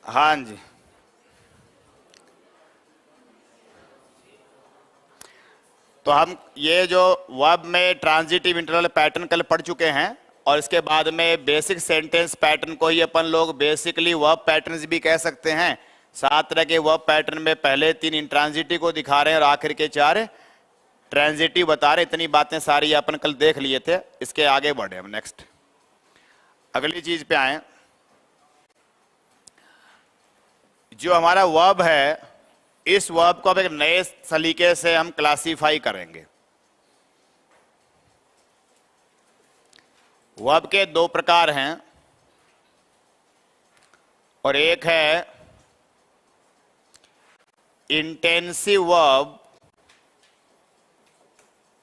हाँ जी। तो हम ये जो वर्ब में ट्रांजिटिव इंटरनल पैटर्न कल पढ़ चुके हैं, और इसके बाद में बेसिक सेंटेंस पैटर्न को ही अपन लोग बेसिकली वर्ब पैटर्न्स भी कह सकते हैं। 7 तरह के वर्ब पैटर्न में पहले 3 इंट्रांजिटिव को दिखा रहे हैं और आखिर के 4 ट्रांजिटिव बता रहे। इतनी बातें सारी अपन कल देख लिए थे। इसके आगे बढ़े हम नेक्स्ट अगली चीज पे आए। जो हमारा वर्ब है, इस वर्ब को अब एक नए सलीके से हम क्लासिफाई करेंगे। वर्ब के 2 प्रकार हैं, और एक है इंटेंसिव वर्ब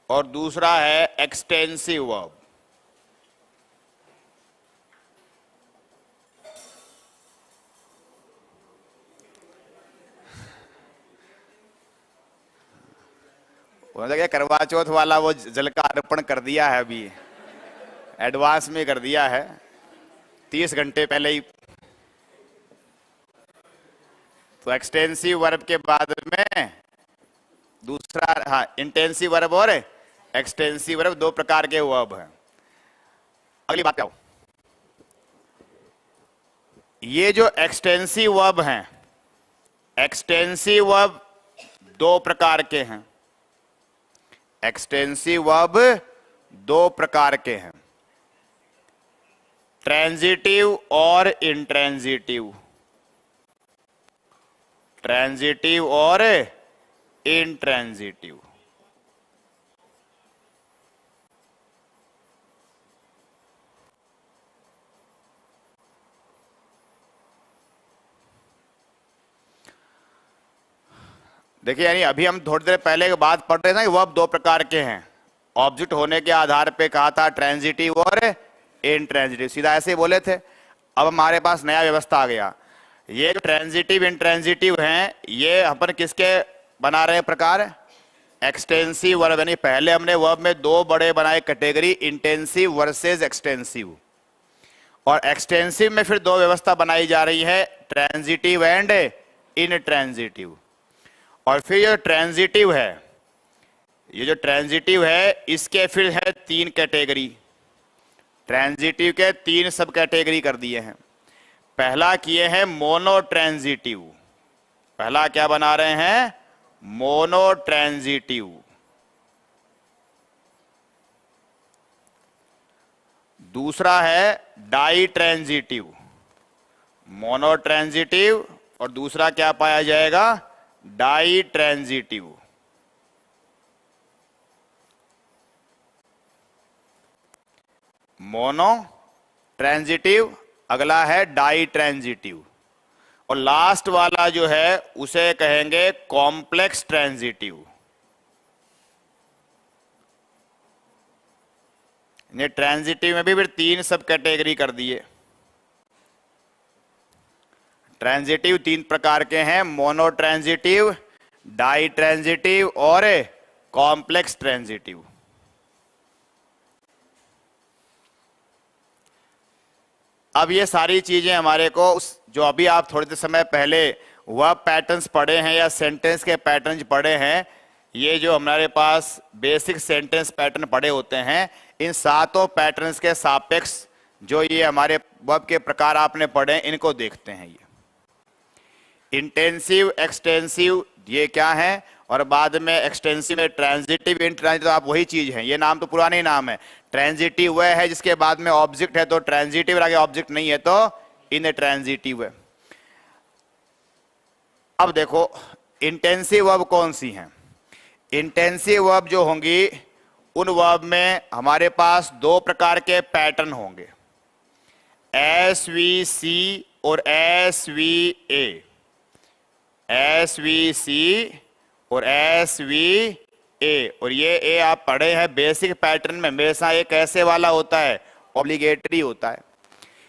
और दूसरा है एक्सटेंसिव वर्ब। करवा चौथ वाला वो जल का अर्पण कर दिया है, अभी एडवांस में कर दिया है 30 घंटे पहले ही। तो एक्सटेंसिव वर्ब के बाद में दूसरा, हाँ, इंटेंसिव वर्ब और एक्सटेंसिव वर्ब 2 प्रकार के वर्ब हैं। अगली बात क्या हो, ये जो एक्सटेंसिव वर्ब हैं, एक्सटेंसिव वर्ब 2 प्रकार के हैं। एक्सटेंसिव वर्ब 2 प्रकार के हैं, ट्रांजिटिव और इंट्रांजिटिव। ट्रांजिटिव और इंट्रांजिटिव। देखिए, यानी अभी हम थोड़ी देर पहले की बात पढ़ रहे थे कि वर्ब 2 प्रकार के हैं। ऑब्जेक्ट होने के आधार पे कहा था ट्रांजिटिव और इंट्रांजिटिव, सीधा ऐसे ही बोले थे। अब हमारे पास नया व्यवस्था आ गया। ये जो ट्रांजिटिव इंट्रांजिटिव हैं, ये अपन किसके बना रहे हैं प्रकार? Extensive verb. यानी पहले हमने वर्ब में 2 बड़े बनाए कैटेगरी, इंटेंसिव वर्सेस एक्सटेंसिव। और एक्सटेंसिव में फिर 2 व्यवस्था बनाई जा रही है, ट्रांजिटिव एंड इनट्रांजिटिव। और फिर ये ट्रांजिटिव है, ये जो ट्रांजिटिव है इसके फिर है 3 कैटेगरी। ट्रांजिटिव के 3 सब कैटेगरी कर दिए हैं। पहला किए हैं मोनो ट्रांजिटिव। पहला क्या बना रहे हैं? Mono transitive. दूसरा है डाई ट्रांजिटिव। मोनो ट्रांजिटिव और दूसरा क्या पाया जाएगा? Di transitive. मोनो ट्रांजिटिव, अगला है डाई ट्रांजिटिव, और लास्ट वाला जो है उसे कहेंगे कॉम्प्लेक्स ट्रांजिटिव। ये ट्रांजिटिव में भी फिर 3 सब कैटेगरी कर दिए। ट्रांजिटिव 3 प्रकार के हैं, मोनो ट्रांजिटिव, डाई ट्रांजिटिव और कॉम्प्लेक्स ट्रांजिटिव। अब ये सारी चीजें हमारे को जो अभी आप थोड़े समय पहले वर्ब पैटर्न्स पढ़े हैं या सेंटेंस के पैटर्न्स पढ़े हैं, ये जो हमारे पास बेसिक सेंटेंस पैटर्न पढ़े होते हैं, इन 7 पैटर्न्स के सापेक्ष जो ये हमारे वर्ब के प्रकार आपने पढ़े, इनको देखते हैं। ये इंटेंसिव, एक्सटेंसिव ये क्या है, और बाद में एक्सटेंसिव में ट्रांजिटिव, इंट्रांजिटिव, तो आप वही चीज है। ये नाम तो पुराने नाम है। ट्रांजिटिव वह है जिसके बाद में ऑब्जेक्ट है तो ट्रांजिटिव, आगे ऑब्जेक्ट नहीं है तो इनट्रांजिटिव है। अब देखो इंटेंसिव वर्ब कौन सी हैं। इंटेंसिव वर्ब जो होंगी, उन वर्ब में हमारे पास 2 प्रकार के पैटर्न होंगे, SVC और SVA। SVC और SVA, और ये A आप पढ़े हैं बेसिक पैटर्न में, हमेशा एक ऐसे वाला होता है, ऑब्लिगेटरी होता है।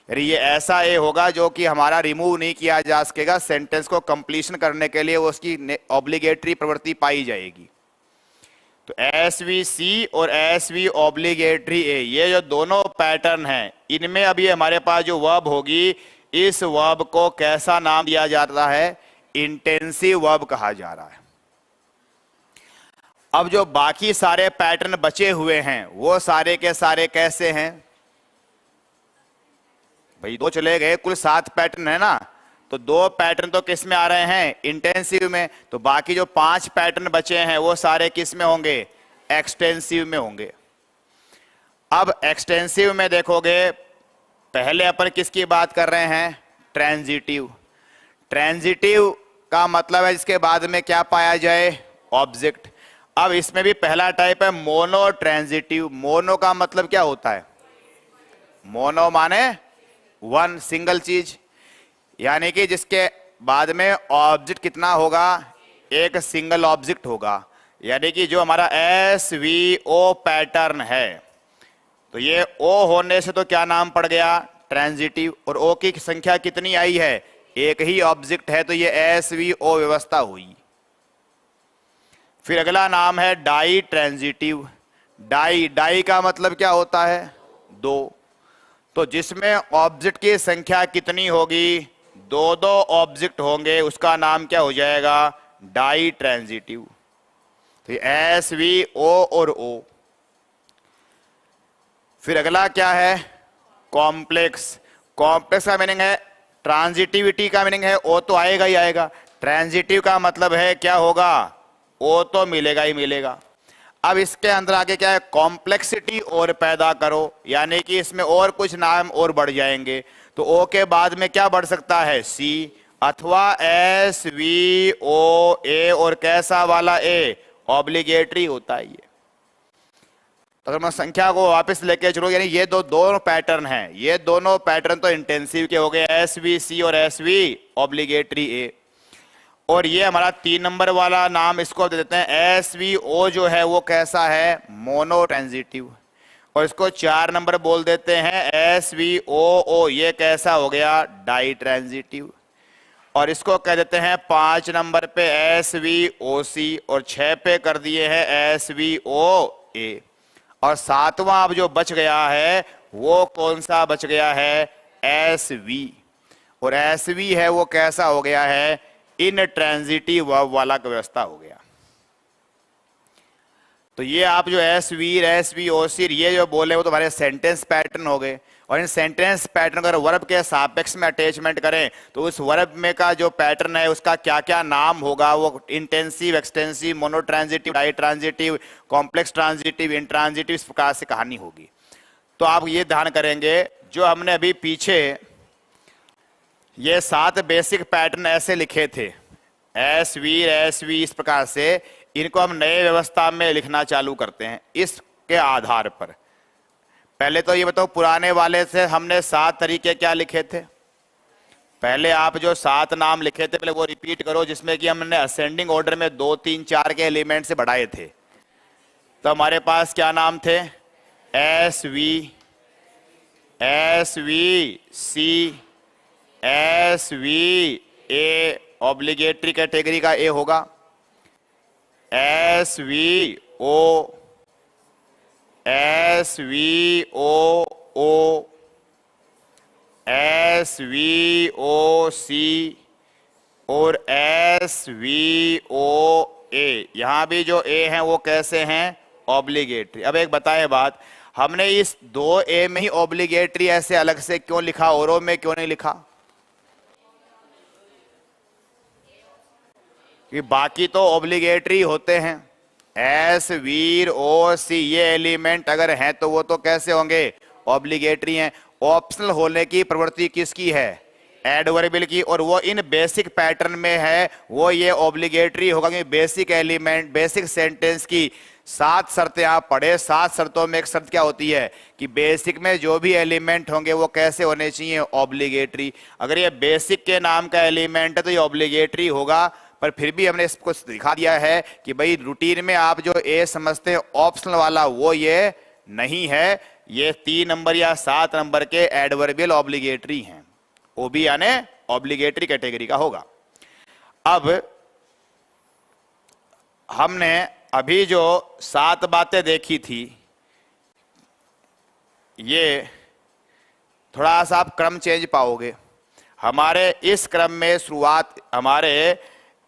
यानी ये ऐसा ए होगा जो कि हमारा रिमूव नहीं किया जा सकेगा, सेंटेंस को कंप्लीशन करने के लिए वो उसकी ऑब्लिगेटरी प्रवृत्ति पाई जाएगी। तो एसवी और एसवी ऑब्लिगेटरी ए, ये जो दोनों पैटर्न हैं, इनमें अभी हमारे पास जो वर्ब होगी इस वर्ब को कैसा नाम दिया जाता है? इंटेंसिव वर्ब कहा जा रहा है। अब जो बाकी सारे पैटर्न बचे हुए हैं वो सारे के सारे कैसे हैं? भाई दो चले गए, कुल 7 पैटर्न है ना, तो 2 पैटर्न तो किस में आ रहे हैं? इंटेंसिव में। तो बाकी जो 5 पैटर्न बचे हैं वो सारे किस में होंगे? एक्सटेंसिव में होंगे। अब एक्सटेंसिव में देखोगे, पहले अपन किसकी बात कर रहे हैं? ट्रांजिटिव। ट्रांजिटिव का मतलब है जिसके बाद में क्या पाया जाए? ऑब्जेक्ट। अब इसमें भी पहला टाइप है मोनो ट्रांजिटिव। मोनो का मतलब क्या होता है? मोनो माने वन, सिंगल चीज, यानी कि जिसके बाद में ऑब्जेक्ट कितना होगा? एक सिंगल ऑब्जेक्ट होगा। यानी कि जो हमारा SVO पैटर्न है, तो ये O होने से तो क्या नाम पड़ गया? ट्रांजिटिव। और O की संख्या कितनी आई है? एक ही ऑब्जेक्ट है, तो ये SVO व्यवस्था हुई। फिर अगला नाम है डाई ट्रांजिटिव। डाई, डाई का मतलब क्या होता है? 2। तो जिसमें ऑब्जेक्ट की संख्या कितनी होगी? 2 ऑब्जेक्ट होंगे, उसका नाम क्या हो जाएगा? Di transitive. तो SVO और O। फिर अगला क्या है? कॉम्प्लेक्स। कॉम्प्लेक्स का मीनिंग है, ट्रांजिटिविटी का मीनिंग है O तो आएगा ही आएगा, ट्रांजिटिव का मतलब है क्या होगा? O तो मिलेगा ही मिलेगा। अब इसके अंदर आगे क्या है? कॉम्प्लेक्सिटी और पैदा करो, यानी कि इसमें और कुछ नाम और बढ़ जाएंगे। तो O के बाद में क्या बढ़ सकता है? C, अथवा SVOA। और कैसा वाला A? ऑब्लिगेटरी होता है ये। तो अगर मैं संख्या को वापस लेके चलो, यानी ये दोनों पैटर्न हैं, ये दोनों पैटर्न तो इंटेंसिव के हो गए, SVC और SV ऑब्लिगेटरी A। और ये हमारा 3 नंबर वाला नाम इसको दे देते हैं SVO, जो है वो कैसा है? Mono transitive. और इसको 4 नंबर बोल देते हैं SVOO, ये कैसा हो गया? Di transitive. और इसको कह देते हैं 5 नंबर पे SVOC, और 6 पे कर दिए हैं SVOA। और 7वां अब जो बच गया है वो कौन सा बच गया है? SV। और SV है वो कैसा हो गया है? इन ट्रांजिटिव वर्ब वाला व्यवस्था हो गया। तो ये आप जो SVOC ये जो बोले वो तुम्हारे सेंटेंस पैटर्न हो गए। और इन सेंटेंस पैटर्न अगर वर्ब के सापेक्ष में अटैचमेंट करें तो उस वर्ब में का जो पैटर्न है उसका क्या क्या नाम होगा? वो intensive, extensive, mono transitive, di transitive, complex transitive, intransitive, इस प्रकार से कहानी होगी। तो आप ये ध्यान करेंगे, जो हमने अभी पीछे ये 7 बेसिक पैटर्न ऐसे लिखे थे, SV, इस प्रकार से, इनको हम नए व्यवस्था में लिखना चालू करते हैं इसके आधार पर। पहले तो ये बताओ, पुराने वाले से हमने 7 तरीके क्या लिखे थे? पहले आप जो 7 नाम लिखे थे पहले वो रिपीट करो, जिसमें कि हमने असेंडिंग ऑर्डर में 2, 3, 4 के एलिमेंट से बढ़ाए थे। तो हमारे पास क्या नाम थे? SVC, SVA, ऑब्लिगेटरी कैटेगरी का A होगा, SVO, SVOO, SVOC और SVOA। यहां भी जो A हैं वो कैसे हैं? ऑब्लिगेटरी। अब एक बताएं बात, हमने इस 2A में ही ऑब्लिगेटरी ऐसे अलग से क्यों लिखा, औरों में क्यों नहीं लिखा? कि बाकी तो ऑब्लिगेटरी होते हैं। SVOC ये एलिमेंट अगर हैं तो वो तो कैसे होंगे? ऑब्लिगेटरी हैं। ऑप्शनल होने की प्रवृत्ति किसकी है? एडवर्बियल की। और वो इन बेसिक पैटर्न में है, वो ये ऑब्लिगेटरी होगा, क्योंकि बेसिक एलिमेंट, बेसिक सेंटेंस की 7 शर्तें आप पढ़े। 7 शर्तों में एक शर्त क्या होती है कि बेसिक में जो भी एलिमेंट होंगे वो कैसे होने चाहिए? ऑब्लिगेटरी। अगर ये बेसिक के नाम का एलिमेंट है तो ये ऑब्लिगेटरी होगा। पर फिर भी हमने इसको दिखा दिया है कि भाई रूटीन में आप जो A समझते हैं ऑप्शनल वाला, वो ये नहीं है, ये 3 नंबर या 7 नंबर के एडवर्बियल ऑब्लिगेटरी हैं। OB यानी ऑब्लिगेटरी कैटेगरी का होगा। अब हमने अभी जो 7 बातें देखी थी, ये थोड़ा सा आप क्रम चेंज पाओगे। हमारे इस क्रम में शुरुआत, हमारे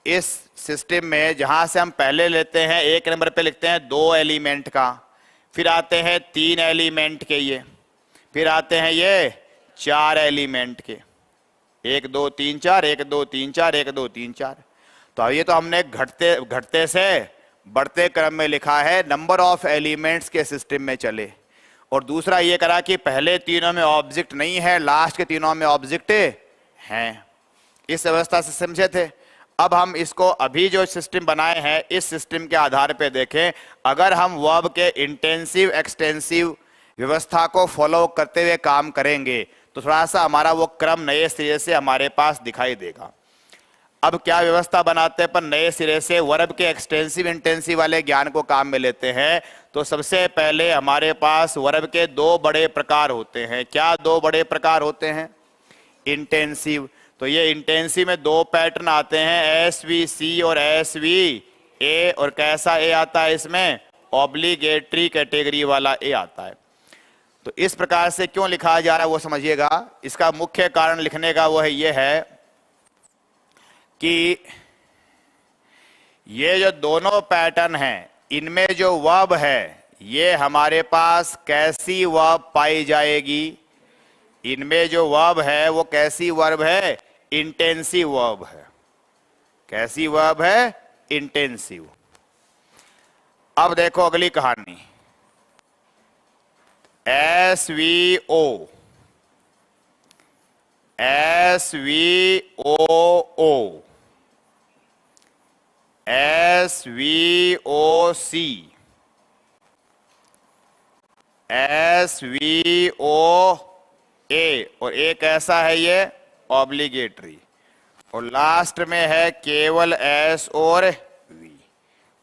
इस सिस्टम में जहां से हम पहले लेते हैं, एक नंबर पे लिखते हैं 2 एलिमेंट का, फिर आते हैं 3 एलिमेंट के, ये फिर आते हैं ये 4 एलिमेंट के, 1 2 3 4, 1 2 3 4, 1 2 3 4। तो ये तो हमने घटते घटते से बढ़ते क्रम में लिखा है, नंबर ऑफ एलिमेंट्स के सिस्टम में चले। और दूसरा ये करा कि पहले तीनों में ऑब्जेक्ट नहीं है, लास्ट के तीनों में ऑब्जेक्ट हैं। इस व्यवस्था से समझे थे। अब हम इसको अभी जो सिस्टम बनाए हैं, इस सिस्टम के आधार पे देखें, अगर हम वर्ब के इंटेंसिव एक्सटेंसिव व्यवस्था को फॉलो करते हुए काम करेंगे तो थोड़ा सा हमारा वो क्रम नए सिरे से हमारे पास दिखाई देगा। अब क्या व्यवस्था बनाते हैं, पर नए सिरे से वर्ब के एक्सटेंसिव इंटेंसिव वाले ज्ञान को काम में लेते हैं। तो सबसे पहले हमारे पास वर्ब के 2 बड़े प्रकार होते हैं। क्या 2 बड़े प्रकार होते हैं? इंटेंसिव। तो ये इंटेंसिव में 2 पैटर्न आते हैं, SVC और SVA। और कैसा ए आता है इसमें? ऑब्लिगेटरी कैटेगरी वाला ए आता है। तो इस प्रकार से क्यों लिखा जा रहा है वो समझिएगा। इसका मुख्य कारण लिखने का वो है, ये है कि ये जो दोनों पैटर्न हैं, इनमें जो वर्ब है ये हमारे पास कैसी वर्ब पाई जाएगी? इनमें जो वर्ब है वो कैसी वर्ब है? इंटेंसिव वर्ब है। कैसी वर्ब है? इंटेंसिव। अब देखो अगली कहानी, SVO, SVOO, SVOC, SVOA। और एक ऐसा है ये ऑब्लिगेटरी। और लास्ट में है केवल S और V।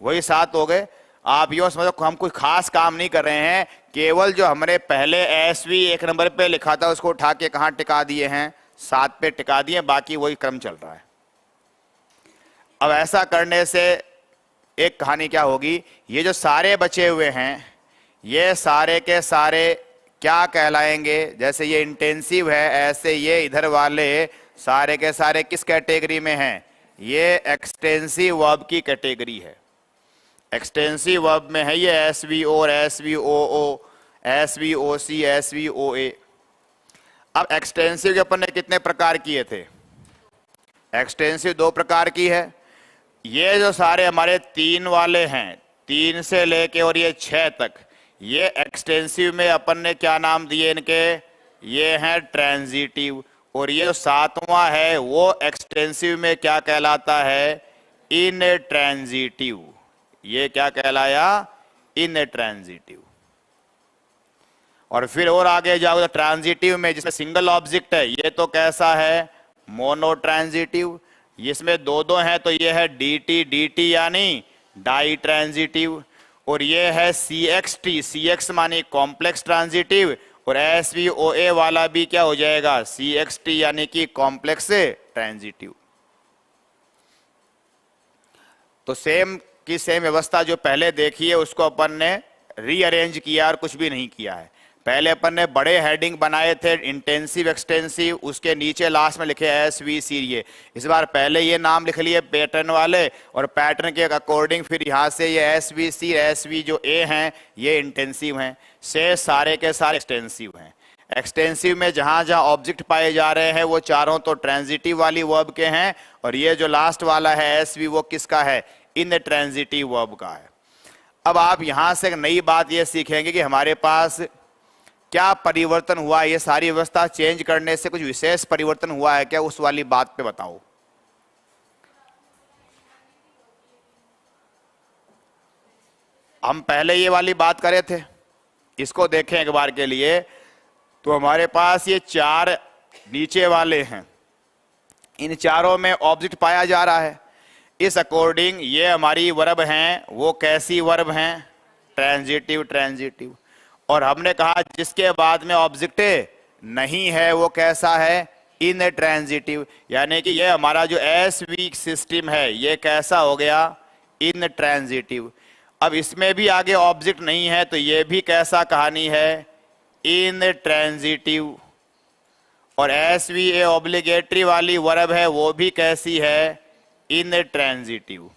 वही 7 हो गए। आप यो समझो हम कोई खास काम नहीं कर रहे हैं, केवल जो हमने पहले SV एक नंबर पे लिखा था उसको उठा के कहां टिका दिए हैं? 7 पे टिका दिए, बाकी वही क्रम चल रहा है। अब ऐसा करने से एक कहानी क्या होगी, ये जो सारे बचे हुए हैं ये सारे के सारे क्या कहलाएंगे? जैसे ये इंटेंसिव है, ऐसे ये इधर वाले सारे के सारे किस कैटेगरी में हैं? ये एक्सटेंसिव वर्ब की कैटेगरी है। एक्सटेंसिव वर्ब में है ये SVO और SVOO, SVOC, SVOA। अब एक्सटेंसिव के अपन ने कितने प्रकार किए थे? एक्सटेंसिव 2 प्रकार की है। ये जो सारे हमारे 3 वाले हैं, 3 से लेके और ये 6 तक, ये एक्सटेंसिव में अपन ने क्या नाम दिए इनके? ये हैं ट्रांजिटिव। और ये 7वां है वो एक्सटेंसिव में क्या कहलाता है? इनट्रांजिटिव। ये क्या कहलाया? इनट्रांजिटिव। और फिर और आगे जाओ तो ट्रांजिटिव में जिसमें सिंगल ऑब्जेक्ट है, ये तो कैसा है? मोनोट्रांजिटिव। इसमें 2-2 है तो ये है DT यानी डाई ट्रांजिटिव। और ये है CXT, CX मानी कॉम्प्लेक्स ट्रांजिटिव। और SVOA वाला भी क्या हो जाएगा? CXT यानी कि कॉम्प्लेक्स ट्रांजिटिव। तो सेम की सेम व्यवस्था जो पहले देखी है उसको अपन ने रीअरेंज किया और कुछ भी नहीं किया है। पहले अपन ने बड़े हेडिंग बनाए थे, इंटेंसिव एक्सटेंसिव, उसके नीचे लास्ट में लिखे SVC। ये इस बार पहले ये नाम लिख लिए पैटर्न वाले, और पैटर्न के अकॉर्डिंग फिर यहाँ से ये SVC SV जो A हैं ये इंटेंसिव हैं, से सारे के सारे एक्सटेंसिव हैं। एक्सटेंसिव में जहां जहां ऑब्जेक्ट पाए जा रहे हैं वो चारों तो ट्रांजिटिव वाली वर्ब के हैं, और ये जो लास्ट वाला है SV वो किसका है? इन ट्रांजिटिव वर्ब का है। अब आप यहां से एक नई बात ये सीखेंगे कि हमारे पास क्या परिवर्तन हुआ, ये सारी व्यवस्था चेंज करने से कुछ विशेष परिवर्तन हुआ है क्या? उस वाली बात पे बताओ। हम पहले ये वाली बात करे थे, इसको देखें एक बार के लिए। तो हमारे पास ये 4 नीचे वाले हैं, इन चारों में ऑब्जेक्ट पाया जा रहा है। इस अकॉर्डिंग ये हमारी वर्ब हैं, वो कैसी वर्ब हैं? ट्रांजिटिव। ट्रांजिटिव। और हमने कहा जिसके बाद में ऑब्जेक्ट नहीं है वो कैसा है? इन ट्रांजिटिव। यानी कि ये हमारा जो SV सिस्टम है ये कैसा हो गया? इन ट्रांजिटिव। अब इसमें भी आगे ऑब्जेक्ट नहीं है तो ये भी कैसा कहानी है? इन ट्रांजिटिव। और SVA ऑब्लिगेटरी वाली वर्ब है वो भी कैसी है, इनट्रांजिटिव।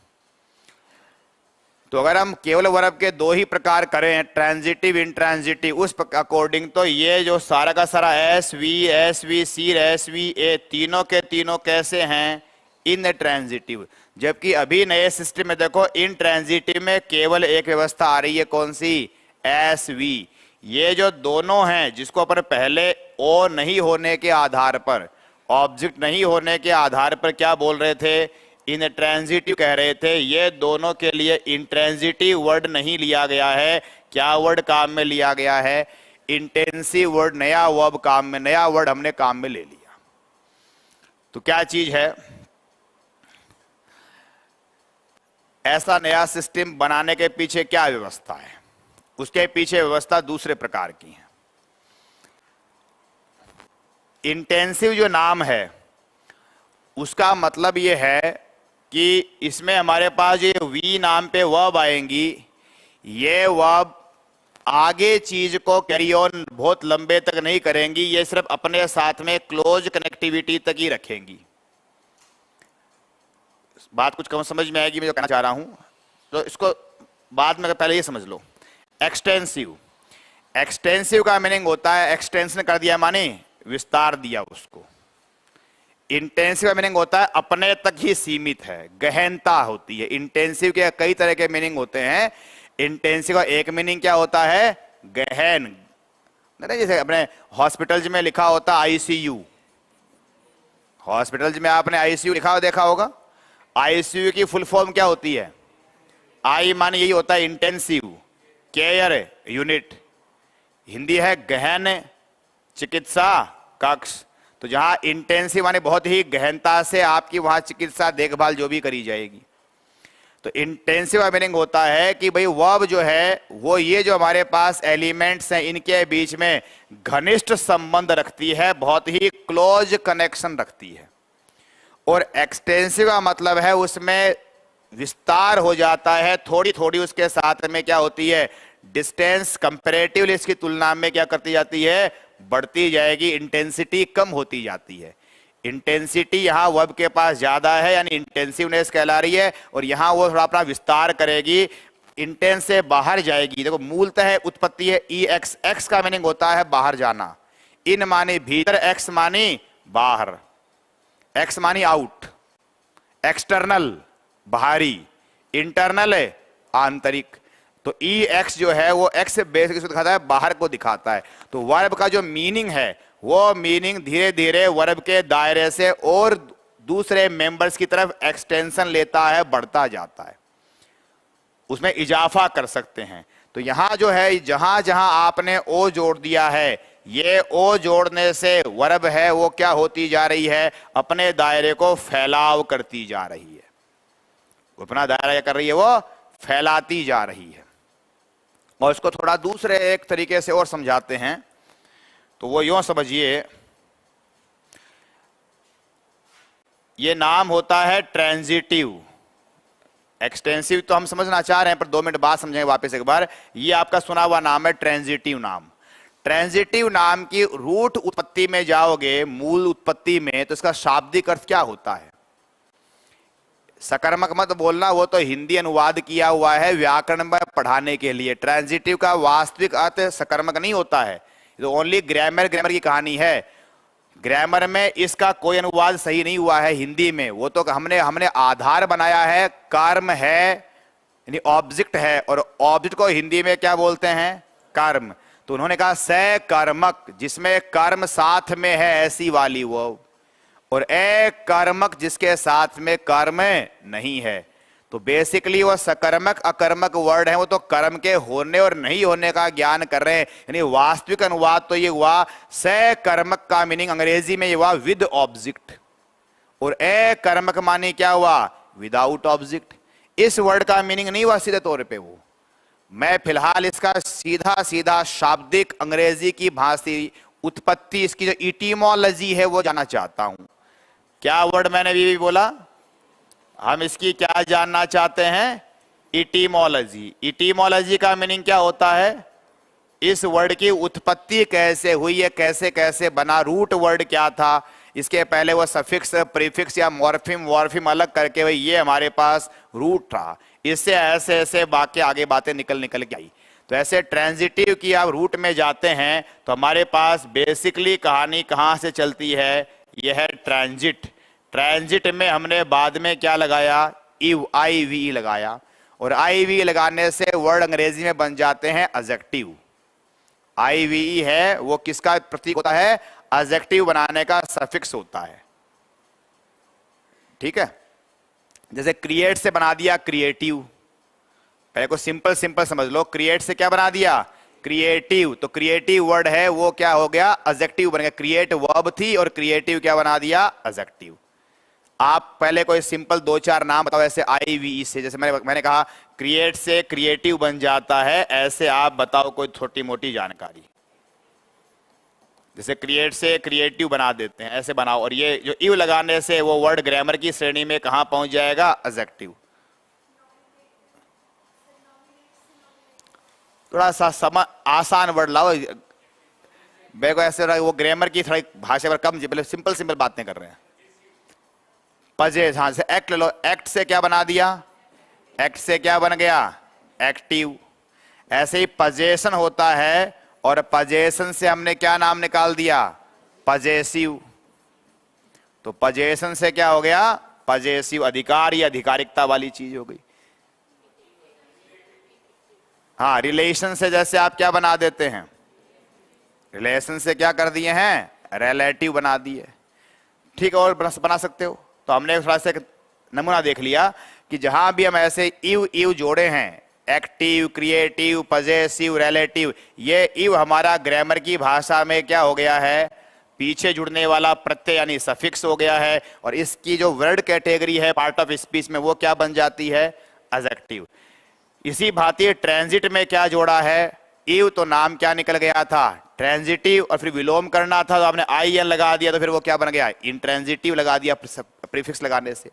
तो अगर हम केवल वर्ब के दो ही प्रकार करें, ट्रांजिटिव इंट्रांजिटिव, उस अकॉर्डिंग तो ये जो सारा का सारा SVC SVA तीनों के तीनों कैसे हैं, इनट्रांजिटिव। जबकि अभी नए सिस्टम में देखो इनट्रांजिटिव में केवल एक व्यवस्था आ रही है, कौन सी, SV। ये जो दोनों हैं जिसको अपन पहले ओ नहीं होने के आधार पर, ऑब्जेक्ट नहीं होने के आधार पर क्या बोल रहे थे, इनट्रांजिटिव कह रहे थे, ये दोनों के लिए इंट्रांजिटिव वर्ड नहीं लिया गया है। क्या वर्ड काम में लिया गया है, इंटेंसिव वर्ड, नया वर्ब काम में, नया वर्ड हमने काम में ले लिया। तो क्या चीज है, ऐसा नया सिस्टम बनाने के पीछे क्या व्यवस्था है, उसके पीछे व्यवस्था दूसरे प्रकार की है। इंटेंसिव जो नाम है उसका मतलब ये है कि इसमें हमारे पास ये वी नाम पे वर्ब आएंगी, ये वर्ब आगे चीज को कैरी ऑन बहुत लंबे तक नहीं करेंगी, ये सिर्फ अपने साथ में क्लोज कनेक्टिविटी तक ही रखेंगी। बात कुछ कम समझ में आएगी मैं जो कहना चाह रहा हूं, तो इसको बाद में पहले ये समझ लो। एक्सटेंसिव, एक्सटेंसिव का मीनिंग होता है, एक्सटेंशन कर दिया माने विस्तार दिया उसको। इंटेंसिव का मीनिंग होता है अपने तक ही सीमित है, गहनता होती है। इंटेंसिव के कई तरह के मीनिंग होते हैं। इंटेंसिव का एक मीनिंग क्या होता है, गहन, नहीं जैसे अपने हॉस्पिटल्स में लिखा होता ICU, हॉस्पिटल्स में आपने ICU लिखा देखा होगा। ICU की फुल फॉर्म क्या होती है, आई माने यही होता है इंटेंसिव केयर यूनिट, हिंदी है गहन चिकित्सा कक्ष। तो जहां इंटेंसिव माने बहुत ही गहनता से आपकी वहां चिकित्सा देखभाल जो भी करी जाएगी। तो इंटेंसिव का मीनिंग होता है कि भाई वर्ब जो है वो ये जो हमारे पास एलिमेंट्स हैं इनके बीच में घनिष्ठ संबंध रखती है, बहुत ही क्लोज कनेक्शन रखती है। और एक्सटेंसिव का मतलब है उसमें विस्तार हो जाता है, थोड़ी थोड़ी उसके साथ में क्या होती है, डिस्टेंस कंपैरेटिवली इसकी तुलना में क्या करती जाती है, बढ़ती जाएगी, इंटेंसिटी कम होती जाती है। इंटेंसिटी यहां वर्ब के पास ज्यादा है यानी इंटेंसिवनेस कहला रही है, और यहां वो थोड़ा अपना विस्तार करेगी, इंटेंस से बाहर जाएगी। देखो मूलतः उत्पत्ति है EX, एक्स का मीनिंग होता है बाहर जाना, इन माने भीतर, एक्स माने बाहर, एक्स मानी आउट, एक्सटर्नल बाहरी, इंटरनल है आंतरिक। तो EX जो है वो एक्स से बेसिक दिखाता है, बाहर को दिखाता है। तो वर्ब का जो मीनिंग है वो मीनिंग धीरे धीरे वर्ब के दायरे से और दूसरे मेंबर्स की तरफ एक्सटेंशन लेता है, बढ़ता जाता है, उसमें इजाफा कर सकते हैं। तो यहां जो है जहां जहां आपने ओ जोड़ दिया है, ये ओ जोड़ने से वर्ब है वो क्या होती जा रही है, अपने दायरे को फैलाव करती जा रही है, अपना दायरा क्या कर रही है, वो फैलाती जा रही है। और इसको थोड़ा दूसरे एक तरीके से और समझाते हैं तो वो यूं समझिए, ये नाम होता है ट्रांजिटिव। एक्सटेंसिव तो हम समझना चाह रहे हैं पर 2 मिनट बाद समझेंगे वापस एक बार। ये आपका सुना हुआ नाम है ट्रांजिटिव नाम। ट्रांजिटिव नाम की रूट उत्पत्ति में जाओगे, मूल उत्पत्ति में, तो इसका शाब्दिक अर्थ क्या होता है, सकर्मक मत बोलना, वो तो हिंदी अनुवाद किया हुआ है व्याकरण में पढ़ाने के लिए। ट्रांजिटिव का वास्तविक अर्थ सकर्मक नहीं होता है, तो ओनली ग्रामर की कहानी है। ग्रामर में इसका कोई अनुवाद सही नहीं हुआ है हिंदी में, वो तो हमने आधार बनाया है, कर्म है यानी ऑब्जेक्ट है, और ऑब्जेक्ट को हिंदी में क्या बोलते हैं, कर्म। तो उन्होंने कहा सकर्मक, जिसमें कर्म साथ में है ऐसी वाली वो, और अकर्मक जिसके साथ में कर्म नहीं है। तो बेसिकली वो सकर्मक अकर्मक वर्ड है, वो तो कर्म के होने और नहीं होने का ज्ञान कर रहे हैं। यानी वास्तविक अनुवाद तो ये हुआ, सकर्मक का मीनिंग अंग्रेजी में ये हुआ विद ऑब्जेक्ट, और अकर्मक माने क्या हुआ, विदाउट ऑब्जेक्ट। इस वर्ड का मीनिंग नहीं हुआ सीधे तौर पे वो, मैं फिलहाल इसका सीधा सीधा शाब्दिक अंग्रेजी की भाषी उत्पत्ति, इसकी जो इटीमोलॉजी है वो जानना चाहता हूं। क्या वर्ड मैंने भी बोला, हम इसकी क्या जानना चाहते हैं, इटीमोलॉजी। इटीमोलॉजी का मीनिंग क्या होता है, इस वर्ड की उत्पत्ति कैसे हुई है, कैसे कैसे बना, रूट वर्ड क्या था, इसके पहले वो सफिक्स प्रीफिक्स या मॉर्फिम वॉर्फिम अलग करके भाई ये हमारे पास रूट था, इससे ऐसे ऐसे वाक्य आगे बातें निकल निकल के आई। तो ऐसे ट्रांजिटिव की आप रूट में जाते हैं तो हमारे पास बेसिकली कहानी कहां से चलती है, यह है ट्रांजिट। ट्रांजिट में हमने बाद में क्या लगाया, इव, आई लगाया, और आई लगाने से वर्ड अंग्रेजी में बन जाते हैं एडजेक्टिव। आई है वो किसका प्रतीक होता है, एडजेक्टिव बनाने का सफिक्स होता है। ठीक है, जैसे क्रिएट से बना दिया क्रिएटिव, पहले को सिंपल सिंपल समझ लो, क्रिएट से क्या बना दिया, क्रिएटिव, तो क्रिएटिव वर्ड है वो क्या हो गया, एडजेक्टिव बन गया। क्रिएट वर्ब थी और क्रिएटिव क्या बना दिया, एडजेक्टिव। आप पहले कोई सिंपल दो चार नाम बताओ ऐसे आई से, जैसे मैंने कहा क्रिएट से क्रिएटिव बन जाता है, ऐसे आप बताओ कोई छोटी मोटी जानकारी। जैसे क्रिएट से क्रिएटिव बना देते हैं, ऐसे बनाओ, और ये जो इव लगाने से वो वर्ड ग्रामर की श्रेणी में कहां पहुंच जाएगा, एडजेक्टिव। थोड़ा सा आसान वर्ड लाओ, मेरे को ऐसे वो ग्रामर की थोड़ी भाषा पर कम, सिंपल सिंपल बातें कर रहे हैं। पजेस, हाँ से एक्ट ले लो, एक्ट से क्या बना दिया, एक्ट से क्या बन गया, एक्टिव। ऐसे ही पजेशन होता है, और पजेशन से हमने क्या नाम निकाल दिया, पजेसिव। तो पजेशन से क्या हो गया, पजेसिव, अधिकार या अधिकारिकता वाली चीज हो गई। हाँ, रिलेशन से जैसे आप क्या बना देते हैं, रिलेशन से क्या कर दिए हैं, रिलेटिव बना दिए। ठीक है, और बना सकते हो। तो हमने थोड़ा सा नमूना देख लिया कि जहां भी हम ऐसे इव जोड़े हैं, एक्टिव, क्रिएटिव, पजेसिव, रिलेटिव, ये इव हमारा ग्रामर की भाषा में क्या हो गया है, पीछे जुड़ने वाला प्रत्यय यानी सफिक्स हो गया है, और इसकी जो वर्ड कैटेगरी है पार्ट ऑफ स्पीच में वो क्या बन जाती है, एडजेक्टिव। इसी भांति ट्रांजिट में क्या जोड़ा है, इव, तो नाम क्या निकल गया था, ट्रांजिटिव, और फिर विलोम करना था तो आपने आई एन लगा दिया, तो फिर वो क्या बन गया, इंट्रांजिटिव लगा दिया प्रीफिक्स लगाने से।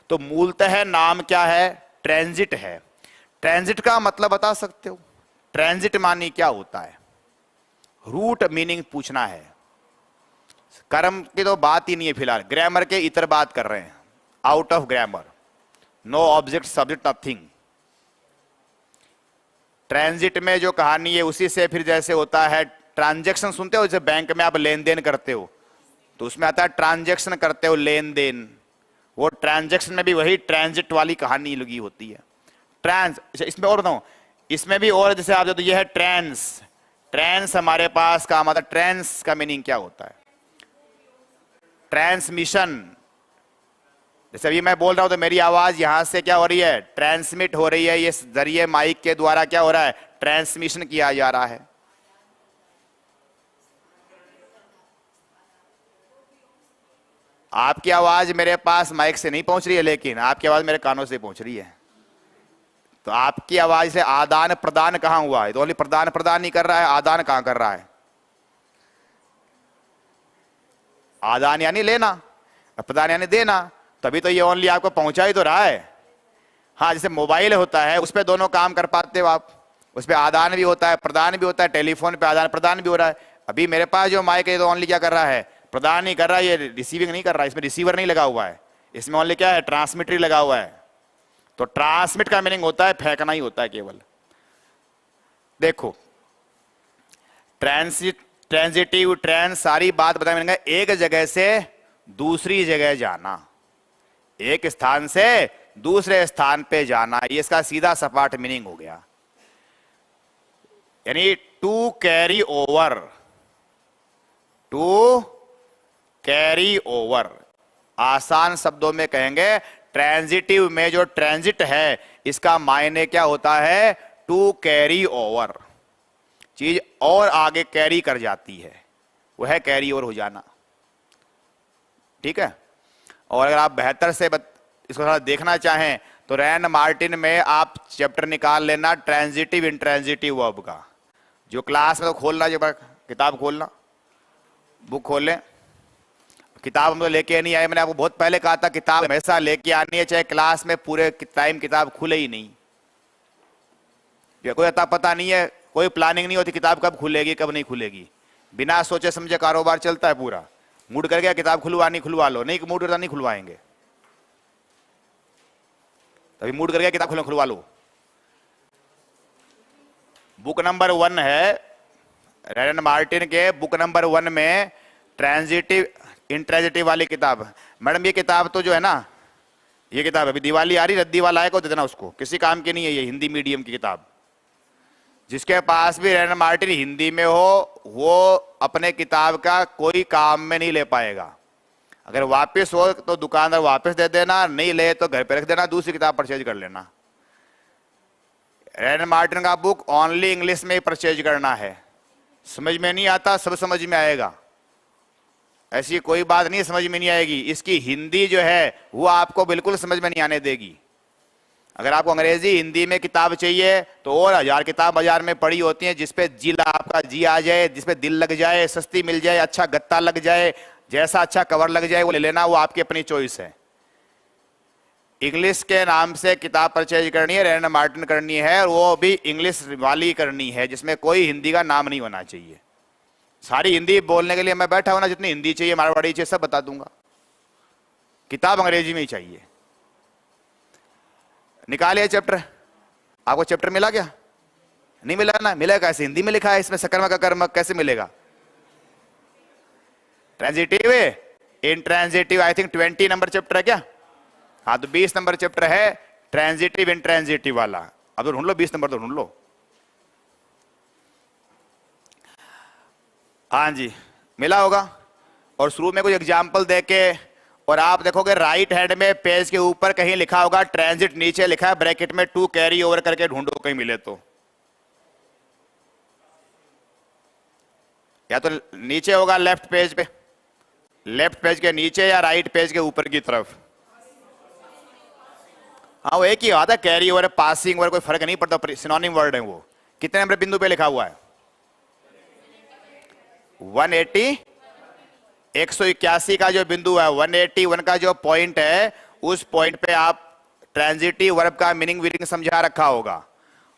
तो मूलतः नाम क्या है, ट्रांजिट है। ट्रांजिट का मतलब बता सकते हो, ट्रांजिट मानी क्या होता है, रूट मीनिंग पूछना है। कर्म की तो बात ही नहीं है फिलहाल, ग्रामर के इतर बात कर रहे हैं, out of grammar, no object subject nothing. Transit में जो कहानी है उसी से फिर जैसे होता है ट्रांजैक्शन, सुनते हो जैसे बैंक में आप लेन देन करते हो तो उसमें आता है ट्रांजैक्शन करते हो, लेन देन, वो ट्रांजैक्शन में भी वही ट्रांजिट वाली कहानी लगी होती है। ट्रांस, इसमें और बताऊं, इसमें भी और जैसे आप, तो ये है ट्रांस, ट्रांस हमारे पास का मतलब, ट्रांस का मीनिंग क्या होता है, ट्रांसमिशन। जैसे अभी मैं बोल रहा हूं तो मेरी आवाज यहां से क्या हो रही है, ट्रांसमिट हो रही है, ये जरिए माइक के द्वारा क्या हो रहा है, ट्रांसमिशन किया जा रहा है। आपकी आवाज मेरे पास माइक से नहीं पहुंच रही है, लेकिन आपकी आवाज मेरे कानों से पहुंच रही है। तो आपकी आवाज से आदान प्रदान कहां हुआ है, तो ओनली प्रदान प्रदान नहीं कर रहा है, आदान कहां कर रहा है, आदान यानी लेना, प्रदान यानी देना, तभी तो ये ओनली आपको पहुंचा ही तो रहा है। हाँ, जैसे मोबाइल होता है उस पर दोनों काम कर पाते हो आप, उस पर आदान भी होता है प्रदान भी होता है, टेलीफोन पे आदान प्रदान भी हो रहा है। अभी मेरे पास जो माइक है तो ओनली क्या कर रहा है, प्रदान नहीं कर रहा है, ये रिसीविंग नहीं कर रहा है, इसमें रिसीवर नहीं लगा हुआ है, इसमें ओनली क्या है, ट्रांसमिटर लगा हुआ है। तो ट्रांसमिट का मीनिंग होता है फेंकना ही होता है केवल। देखो ट्रांसिट, ट्रांजिटिव, ट्रांस, सारी बात बताने मिलेंगे, एक जगह से दूसरी जगह जाना, एक स्थान से दूसरे स्थान पे जाना, ये इसका सीधा सपाट मीनिंग हो गया। यानी to carry over, to carry over, आसान शब्दों में कहेंगे ट्रांजिटिव में जो ट्रांजिट है इसका मायने क्या होता है, टू कैरी ओवर, चीज और आगे कैरी कर जाती है, वह है कैरी ओवर हो जाना। ठीक है, और अगर आप बेहतर से इसको थोड़ा देखना चाहें तो रैंड मार्टिन में आप चैप्टर निकाल लेना ट्रांजिटिव इंट्रांजिटिव वर्ब का, जो क्लास में तो खोलना, जो किताब खोलना, बुक खोल लें। किताब हम तो लेके नहीं आए, मैंने आपको बहुत पहले कहा था किताब हमेशा लेके आनी है, चाहे क्लास में पूरे टाइम किताब खुले ही नहीं, कोई अता पता नहीं है, कोई प्लानिंग नहीं होती किताब कब खुलेगी कब नहीं खुलेगी, बिना सोचे समझे कारोबार चलता है पूरा। मूड कर गया किताब खुलवानी खुलवा लो, नहीं मूड करता नहीं खुलवाएंगे, तभी मूड कर गया किताब खुलवा लो। बुक नंबर 1 है रैनन मार्टिन के, बुक नंबर 1 में ट्रांजिटिव इंट्रांजिटिव वाली किताब। मैडम ये किताब तो जो है ना, ये किताब अभी दिवाली आ रही, रद्दी वाला है को दे देना उसको, किसी काम की नहीं है ये, हिंदी मीडियम की किताब। जिसके पास भी रैनन मार्टिन हिंदी में हो वो अपने किताब का कोई काम में नहीं ले पाएगा। अगर वापस हो तो दुकानदार वापस दे देना, नहीं ले तो घर पे रख देना, दूसरी किताब परचेज कर लेना। रैनन मार्टिन का बुक ओनली इंग्लिश में ही परचेज करना है, समझ में नहीं आता सब समझ में आएगा, ऐसी कोई बात नहीं समझ में नहीं आएगी। इसकी हिंदी जो है वो आपको बिल्कुल समझ में नहीं आने देगी। अगर आपको अंग्रेजी हिंदी में किताब चाहिए तो और 1000 किताब बाजार में पड़ी होती हैं, जिसपे जिला आपका जी आ जाए, जिसपे दिल लग जाए, सस्ती मिल जाए, अच्छा गत्ता लग जाए, जैसा अच्छा कवर लग जाए वो ले लेना, वो आपकी अपनी चॉइस है। इंग्लिश के नाम से किताब परचेज करनी है, रैनन मार्टिन करनी है, और वो भी इंग्लिश वाली करनी है जिसमें कोई हिंदी का नाम नहीं होना चाहिए। सारी हिंदी बोलने के लिए मैं बैठा हूं ना, जितनी हिंदी चाहिए मारवाड़ी चाहिए सब बता दूंगा, किताब अंग्रेजी में ही चाहिए। निकालिए चैप्टर, आपको चैप्टर मिला क्या? नहीं मिला ना, मिलेगा कैसे? हिंदी में लिखा है इसमें सकर्मक अकर्मक, कैसे मिलेगा? Transitive intransitive, I think 20 number chapter है क्या? हाँ तो 20 नंबर चैप्टर है ट्रांजिटिव इंट्रांजिटिव वाला। अब तो ढूंढ लो 20 नंबर तो ढूंढ लो। हाँ जी मिला होगा। और शुरू में कुछ एग्जाम्पल देके, और आप देखोगे राइट हैंड में पेज के ऊपर कहीं लिखा होगा ट्रांजिट, नीचे लिखा है ब्रैकेट में टू कैरी ओवर करके ढूंढो कहीं मिले तो, या तो नीचे होगा लेफ्ट पेज पे, लेफ्ट पेज के नीचे या राइट पेज के ऊपर की तरफ। हाँ वो एक ही बात है, कैरी ओवर पासिंग ओवर कोई फर्क नहीं पड़ता, सिनोनिम वर्ड है वो। कितने नंबर बिंदु पे लिखा हुआ है? 180, 181 का जो बिंदु है, 181 का जो पॉइंट है, उस पॉइंट पे आप ट्रांजिटिव वर्ब का मीनिंग वीनिंग समझा रखा होगा,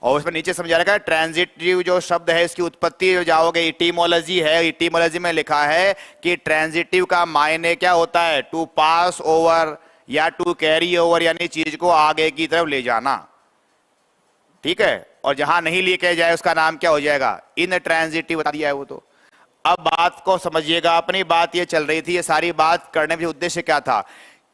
और उसमें नीचे समझा रखा है ट्रांजिटिव जो शब्द है इसकी उत्पत्ति जो जाओगे इटीमोलॉजी है, इटीमोलॉजी में लिखा है कि ट्रांजिटिव का मायने क्या होता है? टू पास ओवर या टू कैरी ओवर, यानी चीज को आगे की तरफ ले जाना, ठीक है। और जहां नहीं लेके जाए उसका नाम क्या हो जाएगा? इन ट्रांजिटिव बता दिया है वो तो। अब बात को समझिएगा, अपनी बात ये चल रही थी, ये सारी बात करने का उद्देश्य क्या था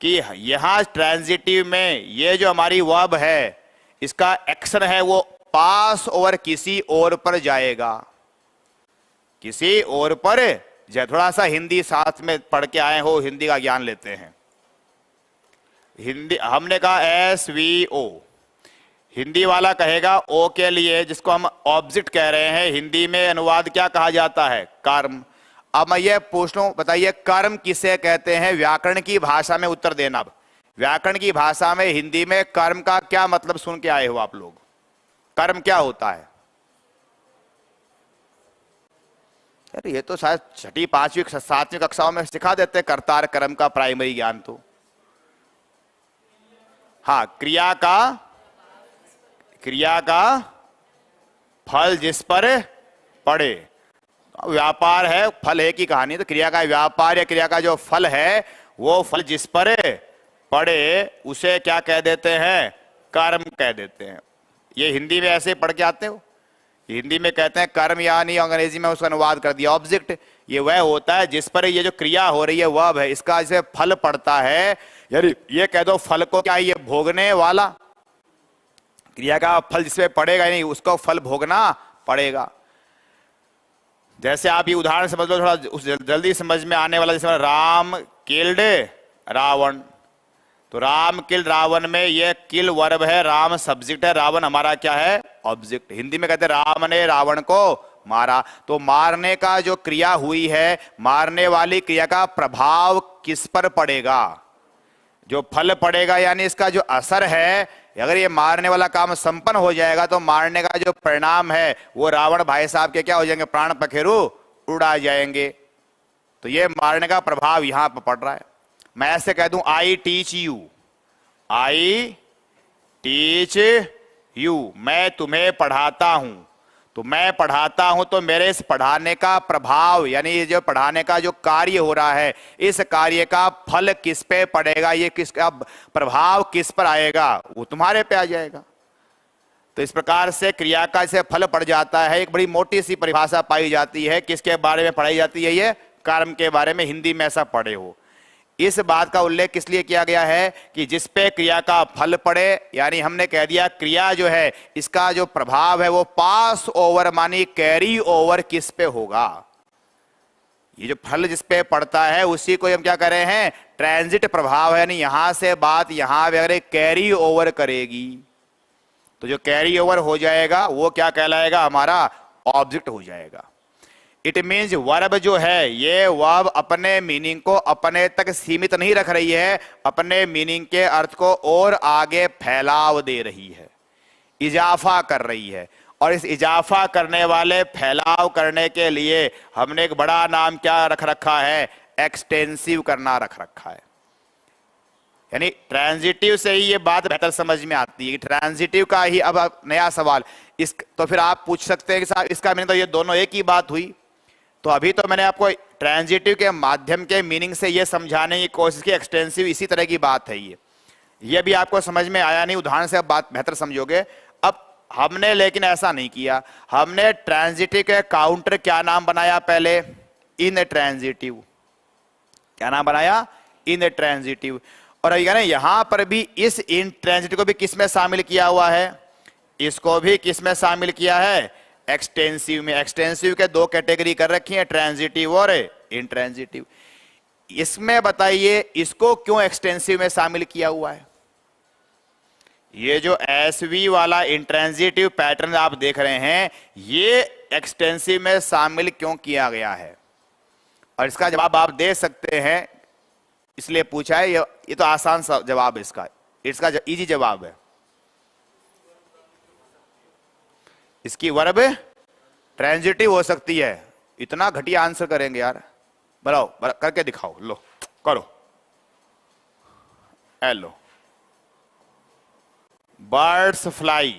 कि यहां ट्रांजिटिव में ये जो हमारी वर्ब है इसका एक्शन है वो पास ओवर किसी और पर जाएगा, किसी और पर जाए। थोड़ा सा हिंदी साथ में पढ़ के आए हो, हिंदी का ज्ञान लेते हैं। हिंदी हमने कहा SVO, हिंदी वाला कहेगा ओ के लिए, जिसको हम ऑब्जेक्ट कह रहे हैं, हिंदी में अनुवाद क्या कहा जाता है? कर्म। अब मैं ये पूछ लूं, बताइए कर्म किसे कहते हैं? व्याकरण की भाषा में उत्तर देना। अब व्याकरण की भाषा में हिंदी में कर्म का क्या मतलब सुन के आए हो आप लोग? कर्म क्या होता है? अरे ये तो शायद 6ठी 5वीं 7वीं कक्षाओं में सिखा देते हैं कर्ता कर्म का प्राइमरी ज्ञान तो। हाँ, क्रिया का फल जिस पर पड़े। व्यापार है, फल है की कहानी, तो क्रिया का व्यापार या क्रिया का जो फल है वो फल जिस पर पड़े उसे क्या कह देते हैं? कर्म कह देते हैं। ये हिंदी में ऐसे पढ़ के आते हो, हिंदी में कहते हैं कर्म, यानी अंग्रेजी में उसका अनुवाद कर दिया ऑब्जेक्ट। ये वह होता है जिस पर ये जो क्रिया हो रही है वर्ब है, इसका जैसे फल पड़ता है, यानी ये कह दो फल को क्या, ये भोगने वाला, क्रिया का फल जिसपे पड़ेगा नहीं उसको फल भोगना पड़ेगा। जैसे आप ये उदाहरण समझ लो, थोड़ा उस जल्दी समझ में आने वाला, जैसे राम किल्ड रावण, तो राम किल रावण में ये किल वर्ब है, राम सब्जेक्ट है, रावण हमारा क्या है? ऑब्जेक्ट। हिंदी में कहते हैं राम ने रावण को मारा। तो मारने का जो क्रिया हुई है, मारने वाली क्रिया का प्रभाव किस पर पड़ेगा? जो फल पड़ेगा, यानी इसका जो असर है, अगर ये मारने वाला काम संपन्न हो जाएगा तो मारने का जो परिणाम है वो रावण भाई साहब के क्या हो जाएंगे? प्राण पखेरु उड़ा जाएंगे। तो ये मारने का प्रभाव यहां पर पड़ रहा है। मैं ऐसे कह दूं I teach you, I teach you, मैं तुम्हें पढ़ाता हूं, तो मैं पढ़ाता हूं तो मेरे इस पढ़ाने का प्रभाव, यानी ये जो पढ़ाने का जो कार्य हो रहा है, इस कार्य का फल किस पे पड़ेगा, ये किसका प्रभाव किस पर आएगा, वो तुम्हारे पे आ जाएगा। तो इस प्रकार से क्रिया का इसे फल पड़ जाता है। एक बड़ी मोटी सी परिभाषा पाई जाती है, किसके बारे में पढ़ाई जाती है, ये कर्म के बारे में। हिंदी में ऐसा पढ़े हो। इस बात का उल्लेख किस लिए किया गया है कि जिस पे क्रिया का फल पड़े, यानी हमने कह दिया क्रिया जो है इसका जो प्रभाव है वो पास ओवर मानी कैरी ओवर किस पे होगा। ये जो फल जिस पे पड़ता है उसी को हम क्या कर रहे हैं, ट्रांजिट प्रभाव है, यानी यहां से बात यहां वगैरह कैरी ओवर करेगी। तो जो कैरी ओवर हो जाएगा वो क्या कहलाएगा, हमारा ऑब्जेक्ट हो जाएगा। इट मीन्स वर्ब जो है, ये वर्ब अपने मीनिंग को अपने तक सीमित नहीं रख रही है, अपने मीनिंग के अर्थ को और आगे फैलाव दे रही है, इजाफा कर रही है। और इस इजाफा करने वाले, फैलाव करने के लिए हमने एक बड़ा नाम क्या रख रखा है, एक्सटेंसिव करना रख रखा है। यानी ट्रांजिटिव से ही ये बात बेहतर समझ में आती है। ट्रांजिटिव का ही अब नया सवाल तो फिर आप पूछ सकते हैं कि साहब इसका मीनिंग तो ये दोनों एक ही बात हुई। तो अभी तो मैंने आपको ट्रांजिटिव के माध्यम के मीनिंग से ये समझाने की कोशिश की, एक्सटेंसिव इसी तरह की बात है। ये भी आपको समझ में आया नहीं, उदाहरण से अब बात बेहतर समझोगे। अब हमने लेकिन ऐसा नहीं किया, हमने ट्रांजिटिव के काउंटर क्या नाम बनाया पहले, इन ट्रांजिटिव। क्या नाम बनाया, इन ट्रांजिटिव। और यहां पर भी इस इन ट्रांजिटिव को भी किस में शामिल किया हुआ है, इसको भी किस में शामिल किया है, एक्सटेंसिव में। एक्सटेंसिव के दो कैटेगरी कर रखी है, ट्रांजिटिव और इंट्रांजिटिव। इसमें बताइए इसको क्यों एक्सटेंसिव में शामिल किया हुआ है। ये जो एसवी वाला इंट्रांजिटिव पैटर्न आप देख रहे हैं, ये एक्सटेंसिव में शामिल क्यों किया गया है, और इसका जवाब आप दे सकते हैं, इसलिए पूछा है। ये तो आसान सा जवाब है इसका इजी जवाब है। इसकी वर्ब ट्रांजिटिव हो सकती है। इतना घटिया आंसर करेंगे यार, बताओ, करके दिखाओ, लो करो। लो, बर्ड्स फ्लाई,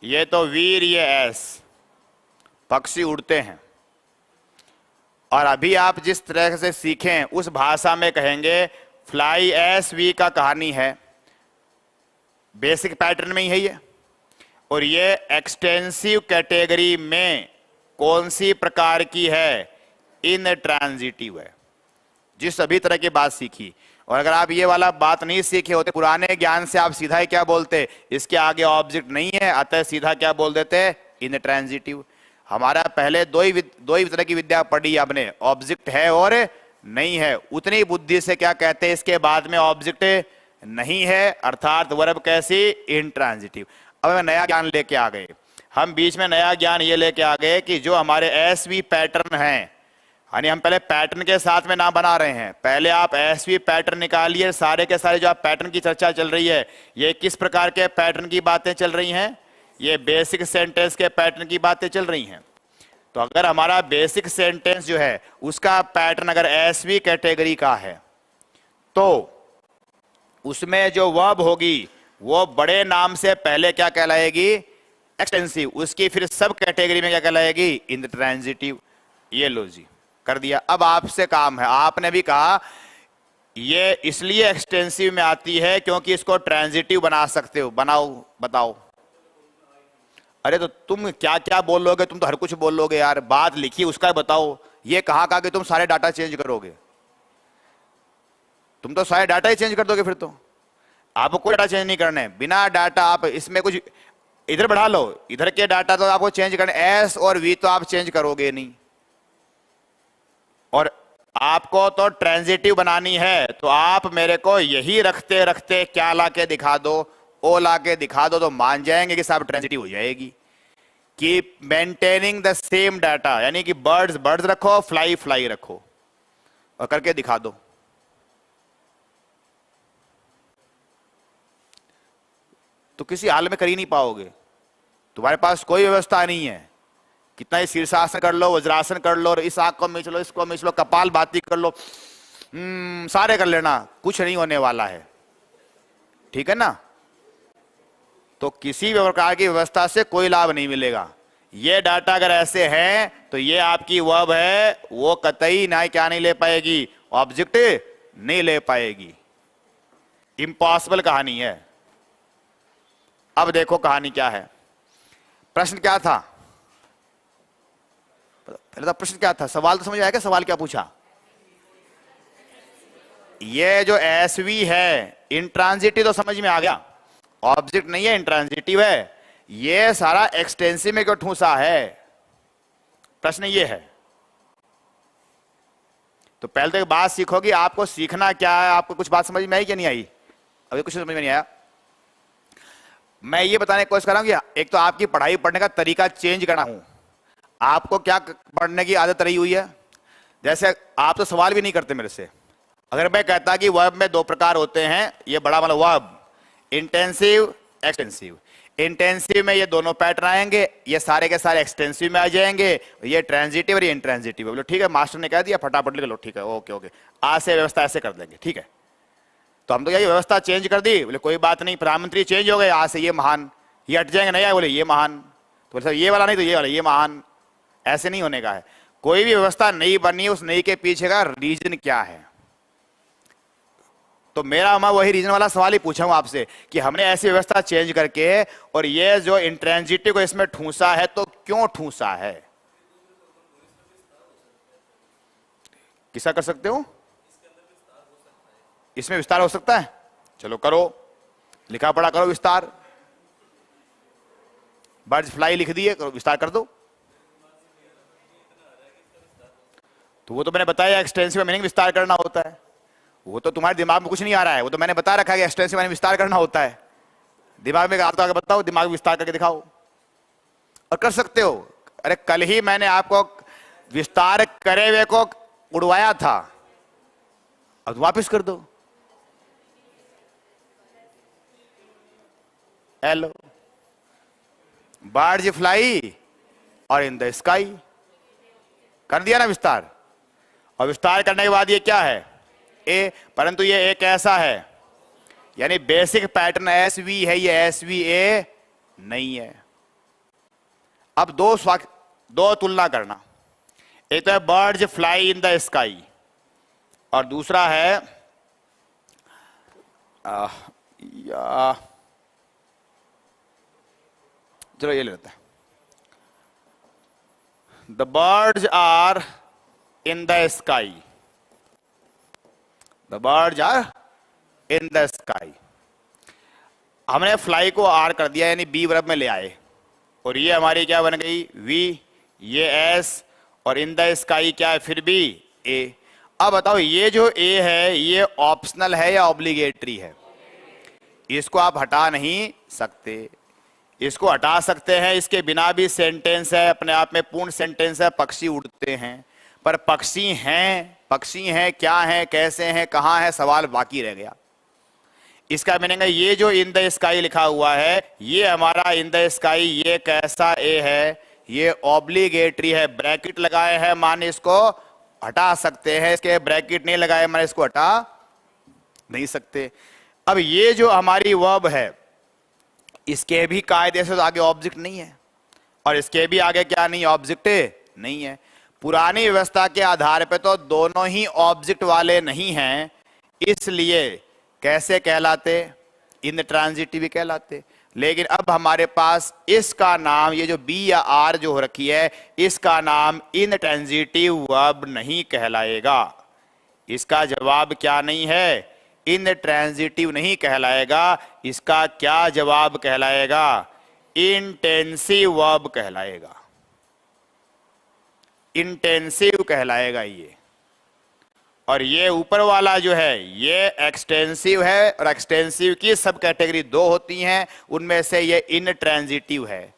ये तो वीर, ये एस, पक्षी उड़ते हैं। और अभी आप जिस तरह से सीखें उस भाषा में कहेंगे फ्लाई एस वी का कहानी है, बेसिक पैटर्न में ही है ये। और ये एक्सटेंसिव कैटेगरी में कौन सी प्रकार की है, इन ट्रांजिटिव है, जिस अभी तरह की बात सीखी। और अगर आप ये वाला बात नहीं सीखे होते, पुराने ज्ञान से आप सीधा ही क्या बोलते, इसके आगे ऑब्जेक्ट नहीं है, अतः सीधा क्या बोल देते, इन ट्रांजिटिव। हमारा पहले दो ही तरह की विद्या पढ़ी आपने, ऑब्जेक्ट है और नहीं है। उतनी बुद्धि से क्या कहते हैं, इसके बाद में ऑब्जेक्ट नहीं है, अर्थात वर्ब कैसी, इंट्रांजिटिव। अब हम नया ज्ञान लेके आ गए, हम बीच में नया ज्ञान ये लेके आ गए कि जो हमारे एसवी पैटर्न हैं, यानी हम पहले पैटर्न के साथ में नाम बना रहे हैं। पहले आप एसवी पैटर्न निकालिए, सारे के सारे जो आप पैटर्न की चर्चा चल रही है, ये किस प्रकार के पैटर्न की बातें चल रही हैं, ये बेसिक सेंटेंस के पैटर्न की बातें चल रही हैं। तो अगर हमारा बेसिक सेंटेंस जो है उसका पैटर्न अगर एसवी कैटेगरी का है, तो उसमें जो वर्ब होगी वो बड़े नाम से पहले क्या कहलाएगी, एक्सटेंसिव। उसकी फिर सब कैटेगरी में क्या कहलाएगी, इंट्रांजिटिव। ये लो जी, कर दिया। अब आपसे काम है, आपने भी कहा ये इसलिए एक्सटेंसिव में आती है क्योंकि इसको ट्रांजिटिव बना सकते हो, बनाओ, बताओ। अरे तो तुम क्या क्या बोलोगे, तुम तो हर कुछ बोलोगे यार, बात लिखी उसका बताओ। ये कहा कि तुम सारे डाटा चेंज करोगे, तुम तो सारे डाटा ही चेंज कर दोगे। फिर तो आपको कोई डाटा चेंज नहीं करने, बिना डाटा आप इसमें कुछ इधर बढ़ा लो, इधर के डाटा तो आपको चेंज करने, एस और वी तो आप चेंज करोगे नहीं। और आपको तो ट्रांजिटिव बनानी है, तो आप मेरे को यही रखते रखते क्या ला के दिखा दो, ओ ला के दिखा दो, तो मान जाएंगे कि साहब ट्रांजिटिव हो जाएगी। Keep maintaining the same data, यानी कि बर्ड्स बर्ड्स रखो, फ्लाई फ्लाई रखो, और करके दिखा दो। तो किसी हाल में कर ही नहीं पाओगे, तुम्हारे पास कोई व्यवस्था नहीं है। कितना ही शीर्षासन कर लो, वज्रासन कर लो, इस आंख को मिच लो, इसको मिच लो, कपाल भाती कर लो, सारे कर लेना, कुछ नहीं होने वाला है। ठीक है ना। तो किसी भी प्रकार की व्यवस्था से कोई लाभ नहीं मिलेगा। ये डाटा अगर ऐसे हैं तो ये आपकी वर्ब है, वो कतई ना क्या नहीं ले पाएगी, ऑब्जेक्ट नहीं ले पाएगी। इम्पॉसिबल कहानी है। अब देखो कहानी क्या है। प्रश्न क्या था, पहले तो प्रश्न क्या था, सवाल तो समझ आया क्या, सवाल क्या पूछा? ये जो एसवी है इंट्रांजिटिव तो समझ में आ गया, ऑब्जेक्ट नहीं है, इंट्रांजिटिव है। ये सारा एक्सटेंसिव में क्यों ठूसा है, प्रश्न ये है। तो पहले तो एक बात सीखोगी, आपको सीखना क्या है, आपको कुछ बात समझ में आई क्या नहीं आई? अभी कुछ समझ में नहीं आया। मैं ये बताने की कोशिश कर रहा हूं कि एक तो आपकी पढ़ाई पढ़ने का तरीका चेंज करना हूं। आपको क्या पढ़ने की आदत रही हुई है, जैसे आप तो सवाल भी नहीं करते मेरे से। अगर मैं कहता कि वर्ब में दो प्रकार होते हैं, ये बड़ा मतलब वर्ब, इंटेंसिव एक्सटेंसिव। इंटेंसिव में ये दोनों पैटर्न आएंगे, ये सारे के सारे एक्सटेंसिव में आ जाएंगे, ये ट्रांजिटिव और ये इंट्रांजिटिव। बोलो ठीक है, मास्टर ने कह दिया, फटाफट लिख लो, ठीक है, ओके ओके, आज से व्यवस्था ऐसे कर देंगे, ठीक है। तो हम तो क्या व्यवस्था चेंज कर दी, बोले कोई बात नहीं, प्रधानमंत्री चेंज हो गए, आज से ये महान, ये हट जाएंगे, नहीं आए, बोले ये महान, तो बोले ये वाला नहीं तो ये वाला, ये महान। ऐसे नहीं होने का है। कोई भी व्यवस्था नई बनी, उस नई के पीछे का रीजन क्या है। तो मेरा मैं वही रीजन वाला सवाल ही पूछा हूं आपसे कि हमने ऐसी व्यवस्था चेंज करके और ये जो इंट्रांजिटिव को इसमें ठूसा है, तो क्यों ठूसा है, किसा कर सकते हो? इसमें विस्तार हो सकता है, चलो करो, लिखा पढ़ा करो विस्तार। बर्ड्स फ्लाई लिख दिए, करो विस्तार कर दो। तो वो तो मैंने बताया एक्सटेंसिव मीनिंग विस्तार करना होता है, वो तो तुम्हारे दिमाग में कुछ नहीं आ रहा है, वो तो मैंने बता रखा है कि एक्सटेंसिव मीनिंग विस्तार करना होता है। दिमाग में आप तो आगे बताओ, दिमाग में विस्तार करके दिखाओ, और कर सकते हो। अरे कल ही मैंने आपको विस्तार करे हुए को उड़वाया था, अब वापस कर दो। हेलो, बर्ड्स फ्लाई और इन द स्काई, कर दिया ना विस्तार। और विस्तार करने के बाद ये क्या है, ए, परंतु ये एक ऐसा है, यानी बेसिक पैटर्न एस वी है, ये एस वी ए नहीं है। अब दो तुलना करना, एक तो है birds fly in the sky और दूसरा है चलो ये लेते हैं, the birds are in the sky, the birds are in the sky. हमने फ्लाई को आर कर दिया, यानी बी वर्ब में ले आए, और ये हमारी क्या बन गई, वी, ये एस, और इन द स्काई क्या है फिर भी ए। अब बताओ ये जो ए है ये ऑप्शनल है या ऑब्लिगेटरी है? इसको आप हटा नहीं सकते, इसको हटा सकते हैं, इसके बिना भी सेंटेंस है, अपने आप में पूर्ण सेंटेंस है, पक्षी उड़ते हैं। पर पक्षी हैं क्या हैं, कैसे हैं, कहां है, सवाल बाकी रह गया। इसका मीनिंग है ये जो इन द स्काई लिखा हुआ है, ये हमारा इन द स्काई ये कैसा ए है, ये ऑब्लिगेटरी है। ब्रैकेट लगाए हैं माने इसको हटा सकते हैं, इसके ब्रैकेट नहीं लगाए माने इसको हटा नहीं सकते। अब ये जो हमारी वर्ब है, इसके भी कायदे से तो आगे ऑब्जेक्ट नहीं है, और इसके भी आगे क्या नहीं, ऑब्जेक्ट नहीं है। पुरानी व्यवस्था के आधार पे तो दोनों ही ऑब्जेक्ट वाले नहीं हैं, इसलिए कैसे कहलाते, इन ट्रांजिटिव कहलाते। लेकिन अब हमारे पास इसका नाम, ये जो बी या आर जो हो रखी है, इसका नाम इन ट्रांजिटिव वर्ब नहीं कहलाएगा। इसका जवाब क्या नहीं है, इन ट्रांजिटिव नहीं कहलाएगा। इसका क्या जवाब कहलाएगा, इंटेंसिव वर्ब कहलाएगा, इंटेंसिव कहलाएगा ये। और ये ऊपर वाला जो है ये एक्सटेंसिव है, और एक्सटेंसिव की सब कैटेगरी दो होती हैं, उनमें से ये इन ट्रांजिटिव है।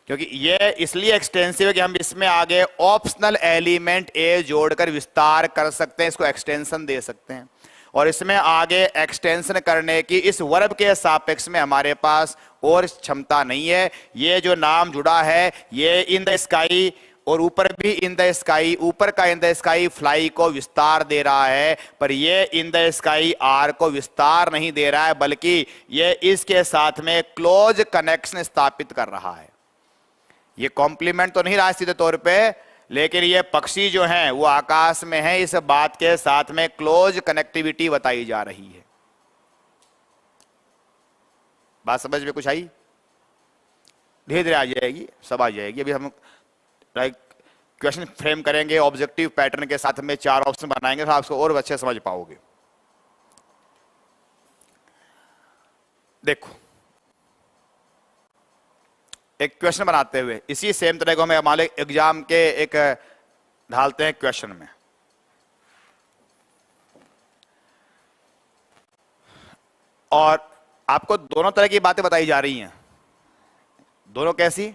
क्योंकि ये इसलिए एक्सटेंसिव है कि हम इसमें आगे ऑप्शनल एलिमेंट ए जोड़कर विस्तार कर सकते हैं, इसको एक्सटेंशन दे सकते हैं। और इसमें आगे एक्सटेंशन करने की इस वर्ब के सापेक्ष में हमारे पास और क्षमता नहीं है। ये जो नाम जुड़ा है ये इन द स्काई, और ऊपर भी इन द स्काई, ऊपर का इन द स्काई फ्लाई को विस्तार दे रहा है, पर ये इन द स्काई आर को विस्तार नहीं दे रहा है, बल्कि ये इसके साथ में क्लोज कनेक्शन स्थापित कर रहा है। ये कॉम्प्लीमेंट तो नहीं रहा सीधे तौर पे, लेकिन ये पक्षी जो हैं वो आकाश में हैं, इस बात के साथ में क्लोज कनेक्टिविटी बताई जा रही है। बात समझ में कुछ आई? धीरे धीरे आ जाएगी, सब आ जाएगी। अभी हम क्वेश्चन फ्रेम करेंगे ऑब्जेक्टिव पैटर्न के साथ में, 4 ऑप्शन बनाएंगे तो आप उसको और अच्छे समझ पाओगे। देखो एक क्वेश्चन बनाते हुए इसी सेम तरह को हमें हमारे एग्जाम के एक ढालते हैं क्वेश्चन में। और आपको दोनों तरह की बातें बताई जा रही हैं। दोनों कैसी?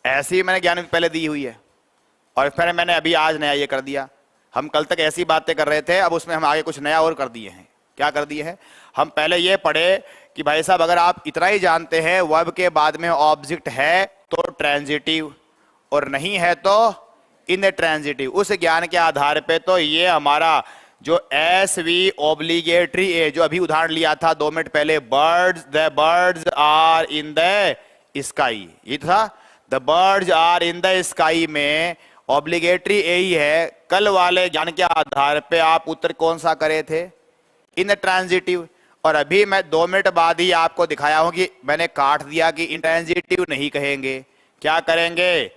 ऐसी मैंने ज्ञान पहले दी हुई है और फिर मैंने अभी आज नया ये कर दिया। हम कल तक ऐसी बातें कर रहे थे, अब उसमें हम आगे कुछ नया और कर दिए हैं। क्या कर दिए हैं? हम पहले ये पढ़े कि भाई साहब अगर आप इतना ही जानते हैं वर्ब के बाद में ऑब्जेक्ट है तो ट्रांजिटिव और नहीं है तो इनट्रांजिटिव, उस ज्ञान के आधार पे तो ये हमारा जो एस वी ऑब्लिगेटरी ए, जो अभी उदाहरण लिया था 2 मिनट पहले, the birds are in the sky, ये था the birds are in the sky में ऑब्लिगेटरी ए ही है। कल वाले ज्ञान के आधार पे आप उत्तर कौन सा करे थे? इन ट्रांजिटिव। और अभी मैं 2 मिनट बाद ही आपको दिखाया हूं कि मैंने काट दिया कि इंट्रांजिटिव नहीं कहेंगे, क्या करेंगे?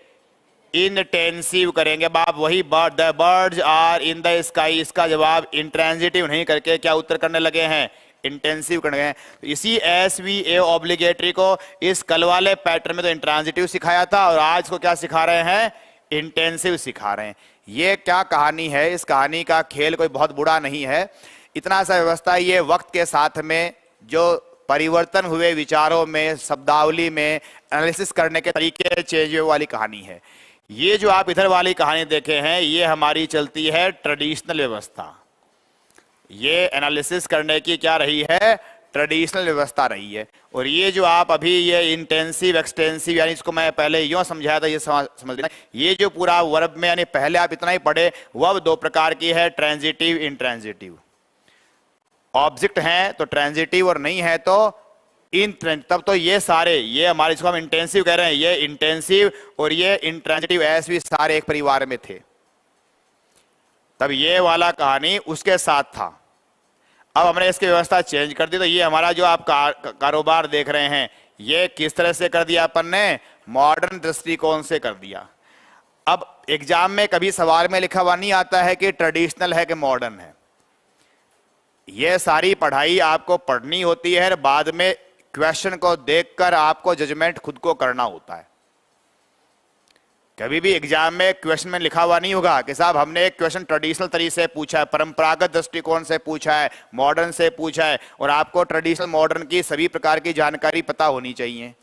इंटेंसिव करेंगे। बाप वही the birds are in the sky, इसका जवाब इंट्रांजिटिव नहीं करके क्या उत्तर करने लगे हैं? इंटेंसिव करने लगे। तो इसी एस वी ए ऑब्लिगेटरी को इस कल वाले पैटर्न में तो इंट्रांजिटिव सिखाया था और आज को क्या सिखा रहे हैं? इंटेंसिव सिखा रहे हैं। ये क्या कहानी है? इस कहानी का खेल कोई बहुत बुरा नहीं है, इतना सा व्यवस्था ये वक्त के साथ में जो परिवर्तन हुए विचारों में, शब्दावली में, एनालिसिस करने के तरीके चेंज हुए वाली कहानी है। ये जो आप इधर वाली कहानी देखे हैं ये हमारी चलती है ट्रेडिशनल व्यवस्था। ये एनालिसिस करने की क्या रही है? ट्रेडिशनल व्यवस्था रही है। और ये जो आप अभी ये इंटेंसिव एक्सटेंसिव, यानी इसको मैं पहले यूं समझाया था, ये समझ लेना, ये जो पूरा वर्ब में यानी पहले आप इतना ही पढ़े, वर्ब 2 प्रकार की है, ट्रांजिटिव इंट्रांजिटिव। ऑब्जेक्ट हैं तो ट्रांजिटिव और नहीं है तो इन, तब तो ये सारे, ये हमारे इसको हम इंटेंसिव कह रहे हैं, ये इंटेंसिव और ये इंट्रांजिटिव एस भी सारे एक परिवार में थे। तब ये वाला कहानी उसके साथ था। अब हमने इसकी व्यवस्था चेंज कर दी, तो ये हमारा जो आप कारोबार देख रहे हैं ये किस तरह से कर दिया अपन ने? मॉडर्न दृष्टिकोण से कर दिया। अब एग्जाम में कभी सवाल में लिखा हुआ नहीं आता है कि ट्रेडिशनल है कि मॉडर्न है। ये सारी पढ़ाई आपको पढ़नी होती है, बाद में क्वेश्चन को देखकर आपको जजमेंट खुद को करना होता है। कभी भी एग्जाम में क्वेश्चन में लिखा हुआ नहीं होगा कि साहब हमने एक क्वेश्चन ट्रेडिशनल तरीके से पूछा है, परंपरागत दृष्टिकोण से पूछा है, मॉडर्न से पूछा है, और आपको ट्रेडिशनल मॉडर्न की सभी प्रकार की जानकारी पता होनी चाहिए।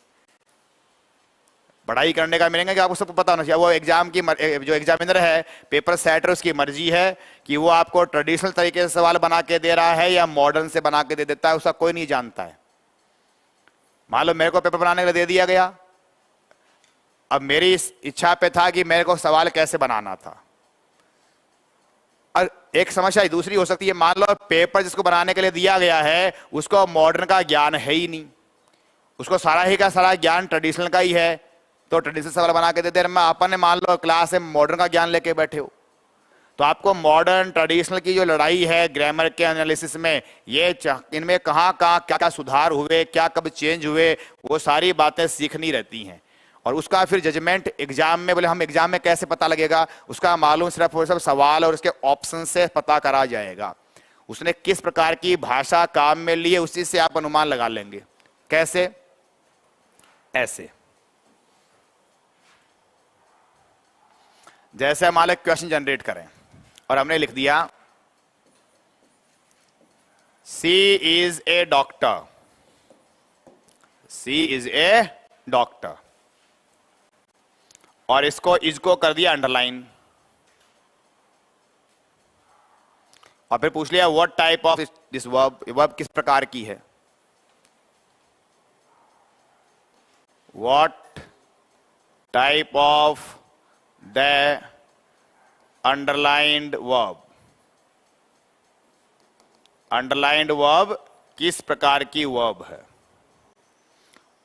पढ़ाई करने का मिलेंगे कि आपको सबको पता होना चाहिए। वो एग्जाम की जो एग्जामिनर है, पेपर सेटर, उसकी मर्जी है कि वो आपको ट्रेडिशनल तरीके से सवाल बना के दे रहा है या मॉडर्न से बना के दे देता है, उसका कोई नहीं जानता है। मान लो मेरे को पेपर बनाने के लिए दे दिया गया, अब मेरी इस इच्छा पे था कि मेरे को सवाल कैसे बनाना था। और एक समस्या दूसरी हो सकती है, मान लो पेपर जिसको बनाने के लिए दिया गया है उसको मॉडर्न का ज्ञान है ही नहीं, उसको सारा ही का सारा ज्ञान ट्रेडिशनल का ही है, तो ट्रेडिशनल सवाल बना के देते हैं। अपन ने मान लो क्लास में मॉडर्न का ज्ञान लेके बैठे हो, तो आपको मॉडर्न ट्रेडिशनल की जो लड़ाई है ग्रामर के एनालिसिस में, ये इनमें कहाँ कहाँ क्या क्या सुधार हुए, क्या कब चेंज हुए, वो सारी बातें सीखनी रहती हैं। और उसका फिर जजमेंट एग्जाम में, बोले हम एग्जाम में कैसे पता लगेगा? उसका मालूम सिर्फ वो सब सवाल और उसके ऑप्शन से पता करा जाएगा। उसने किस प्रकार की भाषा काम में ली है उसी से आप अनुमान लगा लेंगे। कैसे? ऐसे, जैसे हमारे क्वेश्चन जनरेट करें और हमने लिख दिया she is a doctor, she is a doctor, और इसको कर दिया अंडरलाइन, और फिर पूछ लिया what type of this verb, verb किस प्रकार की है, what type of the underlined verb, underlined verb किस प्रकार की वर्ब है।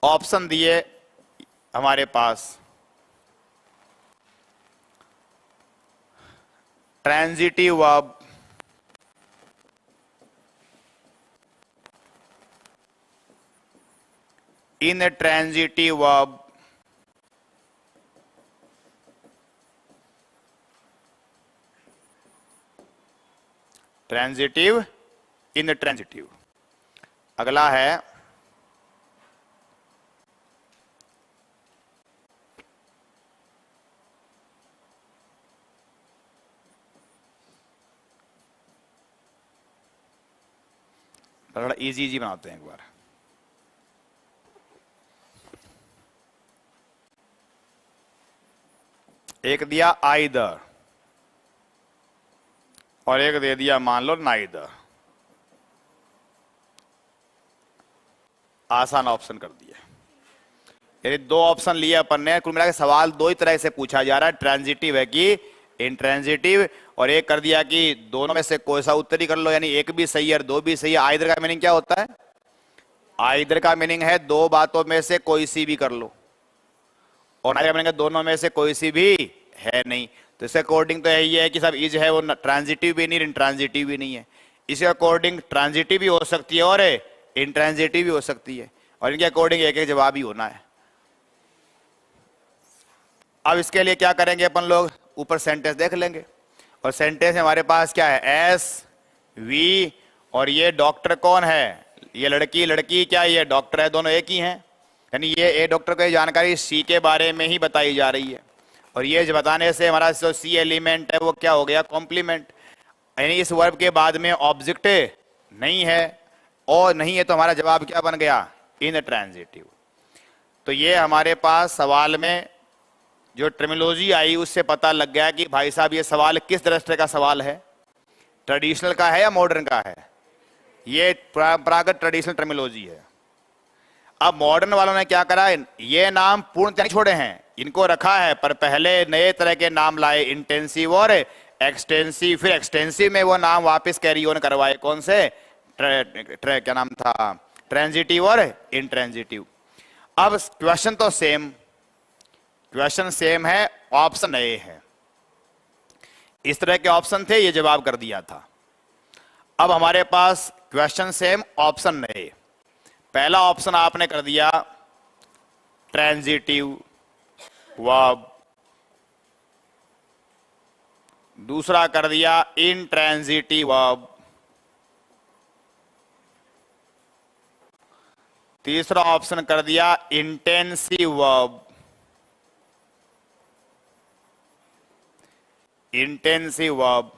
ऑप्शन दिए हमारे पास, transitive verb, intransitive verb, transitive, intransitive. अगला है थोड़ा इजी इजी बनाते हैं एक बार। एक दिया आइदर और एक दे दिया मान लो नाइदर। आसान ऑप्शन कर दिया, यानी दो ऑप्शन लिए अपन ने। कुल मिला के सवाल दो ही तरह से पूछा जा रहा है, ट्रांजिटिव है कि इंट्रांजिटिव, और एक कर दिया कि दोनों में से कोई सा उत्तर ही कर लो, यानी एक भी सही है और दो भी सही है। आइदर का मीनिंग क्या होता है? आइदर का मीनिंग है दो बातों में से कोई सी भी कर लो, और नाइदर का मीनिंग है दोनों में से कोई सी भी है नहीं। तो इसके अकॉर्डिंग तो यही है कि सब इज है, वो ट्रांजिटिव भी नहीं इंट्रांजिटिव भी नहीं है। इसके अकॉर्डिंग ट्रांजिटिव भी हो सकती है और इंट्रांजिटिव भी हो सकती है, और इनके अकॉर्डिंग एक एक जवाब ही होना है। अब इसके लिए क्या करेंगे अपन लोग, ऊपर सेंटेंस देख लेंगे, और सेंटेंस हमारे पास क्या है, एस वी, और ये डॉक्टर कौन है, ये लड़की, लड़की क्या ये डॉक्टर है, दोनों एक ही हैं। यानी ये ए डॉक्टर को जानकारी सी के बारे में ही बताई जा रही है, और ये जो बताने से हमारा जो सी एलिमेंट है वो क्या हो गया, कॉम्प्लीमेंट। यानी इस वर्ब के बाद में ऑब्जेक्ट नहीं है, और नहीं है तो हमारा जवाब क्या बन गया, इन ट्रांजिटिव। तो ये हमारे पास सवाल में जो टर्मिनोलॉजी आई उससे पता लग गया कि भाई साहब ये सवाल किस तरह का सवाल है, ट्रेडिशनल का है या मॉडर्न का है। ये परंपरागत ट्रेडिशनल टर्मिनोलॉजी है। अब मॉडर्न वालों ने क्या करा, ये नाम पूर्णतः छोड़े हैं, इनको रखा है, पर पहले नए तरह के नाम लाए, इंटेंसिव और एक्सटेंसिव। फिर एक्सटेंसिव में वो नाम वापस कैरी ऑन करवाए, कौन से, क्या नाम था, ट्रांजिटिव और इंट्रांजिटिव। अब क्वेश्चन तो सेम, क्वेश्चन सेम है, ऑप्शन नए है। इस तरह के ऑप्शन थे, ये जवाब कर दिया था। अब हमारे पास क्वेश्चन सेम, ऑप्शन नए। पहला ऑप्शन आपने कर दिया ट्रांजिटिव वर्ब, दूसरा कर दिया इंट्रांजिटिव वर्ब, तीसरा ऑप्शन कर दिया इंटेंसिव वर्ब, इंटेंसिव वर्ब,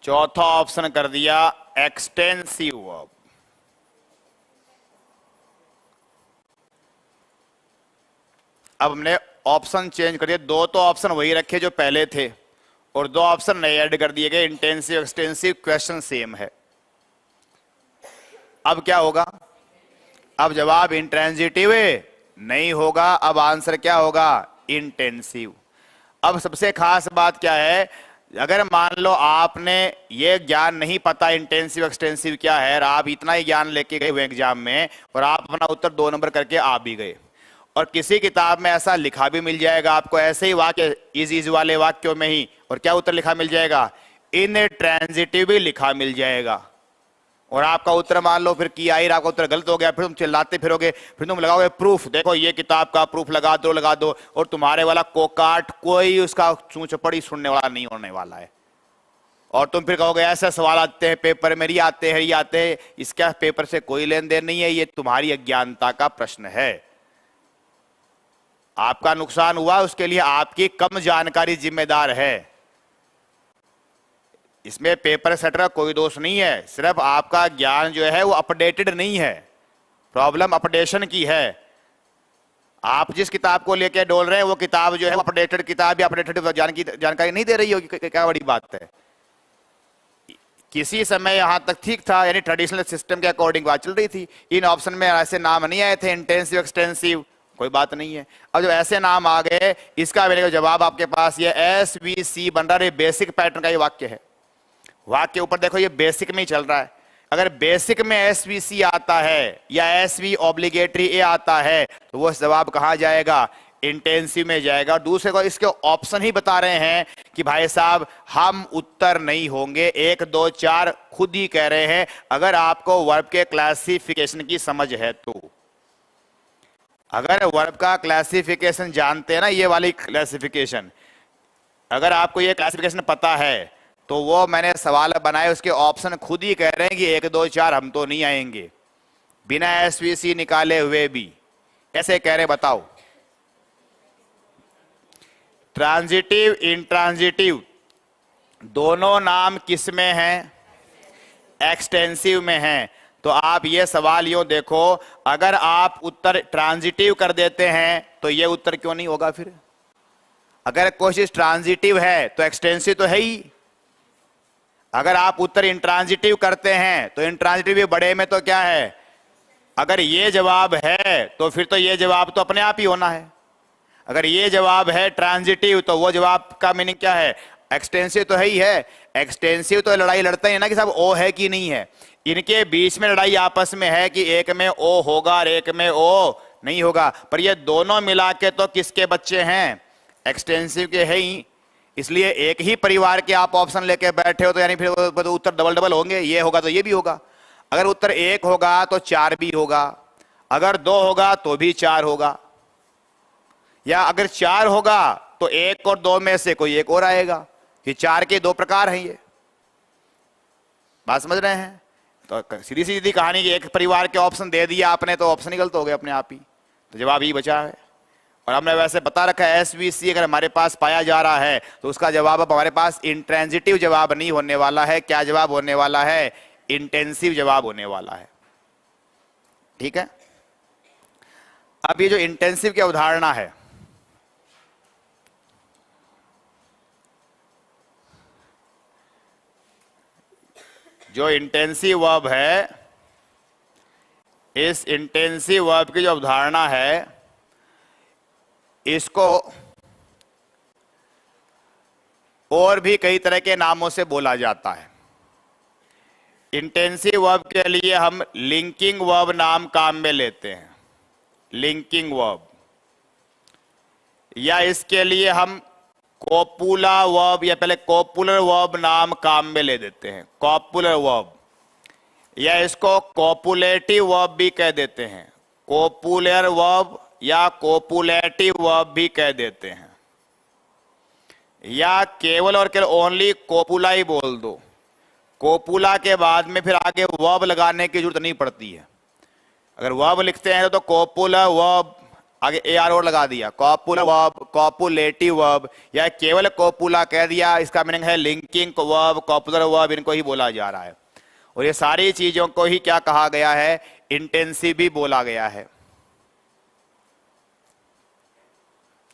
चौथा ऑप्शन कर दिया एक्सटेंसिव वर्ब। अब हमने ऑप्शन चेंज कर दिया, दो तो ऑप्शन वही रखे जो पहले थे, और दो ऑप्शन नए ऐड कर दिए गए, इंटेंसिव एक्सटेंसिव। क्वेश्चन सेम है। अब क्या होगा, अब जवाब इंट्रांजिटिव नहीं होगा, अब आंसर क्या होगा, इंटेंसिव। अब सबसे खास बात क्या है, अगर मान लो आपने ये ज्ञान नहीं पता इंटेंसिव एक्सटेंसिव क्या है, और आप इतना ही ज्ञान लेके गए हुए एग्जाम में, और आप अपना उत्तर 2 नंबर करके आ भी गए, और किसी किताब में ऐसा लिखा भी मिल जाएगा आपको, ऐसे ही वाक्य इज वाले वाक्यों में ही, और क्या उत्तर लिखा मिल जाएगा, इन ट्रांजिटिव भी लिखा मिल जाएगा, और आपका उत्तर मान लो फिर की आई, आपका उत्तर गलत हो गया, फिर तुम चिल्लाते फिरोगे, फिर तुम लगाओगे प्रूफ, देखो ये किताब का प्रूफ लगा दो, और तुम्हारे वाला कोकाट कोई उसका चूं चपड़ी सुनने वाला नहीं होने वाला है। और तुम फिर कहोगे ऐसे सवाल आते हैं पेपर में, ये आते हैं, इसका पेपर से कोई लेन देन नहीं है, ये तुम्हारी अज्ञानता का प्रश्न है। आपका नुकसान हुआ, उसके लिए आपकी कम जानकारी जिम्मेदार है। इसमें पेपर सेटर का कोई दोष नहीं है, सिर्फ आपका ज्ञान जो है वो अपडेटेड नहीं है, प्रॉब्लम अपडेशन की है। आप जिस किताब को लेकर डोल रहे हैं वो किताब जो है अपडेटेड किताब या अपडेटेड जानकारी नहीं दे रही होगी, क्या बड़ी बात है। किसी समय यहां तक ठीक था, यानी ट्रेडिशनल सिस्टम के अकॉर्डिंग बात चल रही थी, इन ऑप्शन में ऐसे नाम नहीं आए थे, इंटेंसिव एक्सटेंसिव, कोई बात नहीं है। अब जो ऐसे नाम आ गए, इसका मेरे को जवाब आपके पास ये SVC बन रहा है, बेसिक पैटर्न का ये वाक्य है। वाक्य ऊपर देखो ये बेसिक में ही चल रहा है, अगर बेसिक में एसवीसी आता है या एसवी ऑब्लिगेटरी ए आता है तो वो जवाब कहां जाएगा? इंटेंसिव में जाएगा। दूसरे को इसके ऑप्शन ही बता रहे हैं कि भाई साहब हम उत्तर नहीं होंगे, 1 2 4 खुद ही कह रहे हैं। अगर आपको वर्ब के क्लासिफिकेशन की समझ है तो, अगर वर्ब का क्लासिफिकेशन जानते हैं ना, ये वाली क्लासिफिकेशन, अगर आपको ये क्लासिफिकेशन पता है तो वो मैंने सवाल बनाए, उसके ऑप्शन खुद ही कह रहे हैं कि 1 2 4 हम तो नहीं आएंगे, बिना एसवीसी निकाले हुए भी। कैसे कह रहे बताओ? ट्रांजिटिव इंट्रांजिटिव दोनों नाम किस में हैं? एक्सटेंसिव में हैं। तो आप ये सवाल यूं देखो, अगर आप उत्तर ट्रांजिटिव कर देते हैं तो ये उत्तर क्यों नहीं होगा? फिर अगर कोशिश ट्रांजिटिव है तो एक्सटेंसिव तो है ही। अगर आप उत्तर इंट्रांजिटिव करते हैं तो इंट्रांजिटिव भी बड़े में तो क्या है? अगर ये जवाब है तो फिर तो ये जवाब तो अपने आप ही होना है। अगर ये जवाब है ट्रांजिटिव तो वो जवाब का मीनिंग क्या है? एक्सटेंसिव तो है ही है। एक्सटेंसिव तो लड़ाई लड़ते हैं ना कि साहब ओ है कि नहीं है। इनके बीच में लड़ाई आपस में है कि एक में ओ होगा और एक में ओ नहीं होगा, पर ये दोनों मिला के तो किसके बच्चे हैं? एक्सटेंसिव के है ही। इसलिए एक ही परिवार के आप ऑप्शन लेके बैठे हो तो यानी फिर तो उत्तर डबल डबल होंगे, ये होगा तो ये भी होगा। अगर उत्तर 1 होगा तो 4 भी होगा, अगर 2 होगा तो भी 4 होगा, या अगर 4 होगा तो 1 और 2 में से कोई एक और आएगा। ये 4 के 2 प्रकार हैं। ये बात समझ रहे हैं? तो सीधी सीधी कहानी की एक परिवार के ऑप्शन दे दिया आपने तो ऑप्शन ही गलत हो गए अपने आप ही, तो जवाब ही बचा है। और हमने वैसे बता रखा है एसवीसी अगर हमारे पास पाया जा रहा है तो उसका जवाब अब हमारे पास इंट्रांजिटिव जवाब नहीं होने वाला है। क्या जवाब होने वाला है? इंटेंसिव जवाब होने वाला है। ठीक है। अब ये जो इंटेंसिव की अवधारणा है, जो इंटेंसिव वर्ब है, इस इंटेंसिव वर्ब की जो अवधारणा है इसको और भी कई तरह के नामों से बोला जाता है। इंटेंसिव वर्ब के लिए हम लिंकिंग वर्ब नाम काम में लेते हैं, लिंकिंग वर्ब, या इसके लिए हम कॉपुला वर्ब या पहले कॉपुलर वर्ब नाम काम में ले देते हैं, कॉपुलर वर्ब, या इसको कॉपुलेटिव वर्ब भी कह देते हैं, कॉपुलर वर्ब या कोपुलेटिव वर्ब भी कह देते हैं, या केवल और केवल ओनली कोपुला ही बोल दो। कोपुला के बाद में फिर आगे वर्ब लगाने की जरूरत नहीं पड़ती है। अगर वर्ब लिखते हैं तो कोपुला वर्ब, आगे AR और लगा दिया, कॉपुला वर्ब, कॉपुलेटिव वर्ब, या केवल कोपुला कह दिया, इसका मीनिंग है लिंकिंग वर्ब, कॉपुलर वर्ब, इनको ही बोला जा रहा है। और ये सारी चीजों को ही क्या कहा गया है? इंटेंसिव भी बोला गया है।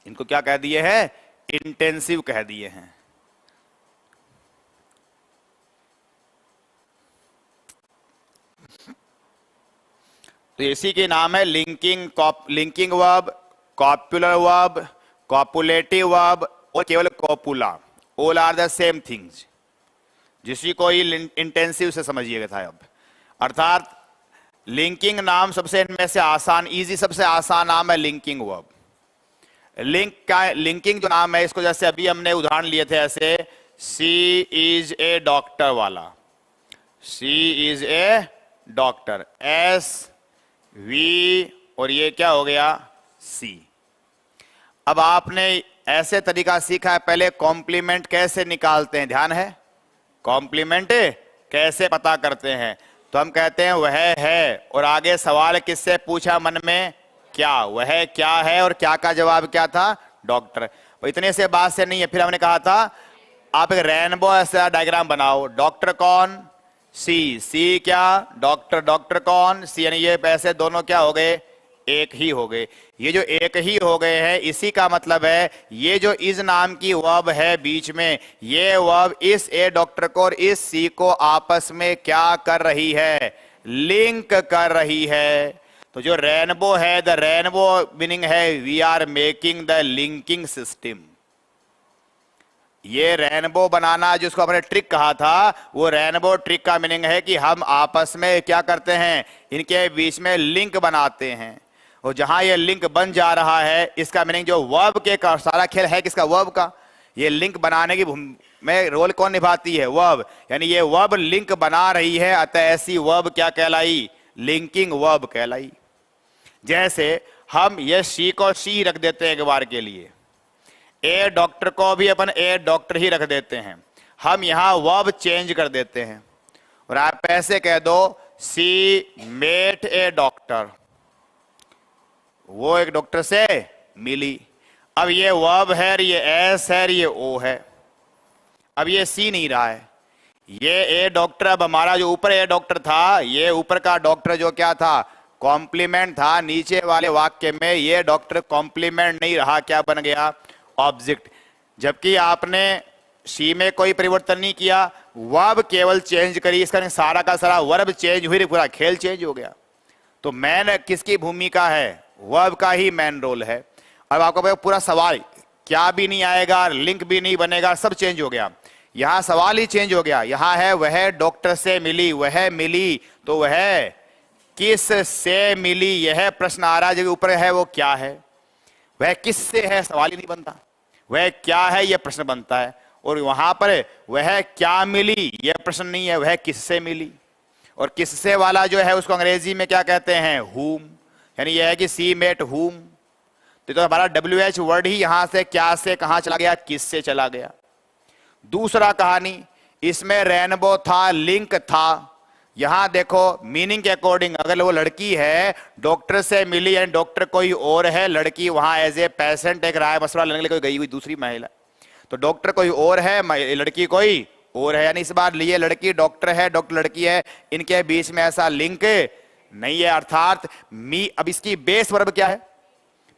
इनको क्या कह दिए हैं? इंटेंसिव कह दिए हैं। तो इसी के नाम है linking verb, copular verb, copulative verb और केवल copula. All are the same things. जिसी को ही इंटेंसिव से समझिएगा था अब। अर्थात लिंकिंग नाम सबसे इनमें से आसान, इजी, सबसे आसान नाम है लिंकिंग वर्ब। लिंकिंग जो नाम है इसको, जैसे अभी हमने उदाहरण लिए थे ऐसे, सी इज ए डॉक्टर वाला, she is a doctor, S V और ये क्या हो गया? सी। अब आपने ऐसे तरीका सीखा है, पहले कॉम्प्लीमेंट कैसे निकालते हैं, ध्यान है? कॉम्प्लीमेंट कैसे पता करते हैं? तो हम कहते हैं वह है, और आगे सवाल किससे पूछा मन में? क्या, वह क्या है, और क्या का जवाब क्या था? डॉक्टर। इतने से बात से नहीं है। फिर हमने कहा था आप एक रेनबो ऐसा डायग्राम बनाओ, डॉक्टर कौन? सी, सी क्या? डॉक्टर, डॉक्टर कौन? सी, यानी ये पैसे दोनों क्या हो गए? एक ही हो गए। ये जो एक ही हो गए हैं, इसी का मतलब है ये जो इस नाम की वर्ब है बीच में, ये वर्ब इस ए डॉक्टर को और इस सी को आपस में क्या कर रही है? लिंक कर रही है। तो जो रेनबो है, द रेनबो मीनिंग है we are making the linking system. ये रेनबो बनाना जिसको हमने ट्रिक कहा था, वो रेनबो ट्रिक का मीनिंग है कि हम आपस में क्या करते हैं, इनके बीच में लिंक बनाते हैं। और जहां ये लिंक बन जा रहा है, इसका मीनिंग जो वर्ब के का सारा खेल है किसका, वर्ब का। ये लिंक बनाने की में रोल कौन निभाती है, वर्ब। यानी ये वर्ब लिंक बना रही है, अतः ऐसी वर्ब क्या कहलाई, लिंकिंग वर्ब कहलाई। जैसे हम ये शी को शी रख देते हैं एक बार के लिए, ए डॉक्टर को भी अपन ए डॉक्टर ही रख देते हैं। हम यहां वर्ब चेंज कर देते हैं और आप ऐसे कह दो सी मेट ए डॉक्टर, वो एक डॉक्टर से मिली। अब ये वर्ब है, ये एस है, ये ओ है। अब ये सी नहीं रहा है, ये ए डॉक्टर। अब हमारा जो ऊपर ए डॉक्टर था, ये ऊपर का डॉक्टर जो क्या था, कॉम्प्लीमेंट था। नीचे वाले वाक्य में ये डॉक्टर कॉम्प्लीमेंट नहीं रहा, क्या बन गया, ऑब्जेक्ट। जबकि आपने सी में कोई परिवर्तन नहीं किया, वर्ब केवल चेंज करी, इसका सारा का सारा वर्ब चेंज हुई, पूरा खेल चेंज हो गया। तो मैन किसकी भूमिका है, वर्ब का ही मैन रोल है। अब आपको पूरा सवाल क्या भी नहीं आएगा, लिंक भी नहीं बनेगा, सब चेंज हो गया। यहां सवाल ही चेंज हो गया। यहां है वह डॉक्टर से मिली, वह मिली, तो वह किस से मिली, यह प्रश्न आ रहा है। जो ऊपर है वो क्या है, वह किस से है, सवाल ही नहीं बनता। वह क्या है, यह प्रश्न बनता है। और वहां पर वह क्या मिली, यह प्रश्न नहीं है, वह किससे मिली। और किससे वाला जो है उसको अंग्रेजी में क्या कहते हैं, whom। यानी यह है कि सी मेट whom। तो हमारा WH वर्ड ही यहां से क्या से कहां चला गया, किस से चला गया। दूसरा कहानी, इसमें रेनबो था, लिंक था। यहां देखो मीनिंग के अकॉर्डिंग, अगर वो लड़की है डॉक्टर से मिली एंड डॉक्टर कोई और है, लड़की वहां एज ए पेशेंट एक राय मसला लेने के लिए कोई गई हुई दूसरी महिला, तो डॉक्टर कोई और है, लड़की कोई और है। यानी इस बार लिए लड़की डॉक्टर है, डॉक्टर लड़की है, इनके बीच में ऐसा लिंक नहीं है। अर्थात अब इसकी बेस वर्ब क्या है,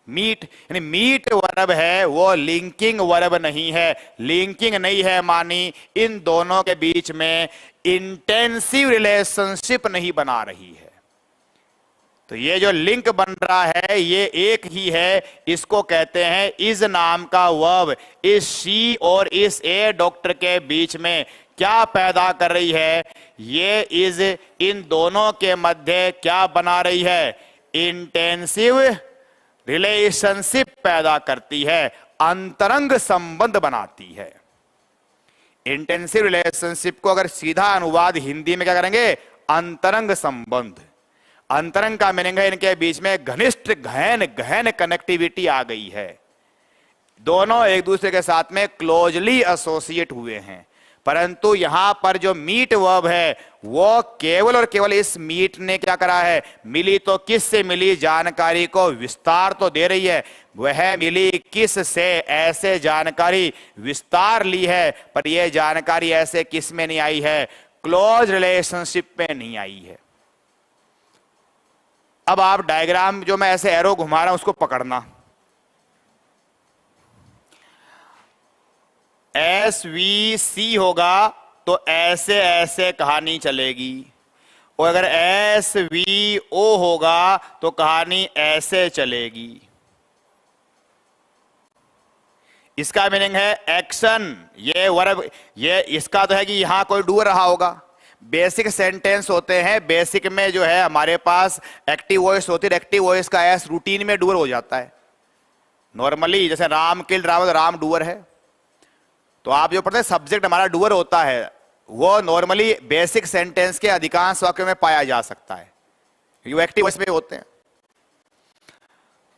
मीट। यानी मीट वर्ब है, वो लिंकिंग वर्ब नहीं है। लिंकिंग नहीं है मानी इन दोनों के बीच में इंटेंसिव रिलेशनशिप नहीं बना रही है। तो ये जो लिंक बन रहा है ये एक ही है, इसको कहते हैं इज नाम का वर्ब। इस शी और इस ए डॉक्टर के बीच में क्या पैदा कर रही है, ये इज इन दोनों के मध्य क्या बना रही है, इंटेंसिव रिलेशनशिप पैदा करती है, अंतरंग संबंध बनाती है। इंटेंसिव रिलेशनशिप को अगर सीधा अनुवाद हिंदी में क्या करेंगे, अंतरंग संबंध। अंतरंग का मीनिंग है इनके बीच में घनिष्ठ गहन गहन कनेक्टिविटी आ गई है। दोनों एक दूसरे के साथ में क्लोजली एसोसिएट हुए हैं। परंतु यहां पर जो मीट वर्ब है वो केवल और केवल इस मीट ने क्या करा है, मिली तो किस से मिली, जानकारी को विस्तार तो दे रही है। वह मिली किस से, ऐसे जानकारी विस्तार ली है, पर यह जानकारी ऐसे किस में नहीं आई है, क्लोज रिलेशनशिप में नहीं आई है। अब आप डायग्राम जो मैं ऐसे एरो घुमा रहा हूं उसको पकड़ना। SVC होगा तो ऐसे ऐसे कहानी चलेगी, और अगर SVO होगा तो कहानी ऐसे चलेगी। इसका मीनिंग है एक्शन। ये वर्ब, ये इसका तो है कि यहां कोई डूर रहा होगा। बेसिक सेंटेंस होते हैं, बेसिक में जो है हमारे पास एक्टिव वॉइस होती है, एक्टिव वॉइस का एस रूटीन में डूअर हो जाता है नॉर्मली। जैसे राम किल्ड रावण, राम डूअर है। तो आप जो पढ़ते हैं सब्जेक्ट हमारा डूअर होता है, वो नॉर्मली बेसिक सेंटेंस के अधिकांश वाक्यों में पाया जा सकता है, ये एक्टिव वॉइस में होते हैं।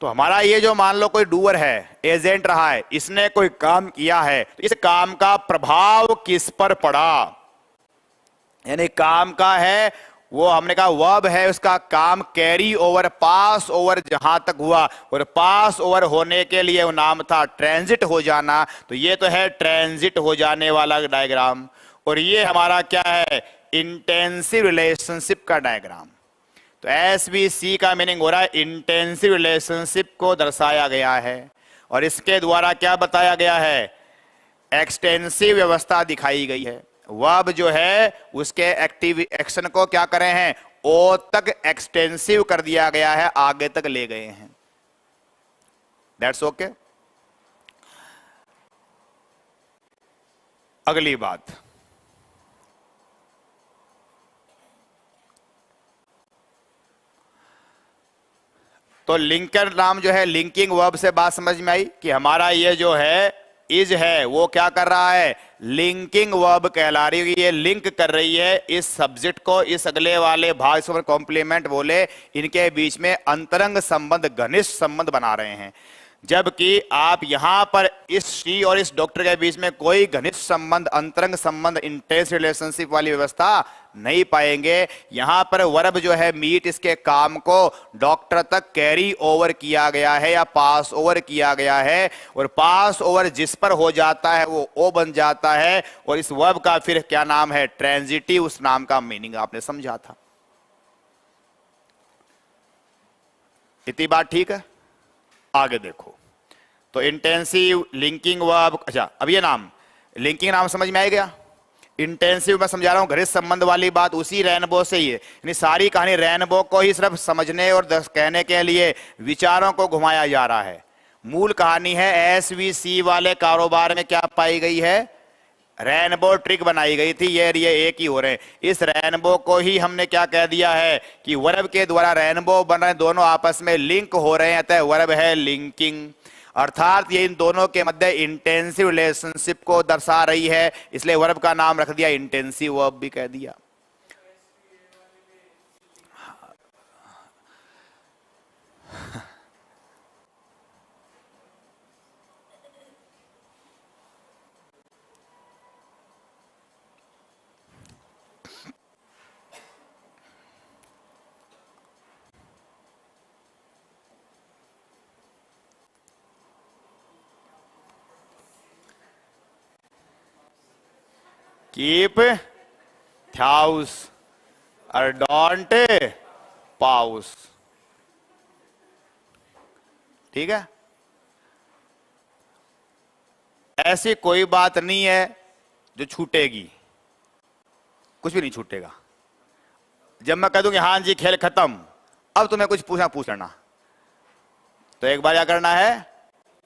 तो हमारा ये जो मान लो कोई डूअर है, एजेंट रहा है, इसने कोई काम किया है, तो इस काम का प्रभाव किस पर पड़ा, यानी काम का है वो हमने कहा वर्ब है, उसका काम कैरी ओवर, पास ओवर जहां तक हुआ, और पास ओवर होने के लिए वो नाम था ट्रांजिट हो जाना। तो ये तो है ट्रांजिट हो जाने वाला डायग्राम, और ये हमारा क्या है, इंटेंसिव रिलेशनशिप का डायग्राम। तो SVC का मीनिंग हो रहा है इंटेंसिव रिलेशनशिप को दर्शाया गया है, और इसके द्वारा क्या बताया गया है, एक्सटेंसिव व्यवस्था दिखाई गई है। वर्ब जो है उसके एक्टिव एक्शन को क्या करे हैं, ओ तक एक्सटेंसिव कर दिया गया है, आगे तक ले गए हैं। That's okay. अगली बात, तो लिंकर नाम जो है, लिंकिंग वर्ब से बात समझ में आई कि हमारा ये जो है इज है वो क्या कर रहा है, लिंकिंग वर्ब कहला रही है, ये लिंक कर रही है इस सब्जेक्ट को इस अगले वाले भाग से, कॉम्प्लीमेंट बोले, इनके बीच में अंतरंग संबंध, घनिष्ठ संबंध बना रहे हैं। जबकि आप यहां पर इस श्री और इस डॉक्टर के बीच में कोई घनिष्ठ संबंध, अंतरंग संबंध, इंटेंस रिलेशनशिप वाली व्यवस्था नहीं पाएंगे। यहां पर वर्ब जो है मीट, इसके काम को डॉक्टर तक कैरी ओवर किया गया है या पास ओवर किया गया है, और पास ओवर जिस पर हो जाता है वो ओ बन जाता है, और इस वर्ब का फिर क्या नाम है, ट्रांजिटिव। उस नाम का मीनिंग आपने समझा था। इतनी बात ठीक है। आगे देखो, तो इंटेंसिव, लिंकिंग वर्ब, अच्छा अब ये नाम, लिंकिंग नाम समझ में आ गया। इंटेंसिव मैं समझा रहा हूं, घनिष्ठ संबंध वाली बात उसी रेनबो से ही है, यानी सारी कहानी रेनबो को ही सिर्फ समझने और कहने के लिए विचारों को घुमाया जा रहा है। मूल कहानी है एसवीसी वाले कारोबार में क्या पाई गई है, रेनबो ट्रिक बनाई गई थी, ये एक ही हो रहे हैं। इस रेनबो को ही हमने क्या कह दिया है कि वर्ब के द्वारा रेनबो बन रहे, दोनों आपस में लिंक हो रहे हैं, अतः वर्ब है लिंकिंग। अर्थात ये इन दोनों के मध्य इंटेंसिव रिलेशनशिप को दर्शा रही है, इसलिए वर्ब का नाम रख दिया इंटेंसिव वर्ब भी कह दिया। कीप थाउस और डोंट पाउस, ठीक है। ऐसी कोई बात नहीं है जो छूटेगी, कुछ भी नहीं छूटेगा। जब मैं कह दूं कि हाँ जी खेल खत्म, अब तुम्हें कुछ पूछ लेना, तो एक बार क्या करना है,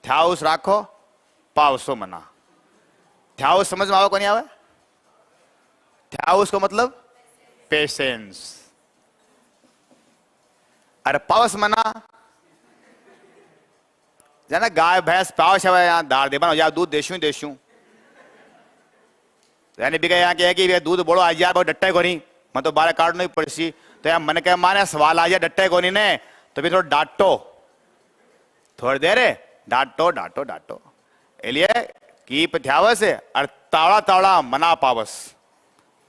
थाउस राखो, पाउसो मना। थाउस समझ में आओ को नहीं आवे, थाउस को मतलब पेशेंस, अरे पाउस मना जाना, गाय भैंस पाउस है यहाँ दार दे बना या दूध देशू देशू, यानी भी यहाँ के है कि दूध बोलो आज यार बहुत डट्टे को नहीं, मैं तो 12 कार्ड नहीं पड़ी, तो यार मन के माने सवाल आ जाए डट्टे को नहीं ने, तो भी थोड़ा डांटो, थोड़ी देर डांटो डांटो डांटो, इसलिए कीप थावस और तावड़ा तावड़ा मना पावस।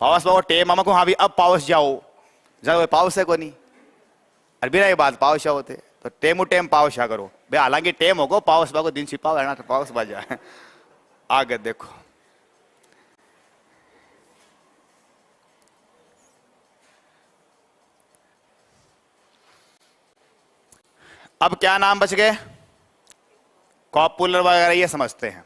पावस बाबू टेम मामा को, हाँ भी अब पावस जाओ, जब पावस है को नहीं, और बिना ये बात पावस होते तो टेमु टेम पावस करो भाई, हालांकि टेम होगो पावस बागो दिन छिपाओ है ना, तो पावस बाजा है। आगे देखो, अब क्या नाम बच गए, कॉपुलर वगैरह ये समझते हैं।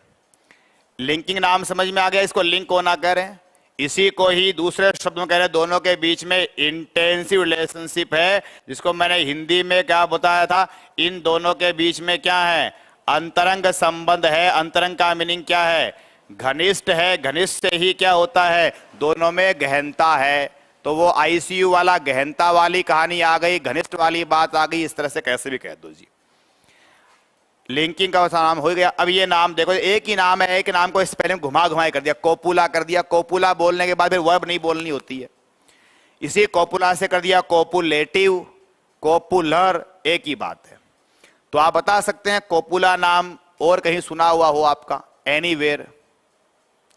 लिंकिंग नाम समझ में आ गया, इसको लिंक होना कह रहे हैं, इसी को ही दूसरे शब्द में कह रहे हैं दोनों के बीच में इंटेंसिव रिलेशनशिप है, जिसको मैंने हिंदी में क्या बताया था, इन दोनों के बीच में क्या है, अंतरंग संबंध है। अंतरंग का मीनिंग क्या है, घनिष्ठ है, घनिष्ठ से ही क्या होता है, दोनों में गहनता है। तो वो आईसीयू वाला गहनता वाली कहानी आ गई, घनिष्ठ वाली बात आ गई, इस तरह से कैसे भी कह दो जी। लिंकिंग का नाम हो गया। अब ये नाम देखो, एक ही नाम है, एक नाम को स्पेलिंग घुमा घुमाए कर दिया, कोपुला कर दिया। कोपुला बोलने के बाद फिर वर्ब नहीं बोलनी होती है, इसी कोपुला से कर दिया कोपुलेटिव, कोपुलर, एक ही बात है। तो आप बता सकते हैं कोपुला नाम और कहीं सुना हुआ हो आपका, anywhere,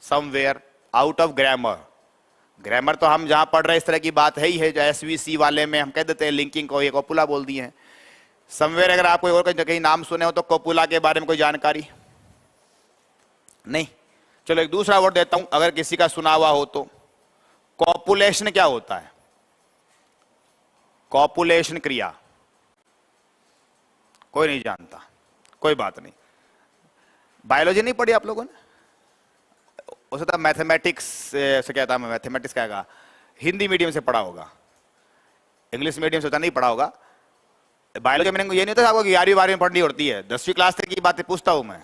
somewhere, out of grammar. Grammar तो हम जहां पढ़ रहे इस तरह की बात है ही है, जो एसवीसी वाले में हम कह देते हैं लिंकिंग को ये कोपुला बोल दिए हैं। समवेयर अगर आप कोई और कहीं नाम सुने हो तो कोपुला के बारे में कोई जानकारी नहीं। चलो एक दूसरा वर्ड देता हूं, अगर किसी का सुना हुआ हो तो। कॉपुलेशन क्या होता है, कॉपुलेशन क्रिया कोई नहीं जानता, कोई बात नहीं। बायोलॉजी नहीं पढ़ी आप लोगों ने, हो सकता है मैथमेटिक्स से क्या था, मैथमेटिक्स क्या कहा, हिंदी मीडियम से पढ़ा होगा, इंग्लिश मीडियम से नहीं पढ़ा होगा। बायोलॉजी मीनिंग ये नहीं था आपको कि 11वीं 12वीं में पढ़नी होती है, 10वीं क्लास तक की बातें पूछता हूं मैं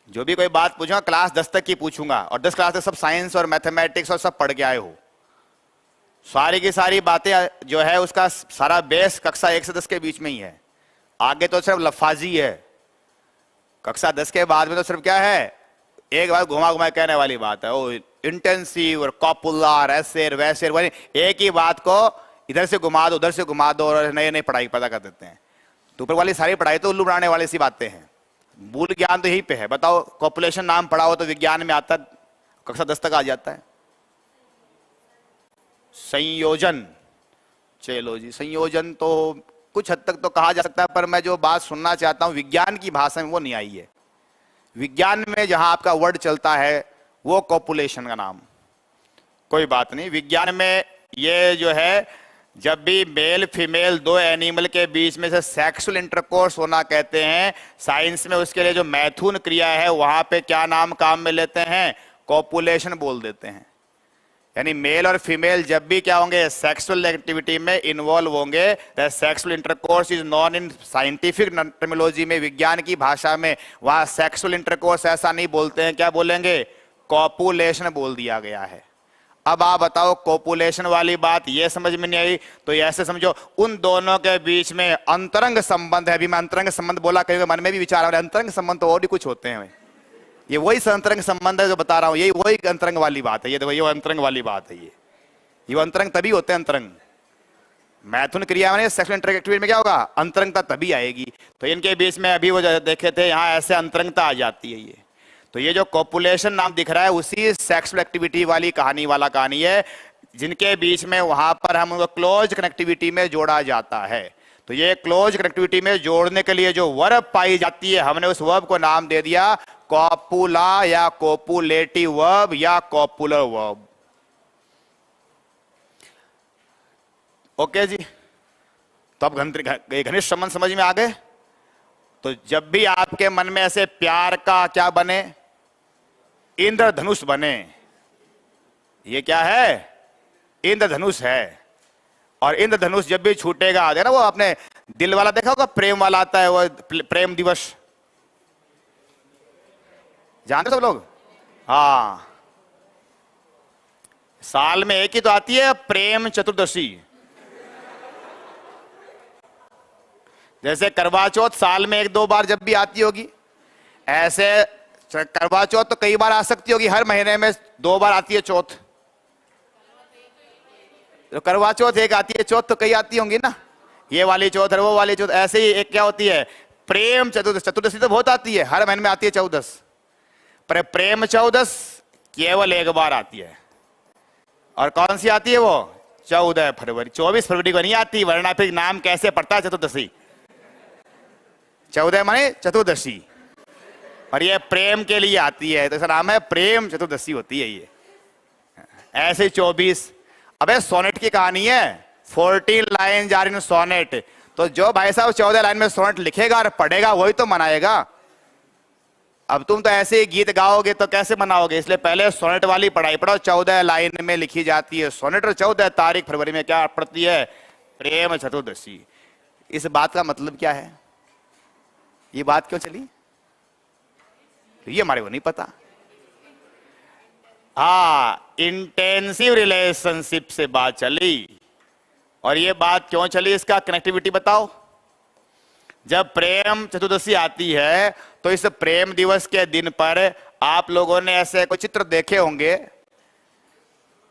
जो भी कोई बात पूछूंगा क्लास 10 तक की पूछूंगा, और 10 क्लास तक सब साइंस और मैथमेटिक्स और सब पढ़ के आए हो। सारी की सारी बातें जो है उसका सारा बेस कक्षा 1 से 10 के बीच में ही है, आगे तो सिर्फ लफाजी है। कक्षा 10 के बाद में तो सिर्फ क्या है, एक बार घुमा घुमा कहने वाली बात है, ओ इंटेंसिव और कॉपुलर ऐसे वैसे, एक ही बात को इधर से घुमा दो उधर से घुमा दो और नई नई पढ़ाई पता कर देते हैं। तो ऊपर वाली सारी पढ़ाई तो उल्लू बनाने वाली सी बातें हैं, मूल ज्ञान तो यहीं पे है। बताओ पॉपुलेशन नाम पढ़ा हो तो विज्ञान में आता, कक्षा 10 तक आ जाता है। संयोजन, चलो जी संयोजन तो कुछ हद तक तो कहा जा सकता है, पर मैं जो बात सुनना चाहता हूं विज्ञान की भाषा में वो नहीं आई है। विज्ञान में जहां आपका वर्ड चलता है वो कॉपुलेशन का नाम, कोई बात नहीं। विज्ञान में ये जो है, जब भी मेल फीमेल दो एनिमल के बीच में से सेक्सुअल इंटरकोर्स होना कहते हैं, साइंस में उसके लिए जो मैथुन क्रिया है वहां पे क्या नाम काम में लेते हैं, कॉपुलेशन बोल देते हैं। यानी मेल और फीमेल जब भी क्या होंगे, सेक्सुअल एक्टिविटी में इन्वॉल्व होंगे, that sexual intercourse is non in scientific terminology में, विज्ञान की भाषा में वहां सेक्सुअल इंटरकोर्स ऐसा नहीं बोलते हैं, क्या बोलेंगे, कॉपुलेशन बोल दिया गया है। अब आप बताओ कॉपुलेशन वाली बात ये समझ में नहीं आई तो ये ऐसे समझो उन दोनों के बीच में अंतरंग संबंध है। अभी मैं अंतरंग संबंध बोला, कहीं मन में भी विचार आ रहा है अंतरंग संबंध तो और भी कुछ होते हैं, ये वही अंतरंग संबंध है जो बता रहा हूं, यही वही अंतरंग वाली बात है। ये देखो ये अंतरंग वाली बात है, ये अंतरंग तभी होते हैं। अंतरंग मैथुन क्रिया में सेक्सुअल इंटरएक्टिविटी में क्या होगा, अंतरंगता तभी आएगी। तो इनके बीच में अभी वो देखे थे यहाँ ऐसे अंतरंगता आ जाती है। ये तो ये जो कॉपुलेशन नाम दिख रहा है उसी सेक्सुअल एक्टिविटी वाली कहानी वाला कहानी है, जिनके बीच में वहां पर हम उनको क्लोज कनेक्टिविटी में जोड़ा जाता है। तो ये क्लोज कनेक्टिविटी में जोड़ने के लिए जो वर्ब पाई जाती है, हमने उस वर्ब को नाम दे दिया कॉपुला या कॉपुलेटिव वर्ब या कॉपुलर वर्ब। ओके जी, तो अब घनिष्ठ संबंध समझ में आ गए। तो जब भी आपके मन में ऐसे प्यार का क्या बने, इंद्रधनुष बने, ये क्या है, इंद्रधनुष है। और इंद्रधनुष जब भी छूटेगा, देखना वो आपने दिल वाला देखा होगा, प्रेम वाला आता है वो प्रेम दिवस, जानते सब लोग, हाँ साल में एक ही तो आती है प्रेम चतुर्दशी। जैसे करवा चौथ साल में 1-2 बार जब भी आती होगी, ऐसे करवा चौथ तो कई बार आ सकती होगी, हर महीने में 2 बार आती है चौथ। तो करवा चौथ एक आती है, चौथ तो कई आती होंगी ना, ये वाली चौथ और वो वाली चौथ। ऐसे ही एक क्या होती है, प्रेम चतुर्दशी। चतुर्दशी तो बहुत आती है, हर महीने में आती है 14, पर प्रेम 14 केवल एक बार आती है। और कौन सी आती है वो, 14 फरवरी। 24 फरवरी को नहीं आती, वरना फिर नाम कैसे पड़ता है चतुर्दशी। 14 माने चतुर्दशी, और ये प्रेम के लिए आती है तो इसका नाम है प्रेम चतुर्दशी होती है ये। ऐसे 24, अबे सोनेट की कहानी है, 14 लाइन जा रही सोनेट, तो जो भाई साहब 14 लाइन में सोनेट लिखेगा और पढ़ेगा वही तो मनाएगा। अब तुम तो ऐसे ही गीत गाओगे तो कैसे मनाओगे, इसलिए पहले सोनेट वाली पढ़ाई पढ़ो। 14 लाइन में लिखी जाती है सोनेट, और 14 तारीख फरवरी में क्या पड़ती है, प्रेम चतुर्दशी। इस बात का मतलब क्या है, ये बात क्यों चली, ये हमारे को नहीं पता। हाँ, इंटेंसिव रिलेशनशिप से बात चली। और ये बात क्यों चली, इसका कनेक्टिविटी बताओ। जब प्रेम चतुर्दशी आती है तो इस प्रेम दिवस के दिन पर आप लोगों ने ऐसे कुछ चित्र देखे होंगे।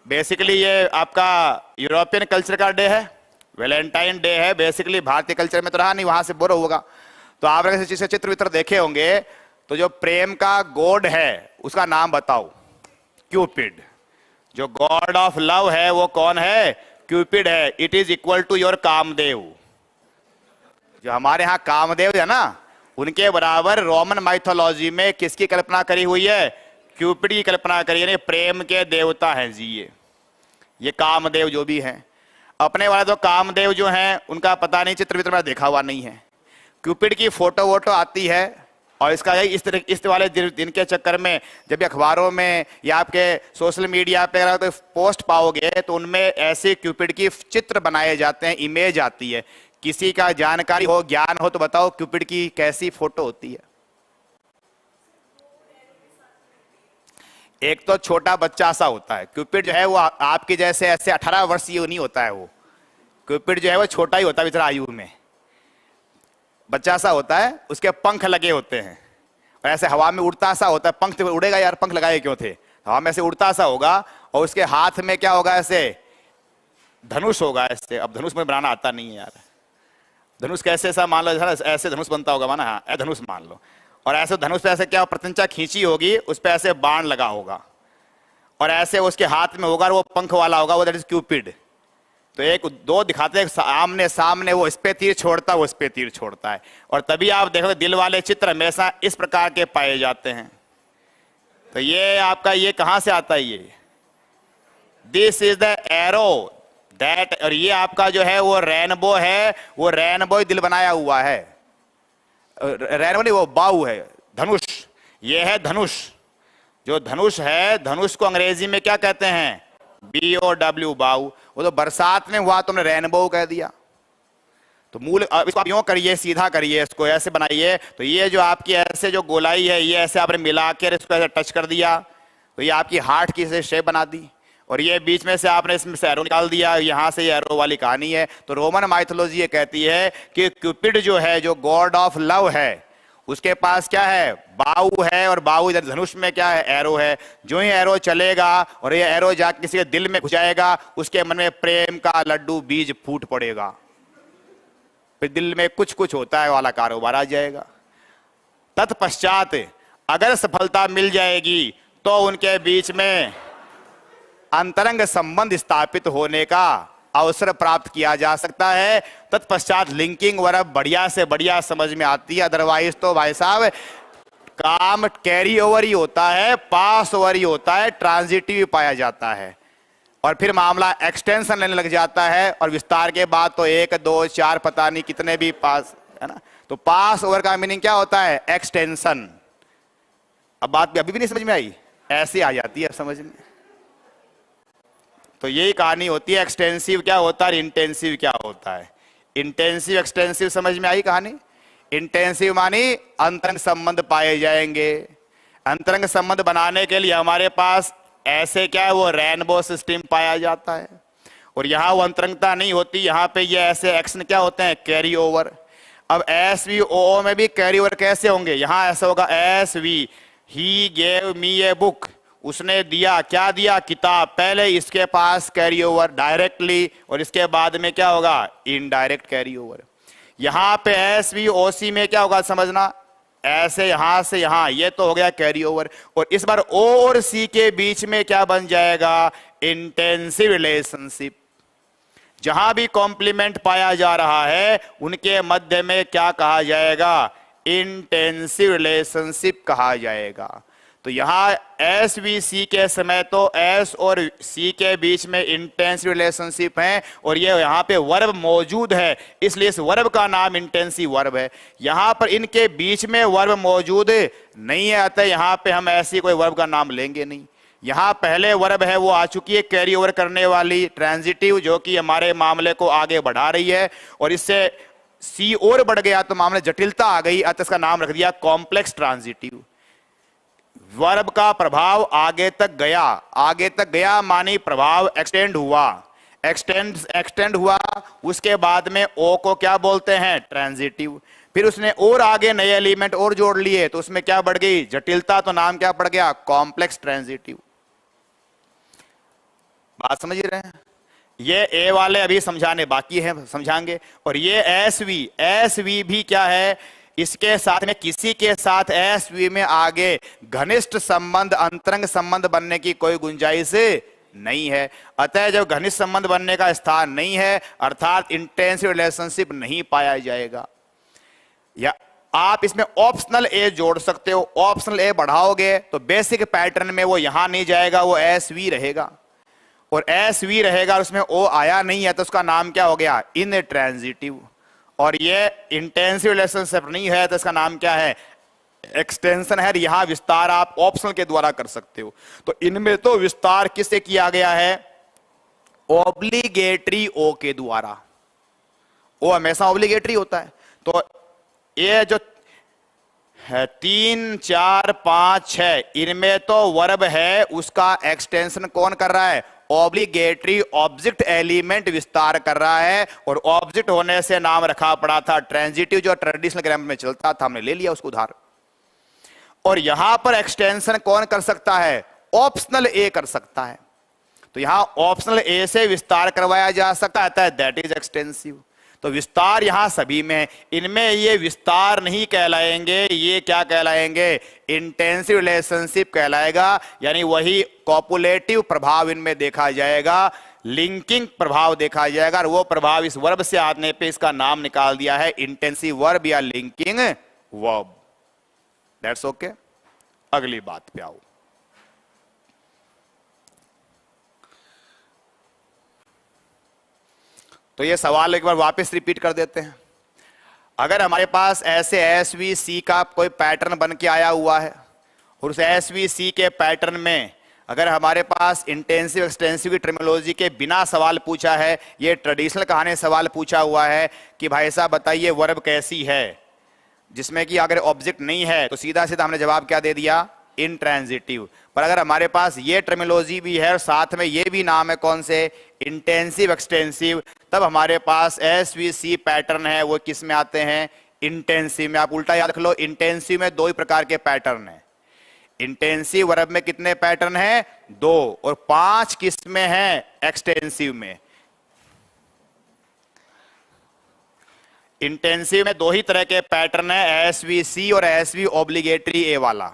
बेसिकली ये आपका यूरोपियन कल्चर का डे है, वैलेंटाइन डे है। बेसिकली भारतीय कल्चर में तो रहा नहीं, वहां से बोरो होगा। तो आप ऐसे चीज चित्र वित्र देखे होंगे। तो जो प्रेम का गॉड है उसका नाम बताओ, क्यूपिड। जो गॉड ऑफ लव है वो कौन है, क्यूपिड है। It is equal to your Kamdev. जो हमारे यहाँ कामदेव है ना, उनके बराबर रोमन माइथोलॉजी में किसकी कल्पना करी हुई है, क्यूपिड की कल्पना करी, यानी प्रेम के देवता हैं जी ये कामदेव जो भी हैं। अपने वाले तो कामदेव जो हैं उनका पता नहीं, चित्र वित्र में देखा हुआ नहीं है। क्यूपिड की फोटो वोटो आती है, और इसका इस वाले दिन के चक्कर में जब भी अखबारों में या आपके सोशल मीडिया पे अगर कोई पोस्ट पाओगे तो उनमें ऐसे क्यूपिड की चित्र बनाए जाते हैं, इमेज आती है। किसी का जानकारी हो, ज्ञान हो तो बताओ क्यूपिड की कैसी फोटो होती है। एक तो छोटा बच्चा सा होता है, क्यूपिड जो है वो आपकी जैसे ऐसे 18 वर्षीय नहीं होता है, वो क्यूपिड जो है वो छोटा ही होता है इतना आयु में, बच्चा सा होता है, उसके पंख लगे होते हैं और ऐसे हवा में उड़ता सा होता है। पंख तो उड़ेगा यार, पंख लगाए क्यों थे, हवा में ऐसे उड़ता सा होगा और उसके हाथ में क्या होगा, ऐसे धनुष होगा ऐसे। अब धनुष में बनाना आता नहीं है यार, धनुष कैसे ऐसा मान लो, ऐसे धनुष बनता होगा माना, हाँ धनुष मान लो, और ऐसे धनुष पे ऐसे क्या प्रत्यंचा खींची होगी, उस पे ऐसे बाण लगा होगा और ऐसे उसके हाथ में होगा, वो पंख वाला होगा, वो दैट इज क्यूपिड। तो एक दो दिखाते हैं आमने सामने, वो इस पे तीर छोड़ता है, वो इस पे तीर छोड़ता है। और तभी आप देखोगे दिल वाले चित्र हमेशा इस प्रकार के पाए जाते हैं। तो ये आपका ये कहां से आता है, ये this is the arrow that, और ये आपका जो है वो रेनबो है, वो रेनबो दिल बनाया हुआ है, रेनबो नहीं वो बाऊ है, धनुष, ये है धनुष। जो धनुष है, धनुष को अंग्रेजी में क्या कहते हैं, BOW बाऊ। वो तो बरसात में हुआ, तुमने रेनबो कह दिया। तो मूल इसको आप यूं करिए, सीधा करिए, इसको ऐसे बनाइए। तो ये जो आपकी ऐसे जो गोलाई है, ये ऐसे आपने मिला कर इसको ऐसे टच कर दिया, तो ये आपकी हार्ट की से शेप बना दी, और ये बीच में से आपने इसमें से एरो निकाल दिया, यहां से ये एरो वाली कहानी है। तो रोमन माइथोलॉजी ये कहती है कि क्यूपिड जो है, जो गॉड ऑफ लव है, उसके पास क्या है, बाऊ है, और बाऊ इधर धनुष में क्या है, एरो है। जो ही एरो चलेगा और ये एरो जाके किसी के दिल में घुस जाएगा, उसके मन में प्रेम का लड्डू बीज फूट पड़ेगा, फिर दिल में कुछ कुछ होता है वाला कारोबार आ जाएगा। तत्पश्चात अगर सफलता मिल जाएगी तो उनके बीच में अंतरंग संबंध स्थापित होने का अवसर प्राप्त किया जा सकता है। तत्पश्चात लिंकिंग वर्ब बढ़िया से बढ़िया समझ में आती है। अदरवाइज तो भाई साहब काम कैरी ओवर ही होता है, पास ओवर ही होता है, ट्रांजिटिव पाया जाता है, और फिर मामला एक्सटेंशन लेने लग जाता है, और विस्तार के बाद तो 1 2 4 पता नहीं कितने भी पास है ना। तो पास ओवर का मीनिंग क्या होता है, एक्सटेंशन। अब बात अभी भी नहीं समझ में आई, ऐसे आ जाती है समझ में। तो यही कहानी होती है, एक्सटेंसिव क्या होता है, इंटेंसिव क्या होता है। इंटेंसिव एक्सटेंसिव समझ में आई कहानी। इंटेंसिव मानी अंतरंग संबंध पाए जाएंगे। अंतरंग संबंध बनाने के लिए हमारे पास ऐसे क्या है, वो रेनबो सिस्टम पाया जाता है, और यहां वो अंतरंगता नहीं होती, यहां पे ये ऐसे एक्शन क्या होते हैं, कैरी ओवर। अब SVO में भी कैरी ओवर कैसे होंगे, यहां ऐसा होगा SV, he gave me a book, उसने दिया, क्या दिया, किताब। पहले इसके पास कैरी ओवर डायरेक्टली, और इसके बाद में क्या होगा, इनडायरेक्ट कैरी ओवर। यहां पे SVOC में क्या होगा समझना, ऐसे यहां से यहां, ये तो हो गया कैरी ओवर, और इस बार O और C के बीच में क्या बन जाएगा, इंटेंसिव रिलेशनशिप। जहां भी कॉम्प्लीमेंट पाया जा रहा है उनके मध्य में क्या कहा जाएगा, इंटेंसिव रिलेशनशिप कहा जाएगा। तो यहां SVC के समय तो S और C के बीच में इंटेंसिव रिलेशनशिप है, और ये यहां पे वर्ब मौजूद है, इसलिए इस वर्ब का नाम इंटेंसिव वर्ब है। यहां पर इनके बीच में वर्ब मौजूद नहीं है, अतः यहां पे हम ऐसी कोई वर्ब का नाम लेंगे नहीं। यहां पहले वर्ब है वो आ चुकी है कैरी ओवर करने वाली, ट्रांजिटिव, जो कि हमारे मामले को आगे बढ़ा रही है, और इससे C और बढ़ गया तो मामले जटिलता आ गई, अतः इसका नाम रख दिया कॉम्प्लेक्स ट्रांजिटिव। वर्ब का प्रभाव आगे तक गया, आगे तक गया मानी प्रभाव एक्सटेंड हुआ, एक्सटेंड हुआ, उसके बाद में O को क्या बोलते हैं, ट्रांजिटिव। फिर उसने और आगे नए एलिमेंट और जोड़ लिए, तो उसमें क्या बढ़ गई, जटिलता, तो नाम क्या पड़ गया, कॉम्प्लेक्स ट्रांजिटिव। बात समझ रहे हैं। ये ए वाले अभी समझाने बाकी है, समझाएंगे। और ये SV भी क्या है, इसके साथ में किसी के साथ SV में आगे घनिष्ठ संबंध, अंतरंग संबंध बनने की कोई गुंजाइश नहीं है। अतः जब घनिष्ठ संबंध बनने का स्थान नहीं है, अर्थात इंटेंसिव रिलेशनशिप नहीं पाया जाएगा। या आप इसमें ऑप्शनल ए जोड़ सकते हो, ऑप्शनल ए बढ़ाओगे तो बेसिक पैटर्न में वो यहां नहीं जाएगा, वो SV रहेगा, और SV रहेगा और उसमें O आया नहीं है, तो उसका नाम क्या हो गया, इनट्रांजिटिव। और ये इंटेंसिव रिलेशनशिप नहीं है, तो इसका नाम क्या है, एक्सटेंशन है। यहां विस्तार आप ऑप्शनल के द्वारा कर सकते हो। तो इनमें तो विस्तार किससे किया गया है, ऑब्लिगेटरी O के द्वारा। O हमेशा ऑब्लिगेटरी होता है। तो ये जो है 3 4 5 6, इनमें तो वर्ब है, उसका एक्सटेंशन कौन कर रहा है? ऑब्लिगेटरी ऑब्जेक्ट एलिमेंट विस्तार कर रहा है, और ऑब्जेक्ट होने से नाम रखा पड़ा था ट्रांजिटिव, जो ट्रेडिशनल ग्रामर में चलता था, हमने ले लिया उसको उधार। और यहां पर एक्सटेंशन कौन कर सकता है? ऑप्शनल ए कर सकता है। तो यहां ऑप्शनल ए से विस्तार करवाया जा सकता है, दैट इज एक्सटेंसिव। तो विस्तार यहां सभी में, इनमें ये विस्तार नहीं कहलाएंगे, ये क्या कहलाएंगे? इंटेंसिव रिलेशनशिप कहलाएगा, यानी वही कॉपुलेटिव प्रभाव इनमें देखा जाएगा, लिंकिंग प्रभाव देखा जाएगा, और वो प्रभाव इस वर्ब से आने पे इसका नाम निकाल दिया है इंटेंसिव वर्ब या लिंकिंग वर्ब। That's okay. अगली बात पे आओ। तो ये सवाल एक बार वापस रिपीट कर देते हैं। अगर हमारे पास ऐसे एसवीसी का कोई पैटर्न बन के आया हुआ है, और उस एसवीसी के पैटर्न में अगर हमारे पास इंटेंसिव एक्सटेंसिव की टर्मिनोलॉजी के बिना सवाल पूछा है, ये ट्रेडिशनल कहानी सवाल पूछा हुआ है कि भाई साहब बताइए वर्ब कैसी है, जिसमें कि अगर ऑब्जेक्ट नहीं है, तो सीधा सीधा हमने जवाब क्या दे दिया? इंट्रांजिटिव। पर अगर हमारे पास ये टर्मिनोलॉजी भी है और साथ में ये भी नाम है कौन से? इंटेंसिव एक्सटेंसिव, तब हमारे पास एसवीसी पैटर्न है, वो किस में आते हैं? इंटेंसिव में। आप उल्टा याद रख लो, इंटेंसिव में दो ही प्रकार के पैटर्न है। इंटेंसिव वर्ब में कितने पैटर्न है? 2, और 5 किस में है? एक्सटेंसिव में। इंटेंसिव में 2 ही तरह के पैटर्न है, एसवीसी और एसवी ऑब्लिगेटरी ए वाला,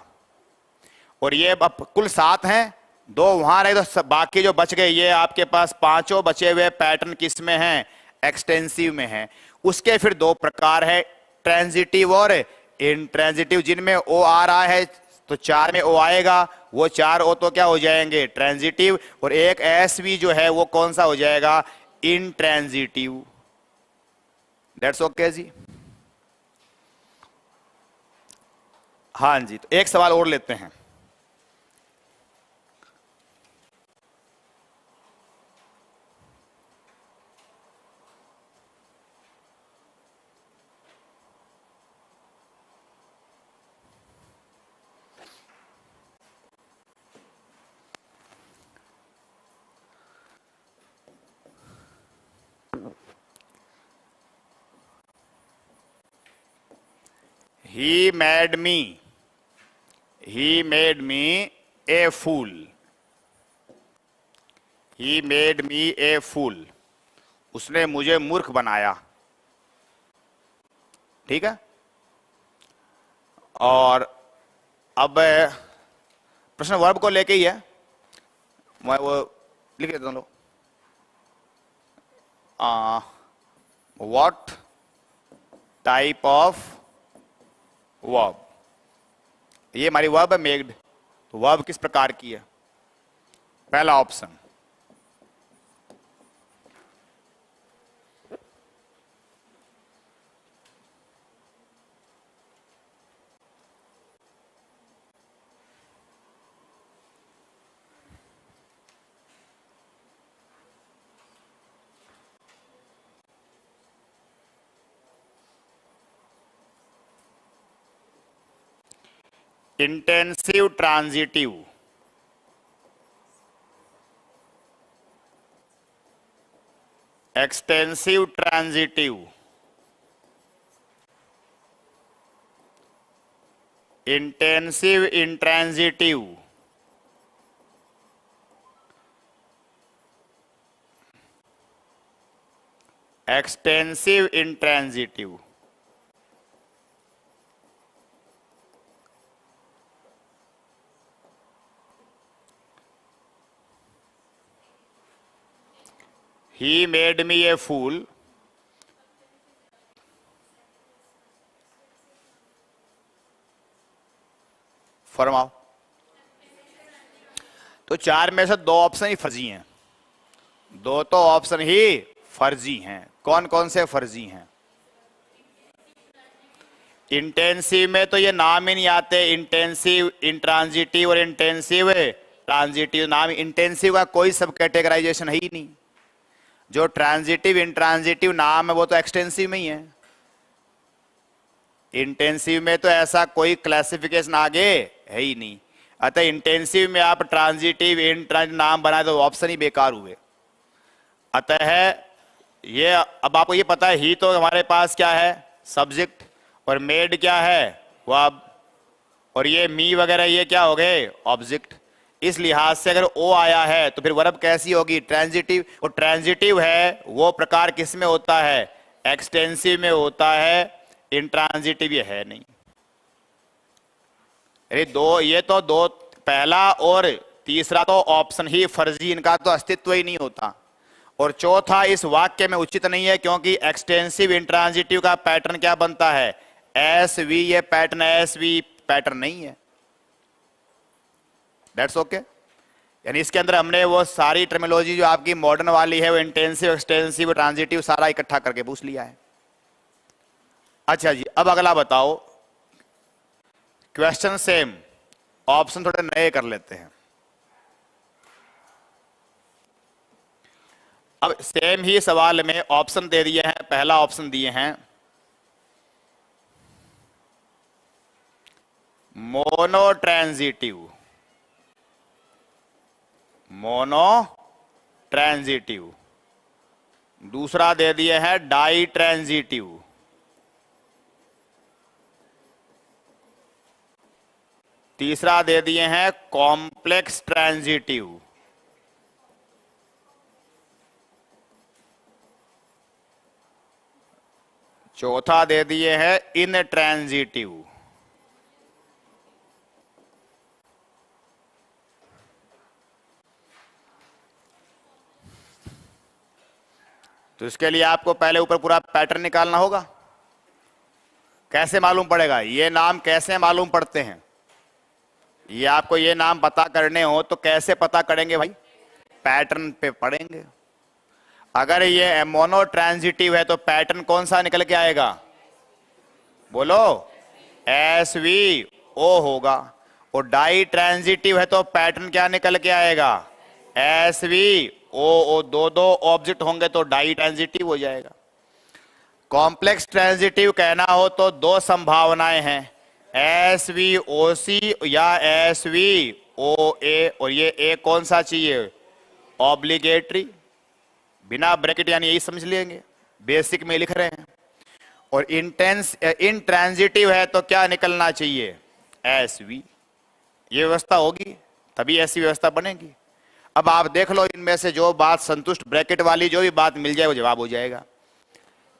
और ये अब कुल 7 हैं, 2 वहां रहे तो बाकी जो बच गए, ये आपके पास 5 बचे हुए पैटर्न किस में हैं? एक्सटेंसिव में हैं। उसके फिर 2 प्रकार है, ट्रांजिटिव और इंट्रांजिटिव, जिनमें ओ आ रहा है तो 4 में ओ आएगा, वो 4 ओ तो क्या हो जाएंगे? ट्रांजिटिव, और एक एसवी जो है वो कौन सा हो जाएगा? इंट्रांजिटिव। दैट्स ओके जी। हाँ जी, तो एक सवाल और लेते हैं। He made me a fool. He made me a fool. उसने मुझे मूर्ख बनाया। ठीक है। और अब प्रश्न वर्ब को लेके ही है, मैं वो लिख देता हूं। What type of verb? ये हमारी वर्ब है मेड, तो वर्ब किस प्रकार की है? पहला option intensive transitive, extensive transitive, intensive intransitive, extensive intransitive. He made me a fool. फरमाओ। तो 4 में से 2 ऑप्शन ही फर्जी हैं, 2 तो ऑप्शन ही फर्जी हैं। कौन कौन से फर्जी हैं? इंटेंसिव में तो ये नाम ही नहीं आते, इंटेंसिव इंट्रांजिटिव और इंटेंसिव ट्रांजिटिव। नाम इंटेंसिव का कोई सब कैटेगराइजेशन है ही नहीं। जो ट्रांजिटिव इंट्रांजिटिव नाम है वो तो एक्सटेंसिव में ही है। इंटेंसिव में तो ऐसा कोई क्लासिफिकेशन आगे है ही नहीं। अतः इंटेंसिव में आप ट्रांजिटिव इंट्रांजिटिव नाम बनाए तो ऑप्शन ही बेकार हुए। अतः ये अब आपको ये पता है ही तो हमारे पास क्या है सब्जेक्ट, और मेड क्या है वर्ब, और ये मी वगैरह ये क्या हो गए ऑब्जेक्ट। इस लिहाज से अगर ओ आया है तो फिर वर्ब कैसी होगी ट्रांजिटिव, और ट्रांजिटिव है वो प्रकार किस में होता है एक्सटेंसिव में होता है, इंट्रांजिटिव ये है नहीं। अरे दो ये तो दो पहला और तीसरा तो ऑप्शन ही फर्जी, इनका तो अस्तित्व ही नहीं होता। और चौथा इस वाक्य में उचित नहीं है क्योंकि एक्सटेंसिव इंट्रांजिटिव का पैटर्न क्या बनता है एस वी, ये पैटर्न एस वी पैटर्न नहीं है। That's okay. यानी इसके अंदर हमने वो सारी टर्मिनोलॉजी जो आपकी मॉडर्न वाली है वो इंटेंसिव एक्सटेंसिव ट्रांजिटिव सारा इकट्ठा करके पूछ लिया है। अच्छा जी, अब अगला बताओ क्वेश्चन सेम, ऑप्शन थोड़े नए कर लेते हैं। अब सेम ही सवाल में ऑप्शन दे दिए हैं, पहला ऑप्शन दिए हैं मोनो ट्रांजिटिव, मोनो ट्रांजिटिव, दूसरा दे दिए हैं डाई ट्रांजिटिव, तीसरा दे दिए हैं कॉम्प्लेक्स ट्रांजिटिव, चौथा दे दिए हैं इन ट्रांजिटिव। तो इसके लिए आपको पहले ऊपर पूरा पैटर्न निकालना होगा। कैसे मालूम पड़ेगा ये नाम, कैसे मालूम पड़ते हैं ये आपको ये नाम पता करने हो तो कैसे पता करेंगे भाई पैटर्न पे पढ़ेंगे। अगर ये मोनो ट्रांजिटिव है तो पैटर्न कौन सा निकल के आएगा बोलो एस वी ओ होगा, और डाई ट्रांजिटिव है तो पैटर्न क्या निकल के आएगा एस वी ओ, दो दो ऑब्जेक्ट होंगे तो डाई ट्रांजिटिव हो जाएगा। कॉम्प्लेक्स ट्रांजिटिव कहना हो तो दो संभावनाएं हैं एस वी ओ सी या एस वी ओ ए, और ये ए कौन सा चाहिए ऑब्लिगेटरी, बिना ब्रैकेट यानी यही समझ लेंगे बेसिक में लिख रहे हैं। और इंट्रांजिटिव है तो क्या निकलना चाहिए एस वी, ये व्यवस्था होगी तभी ऐसी व्यवस्था बनेगी। अब आप देख लो इनमें से जो बात संतुष्ट ब्रैकेट वाली जो भी बात मिल जाए वो जवाब हो जाएगा।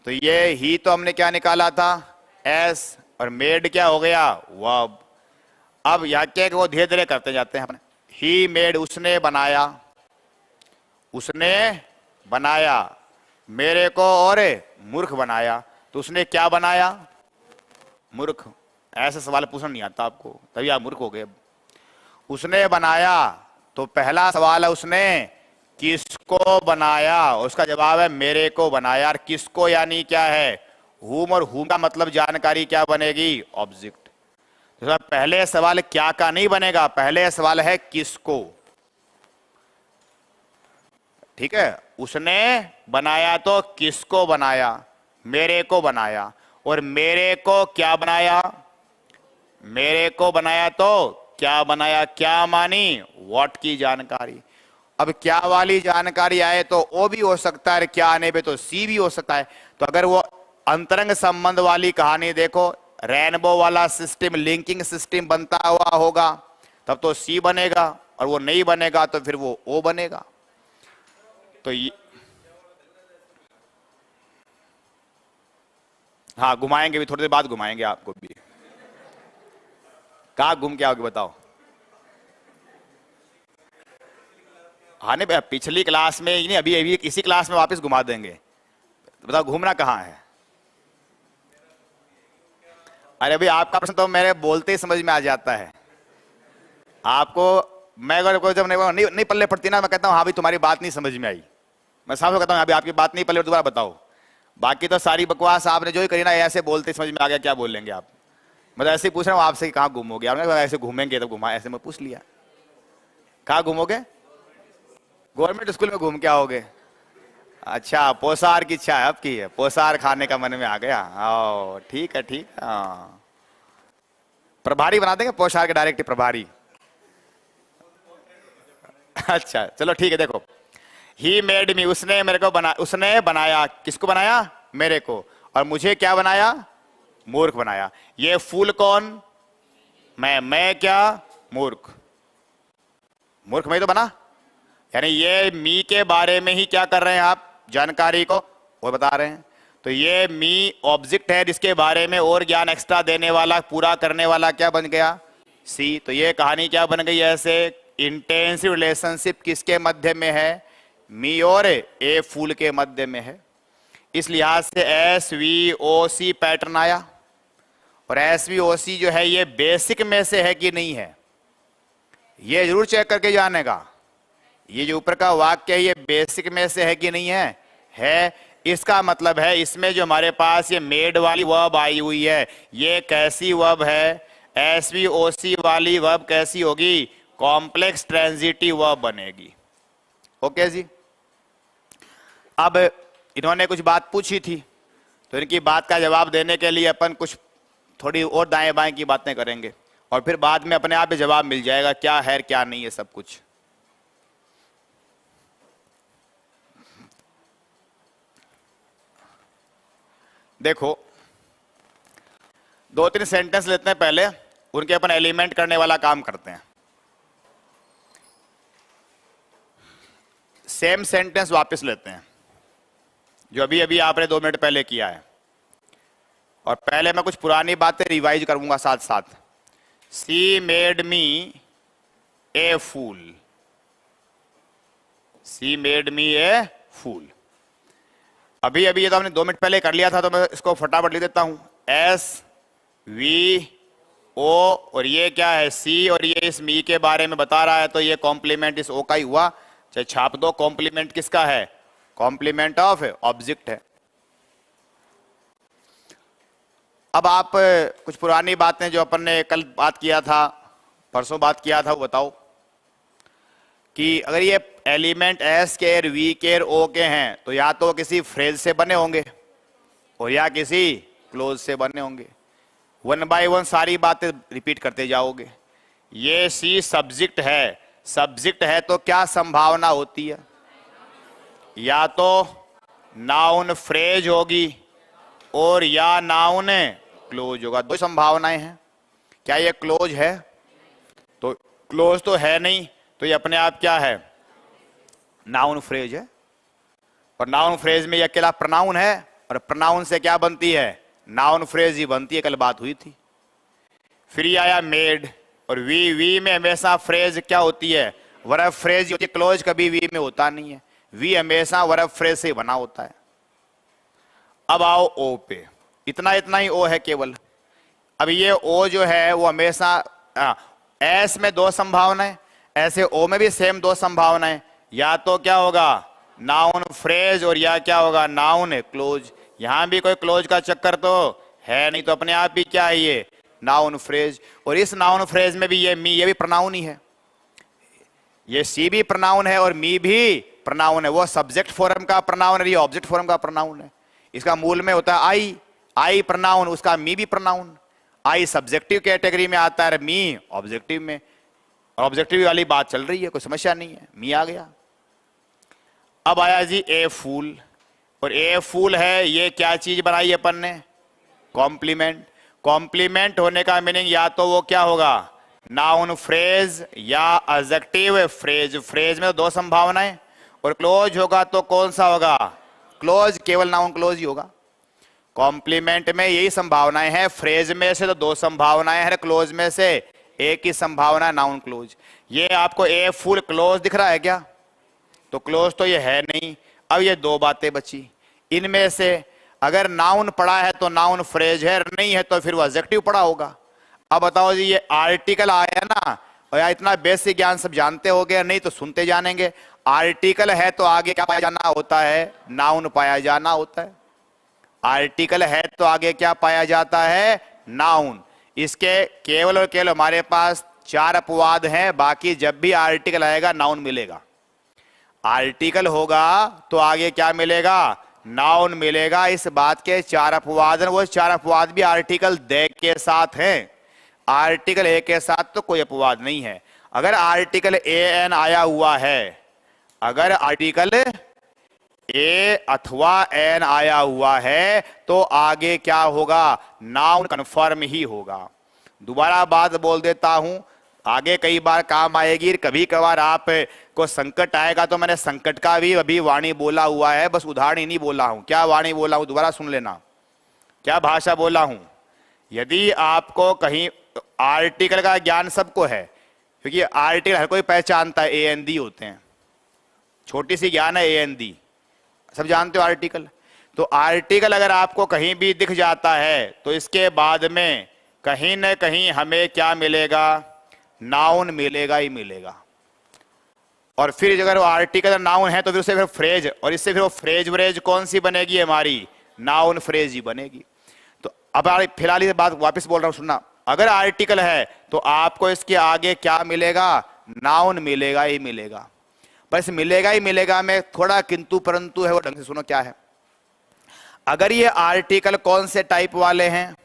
तो ये ही तो हमने क्या निकाला था एस, और मेड क्या हो गया वर्ब। अब वाक्य को धीरे धीरे करते जाते हैं अपने। ही मेड उसने बनाया, उसने बनाया मेरे को और मूर्ख बनाया, तो उसने क्या बनाया मूर्ख। ऐसे सवाल पूछना नहीं आता आपको तभी आप मूर्ख हो गए। उसने बनाया तो पहला सवाल है उसने किसको बनाया, उसका जवाब है मेरे को बनाया। और किसको यानी क्या है हुम, और हुम का मतलब जानकारी क्या बनेगी ऑब्जेक्ट। तो पहले सवाल क्या का नहीं बनेगा, पहले सवाल है किसको। ठीक है, उसने बनाया तो किसको बनाया, मेरे को बनाया, और मेरे को क्या बनाया, मेरे को बनाया तो क्या बनाया, क्या मानी व्हाट की जानकारी। अब क्या वाली जानकारी आए तो ओ भी हो सकता है, क्या आने पे तो सी भी हो सकता है। तो अगर वो अंतरंग संबंध वाली कहानी देखो, रेनबो वाला सिस्टम लिंकिंग सिस्टम बनता हुआ होगा तब तो सी बनेगा, और वो नहीं बनेगा तो फिर वो ओ बनेगा। तो ये हाँ घुमाएंगे भी, थोड़ी देर बाद घुमाएंगे आपको भी। कहाँ घूम के आओगे बताओ। हाँ नहीं पिछली क्लास में नहीं, अभी अभी इसी क्लास में वापस घुमा देंगे। तो बताओ घूमना कहाँ है। अरे भाई आपका प्रश्न तो मेरे बोलते ही समझ में आ जाता है आपको। मैं अगर जब नहीं पल्ले पड़ती ना, मैं कहता हूँ हाँ भाई तुम्हारी बात नहीं समझ में आई, मैं साफ कहता हूँ अभी आपकी बात नहीं पल्ले, दोबारा बताओ। बाकी तो सारी बकवास आपने जो ही करी ना ऐसे बोलते समझ में आ गया क्या बोल लेंगे आप। मैं तो ऐसे ही पूछ रहा हूँ आपसे कहाँ घूमोगे, आपने ऐसे घूमेंगे तो घुमा, ऐसे मैं पूछ लिया कहाँ घूमोगे। गवर्नमेंट स्कूल में घूम के आओगे। अच्छा, पोसार की इच्छा है आपकी, है पोसार खाने का मन में आ गया। ओ ठीक है, ठीक है। हाँ, प्रभारी बना देंगे पोसार के, डायरेक्ट प्रभारी। अच्छा चलो ठीक है, देखो, ही मेड मी, उसने मेरे को बना, उसने बनाया, किसको बनाया? मेरे को। और मुझे क्या बनाया? मूर्ख बनाया। ये फूल कौन? मैं क्या? मूर्ख। मूर्ख मैं तो बना, यानी ये मी के बारे में ही क्या कर रहे हैं आप? जानकारी को वो बता रहे हैं। तो ये मी ऑब्जेक्ट है जिसके बारे में और ज्ञान एक्स्ट्रा देने वाला, पूरा करने वाला क्या बन गया? सी। तो ये कहानी क्या बन गई ऐसे? इंटेंसिव रिलेशनशिप किसके मध्य में है? मी और ए फूल के मध्य में है। इस लिहाज से SVOC पैटर्न आया। और SVOC जो है ये बेसिक में से है कि नहीं है, ये जरूर चेक करके जाने का। ये जो ऊपर का वाक्य है ये बेसिक में से है कि नहीं है? है। इसका मतलब है इसमें जो हमारे पास ये मेड वाली वर्ब आई हुई है, ये कैसी वर्ब है? SVOC वाली वर्ब कैसी होगी? कॉम्प्लेक्स ट्रांजिटिव वर्ब बनेगी। ओके जी। अब इन्होंने कुछ बात पूछी थी, तो इनकी बात का जवाब देने के लिए अपन कुछ थोड़ी और दाएं बाएं की बातें करेंगे, और फिर बाद में अपने आप ही जवाब मिल जाएगा क्या है क्या नहीं है सब कुछ। देखो, 2-3 सेंटेंस लेते हैं पहले, उनके अपन एलिमेंट करने वाला काम करते हैं। सेम सेंटेंस वापस लेते हैं जो अभी अभी आपने 2 मिनट पहले किया है, और पहले मैं कुछ पुरानी बातें रिवाइज करूंगा साथ साथ। She made me a fool, she made me a fool. अभी अभी ये तो हमने 2 मिनट पहले कर लिया था, तो मैं इसको फटाफट लिख देता हूं। SVO, और ये क्या है? सी, और ये इस मी के बारे में बता रहा है, तो ये कॉम्प्लीमेंट इस ओ का ही हुआ। चाहे छाप दो, कॉम्प्लीमेंट किसका है? कॉम्प्लीमेंट ऑफ ऑब्जेक्ट है। अब आप कुछ पुरानी बातें जो अपन ने कल बात किया था, परसों बात किया था, वो बताओ कि अगर ये element S care, V care, O के हैं, तो या तो किसी फ्रेज से बने होंगे और या किसी क्लोज से बने होंगे। 1 बाय 1 सारी बातें रिपीट करते जाओगे। ये C सब्जेक्ट है, सब्जेक्ट है तो क्या संभावना होती है? या तो नाउन फ्रेज होगी और या नाउन क्लोज होगा। 2 संभावनाएं हैं। क्या ये क्लोज है? तो क्लोज तो है नहीं, तो ये अपने आप क्या है? नाउन फ्रेज है। और नाउन फ्रेज में ये अकेला प्रोनाउन है, और प्रोनाउन से क्या बनती है? नाउन फ्रेज ही बनती है, कल बात हुई थी। फिर ये आया मेड, और वी में हमेशा फ्रेज क्या होती है? वर्ब फ्रेज होती है। क्लोज कभी वी में होता नहीं है, वी हमेशा वर्ब फ्रेज से बना होता है। अब आओ ओ पे, इतना इतना ही ओ है केवल। अब ये ओ जो है वो हमेशा एस में 2 संभावनाएं, ऐसे ओ में भी सेम 2 संभावनाएं। या तो क्या होगा? नाउन फ्रेज, और या क्या होगा? Noun close. यहां भी कोई क्लोज का चक्कर तो है नहीं, तो अपने आप ही क्या है? ये नाउन फ्रेज। और इस नाउन फ्रेज में भी ये मी, ये भी प्रोनाउन ही है। ये सी भी प्रोनाउन है और मी भी प्रोनाउन है। वो सब्जेक्ट फॉर्म का प्रोनाउन है, ये ऑब्जेक्ट फॉर्म का प्रोनाउन है। इसका मूल में होता है आई, आई प्रोनाउन, उसका मी भी प्रोनाउन। आई सब्जेक्टिव कैटेगरी में आता है, मी ऑब्जेक्टिव में। ऑब्जेक्टिव वाली बात चल रही है, कोई समस्या नहीं है, मी आ गया। अब आया जी ए फूल, और ए फूल है, ये क्या चीज बनाई अपन ने? कॉम्प्लीमेंट। कॉम्प्लीमेंट होने का मीनिंग या तो वो क्या होगा? नाउन फ्रेज या एडजेक्टिव फ्रेज। फ्रेज में 2 संभावनाएं, और क्लोज होगा तो कौन सा होगा? क्लोज, केवल नाउन क्लोज ही होगा। कॉम्प्लीमेंट में यही संभावनाएं हैं, फ्रेज में से तो 2 संभावनाएं हैं, क्लोज में से एक ही संभावना है, नाउन क्लोज। ये आपको ए फुल क्लोज दिख रहा है क्या? तो क्लोज तो ये है नहीं। अब ये 2 बातें बची, इनमें से अगर नाउन पड़ा है तो नाउन फ्रेज है, नहीं है तो फिर वो एडजेक्टिव पड़ा होगा। अब बताओ जी, ये आर्टिकल आया ना, और यार इतना बेसिक ज्ञान सब जानते हो गए, नहीं तो सुनते जानेंगे। आर्टिकल है तो आगे क्या पाया जाना होता है? नाउन पाया जाना होता है। आर्टिकल है तो आगे क्या पाया जाता है? नाउन। इसके केवल और केवल हमारे पास 4 अपवाद हैं, बाकी जब भी आर्टिकल आएगा नाउन मिलेगा। आर्टिकल होगा तो आगे क्या मिलेगा, नाउन मिलेगा। इस बात के चार अपवाद हैं, वो चार अपवाद भी आर्टिकल दे के साथ हैं। आर्टिकल ए के साथ तो कोई अपवाद नहीं है। अगर आर्टिकल ए एन आया हुआ है, अगर आर्टिकल ए अथवा एन आया हुआ है तो आगे क्या होगा, नाउन कन्फर्म ही होगा। दोबारा बात बोल देता हूं, आगे कई बार काम आएगी। कभी कभार आप को संकट आएगा तो मैंने संकट का भी अभी वाणी बोला हुआ है, बस उदाहरण ही नहीं बोला हूं। क्या वाणी बोला हूं दोबारा सुन लेना, क्या भाषा बोला हूं। यदि आपको कहीं आर्टिकल का ज्ञान सबको है, क्योंकि आर्टिकल हर कोई पहचानता है, ए एन दी होते हैं, छोटी सी ज्ञान है, ए एन दी सब जानते हो आर्टिकल। तो आर्टिकल अगर आपको कहीं भी दिख जाता है तो इसके बाद में कहीं न कहीं हमें क्या मिलेगा, नाउन मिलेगा ही मिलेगा। और फिर अगर वो आर्टिकल नाउन है तो फिर उससे फिर फ्रेज, और इससे फिर वो फ्रेज व्रेज कौन सी बनेगी हमारी, नाउन फ्रेज ही बनेगी। तो अब फिलहाल ये बात वापस बोल रहा हूं, सुनना। अगर आर्टिकल है तो आपको इसके आगे क्या मिलेगा, नाउन मिलेगा ही मिलेगा। बस मिलेगा ही मिलेगा में थोड़ा किंतु परंतु है, वो ढंग से सुनो क्या है। अगर ये आर्टिकल कौन से टाइप वाले हैं,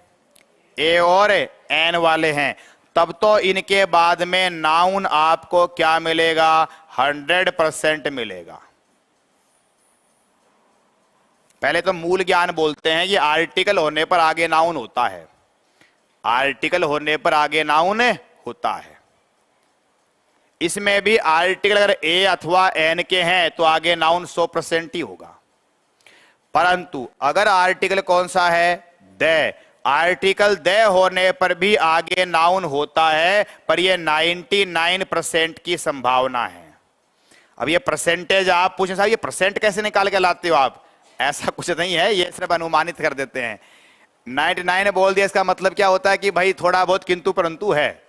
ए और एन वाले हैं, तब तो इनके बाद में नाउन आपको क्या मिलेगा, 100% मिलेगा। पहले तो मूल ज्ञान बोलते हैं, ये आर्टिकल होने पर आगे नाउन होता है, आर्टिकल होने पर आगे नाउन होता है। इसमें भी आर्टिकल अगर ए अथवा एन के हैं तो आगे नाउन 100% ही होगा। परंतु अगर आर्टिकल कौन सा है, दे, आर्टिकल दे होने पर भी आगे नाउन होता है, पर यह 99% की संभावना है। अब ये परसेंटेज आप पूछें साहब ये परसेंट कैसे निकाल के लाते हो आप, ऐसा कुछ नहीं है, ये सिर्फ अनुमानित कर देते हैं। 99 बोल दिया, इसका मतलब क्या होता है कि भाई थोड़ा बहुत किंतु परंतु है।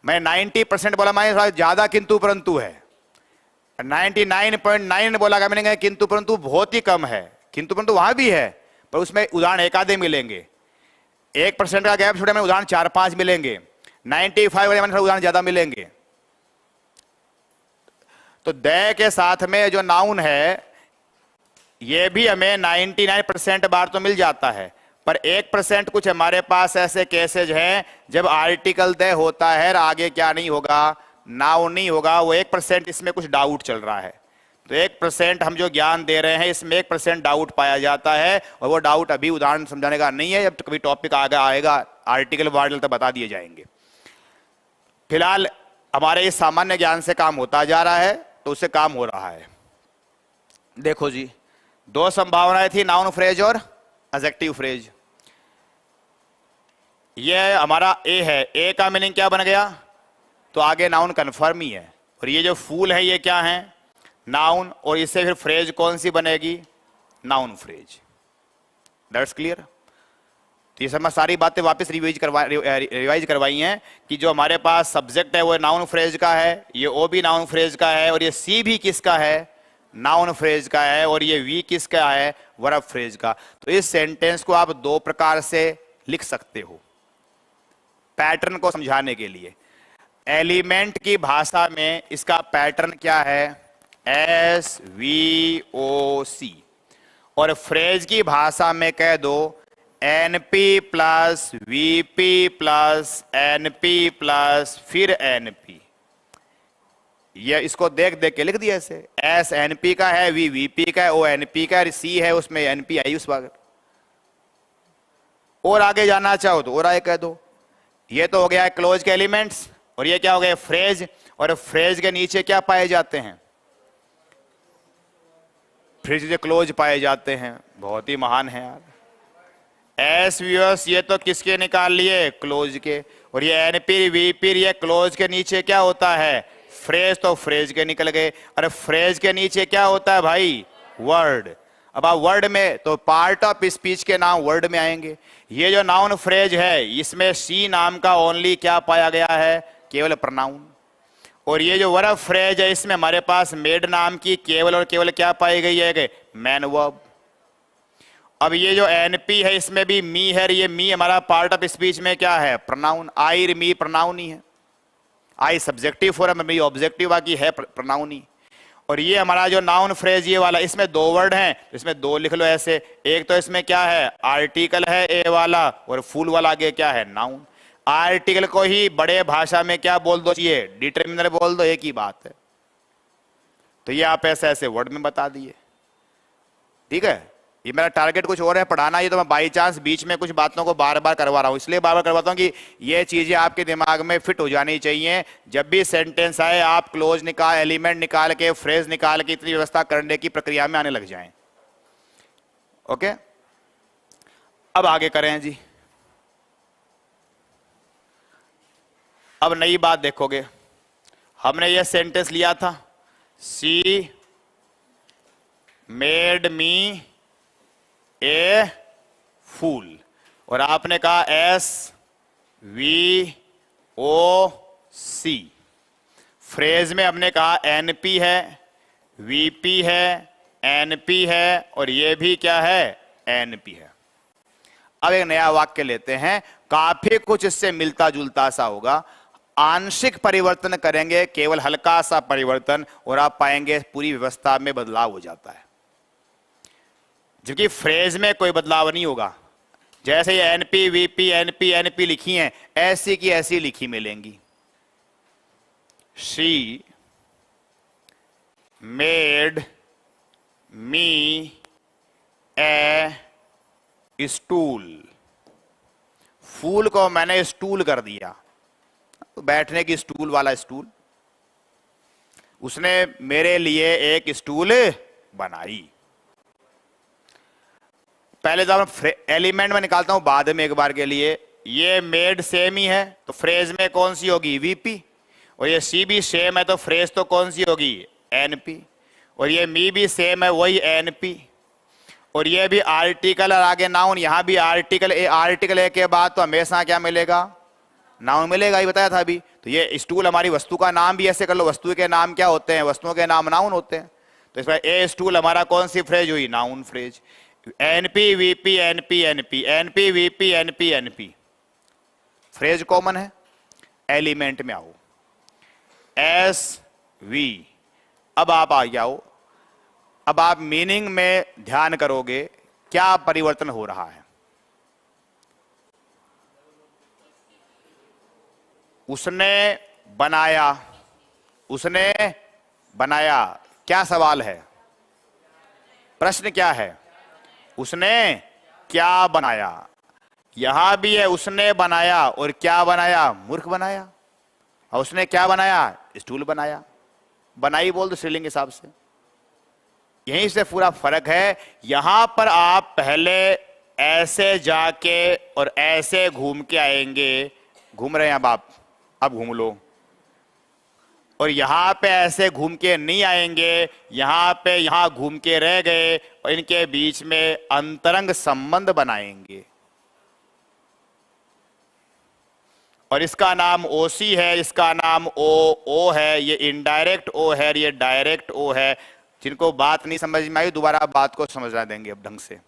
मैं 90% बोला, मैं थोड़ा ज्यादा किंतु परंतु है। 99.9 बोला क्या मिलेंगे, किंतु परंतु बहुत ही कम है। किंतु परंतु वहां भी है पर उसमें उदाहरण एक आधे मिलेंगे। 1% का गैप छोड़े में उदाहरण 4-5 मिलेंगे। 95 वाले उदाहरण ज्यादा मिलेंगे। तो दे के साथ में जो नाउन है ये भी हमें 99% बार तो मिल जाता है, पर 1% कुछ हमारे पास ऐसे केसेज हैं जब आर्टिकल दे होता है और आगे क्या नहीं होगा, नाउन नहीं होगा। वो 1% इसमें कुछ डाउट चल रहा है। तो 1% हम जो ज्ञान दे रहे हैं इसमें 1% डाउट पाया जाता है, और वो डाउट अभी उदाहरण समझाने का नहीं है, जब कभी टॉपिक आगे आएगा आर्टिकल वार्टिकल तो बता दिए जाएंगे। फिलहाल हमारे इस सामान्य ज्ञान से काम होता जा रहा है, तो उससे काम हो रहा है। देखो जी, दो संभावनाएं थी, नाउन फ्रेज और एडजेक्टिव फ्रेज। ये हमारा ए है, ए का मीनिंग क्या बन गया, तो आगे नाउन कन्फर्म ही है। और ये जो फूल है ये क्या है, नाउन, और इससे फिर फ्रेज कौन सी बनेगी, नाउन फ्रेज। That's clear. तो ये सब मैं सारी बातें वापस रिवाइज करवाई हैं कि जो हमारे पास सब्जेक्ट है वो नाउन फ्रेज का है, ये ओ भी नाउन फ्रेज का है, और ये सी भी किसका है, नाउन फ्रेज का है, और ये वी किसका है, वर्ब फ्रेज का। तो इस सेंटेंस को आप दो प्रकार से लिख सकते हो पैटर्न को समझाने के लिए। एलिमेंट की भाषा में इसका पैटर्न क्या है, SVOC, और फ्रेज की भाषा में कह दो NP plus VP plus NP plus फिर NP। ये इसको देख देख के लिख दिया ऐसे, S NP का है, V VP का है, O NP का है, C है उसमें NP आई उस वक्त। और आगे जाना चाहो तो और आगे कह दो। ये तो हो गया है क्लोज के एलिमेंट्स, और ये क्या हो गया, फ्रेज। और फ्रेज के नीचे क्या पाए जाते हैं, फ्रेज के क्लोज पाए जाते हैं। बहुत ही महान है यार। SVOS ये तो किसके निकाल लिए, क्लोज के। और ये NP VP ये क्लोज के नीचे क्या होता है, फ्रेज, तो फ्रेज के निकल गए। अरे फ्रेज के नीचे क्या होता है भाई, वर्ड। अब आप वर्ड में तो पार्ट ऑफ स्पीच के नाम वर्ड में आएंगे। ये जो नाउन फ्रेज है इसमें सी नाम का ओनली क्या पाया गया है, केवल प्रनाउन। और ये जो वर्ब फ्रेज है इसमें हमारे पास मेड नाम की केवल और केवल क्या पाई गई है, मैन वर्ब। अब ये जो NP है इसमें भी मी है, ये मी हमारा पार्ट ऑफ स्पीच में क्या है, प्रनाउन। आई मी प्रनाउन ही है, आई सब्जेक्टिव फॉर्म में, मी ऑब्जेक्टिव, बाकी है प्रनाउन ही। और ये हमारा जो नाउन फ्रेज ये वाला, इसमें दो वर्ड हैं, इसमें दो लिख लो ऐसे। एक तो इसमें क्या है, आर्टिकल है ए वाला, और फूल वाला आगे क्या है, नाउन। आर्टिकल को ही बड़े भाषा में क्या बोल दो, ये डिटरमिनर बोल दो, एक ही बात है। तो ये आप ऐसे ऐसे वर्ड में बता दिए, ठीक है। ये मेरा टारगेट कुछ और है पढ़ाना, ये तो मैं बाई चांस बीच में कुछ बातों को बार बार करवा रहा हूं, इसलिए बार बार करवाता हूं कि ये चीजें आपके दिमाग में फिट हो जानी चाहिए। जब भी सेंटेंस आए आप क्लोज निकाल, एलिमेंट निकाल के, फ्रेज निकाल के इतनी व्यवस्था करने की प्रक्रिया में आने लग जाएं। ओके, अब आगे करें जी। अब नई बात देखोगे, हमने ये सेंटेंस लिया था, सी मेड मी ए फूल, और आपने कहा SVOC। फ्रेज में हमने कहा NP है, VP है, NP है, और ये भी क्या है, NP है। अब एक नया वाक्य लेते हैं, काफी कुछ इससे मिलता जुलता सा होगा। आंशिक परिवर्तन करेंगे, केवल हल्का सा परिवर्तन, और आप पाएंगे पूरी व्यवस्था में बदलाव हो जाता है। जबकि फ्रेज में कोई बदलाव नहीं होगा। जैसे ये NP, VP, NP लिखी हैं, ऐसी की ऐसी लिखी मिलेंगी। She made me a stool, fool को मैंने स्टूल कर दिया, बैठने की स्टूल वाला स्टूल। उसने मेरे लिए एक स्टूल बनाई। पहले तो मैं एलिमेंट में निकालता हूं, बाद में एक बार के लिए। ये मेड सेम ही है, तो फ्रेज में कौन सी होगी, VP, और ये सी भी सेम है, तो फ्रेज तो कौन सी होगी, NP, और ये मी भी सेम है, वही NP, और ये भी आर्टिकल और आगे नाउन। यहां भी आर्टिकल ए के बाद तो हमेशा क्या मिलेगा, नाउन मिलेगा, ही बताया था अभी। तो ये स्टूल हमारी वस्तु का नाम भी ऐसे कर लो, वस्तु के नाम क्या होते हैं, वस्तुओं के नाम नाउन होते हैं। तो इसमें ए स्टूल हमारा कौन सी फ्रेज हुई, noun phrase. NP, VP, NP, VP, NP। Phrase common है। एलिमेंट में आओ, SV। अब आप आ जाओ, अब आप मीनिंग में ध्यान करोगे, क्या परिवर्तन हो रहा है। उसने बनाया, उसने बनाया, क्या सवाल है, प्रश्न क्या है, उसने क्या बनाया। यहां भी है, उसने बनाया, और क्या बनाया, मूर्ख बनाया। और उसने क्या बनाया, स्टूल बनाया। बनाई बोल दो स्त्रीलिंग के हिसाब से। यहीं से पूरा फर्क है। यहां पर आप पहले ऐसे जाके और ऐसे घूम के आएंगे, घूम रहे हैं अब घूम लो। और यहां पे ऐसे घूम के नहीं आएंगे, यहां पे यहां घूम के रह गए, और इनके बीच में अंतरंग संबंध बनाएंगे। और इसका नाम OC है, इसका नाम O है, ये इनडायरेक्ट O है, ये डायरेक्ट O है। जिनको बात नहीं समझ में आई, दोबारा बात को समझा देंगे अब ढंग से।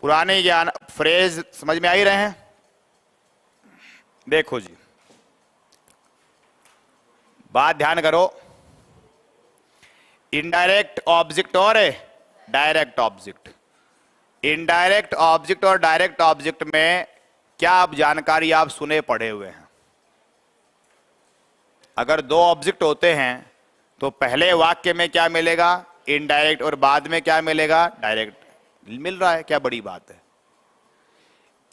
पुराने ज्ञान फ्रेज समझ में आ ही रहे हैं। देखो जी, बात ध्यान करो। इनडायरेक्ट ऑब्जेक्ट और डायरेक्ट ऑब्जेक्ट, इनडायरेक्ट ऑब्जेक्ट और डायरेक्ट ऑब्जेक्ट में क्या आप जानकारी आप सुने पढ़े हुए हैं। अगर दो ऑब्जेक्ट होते हैं तो पहले वाक्य में क्या मिलेगा, इनडायरेक्ट, और बाद में क्या मिलेगा, डायरेक्ट। मिल रहा है, क्या बड़ी बात है।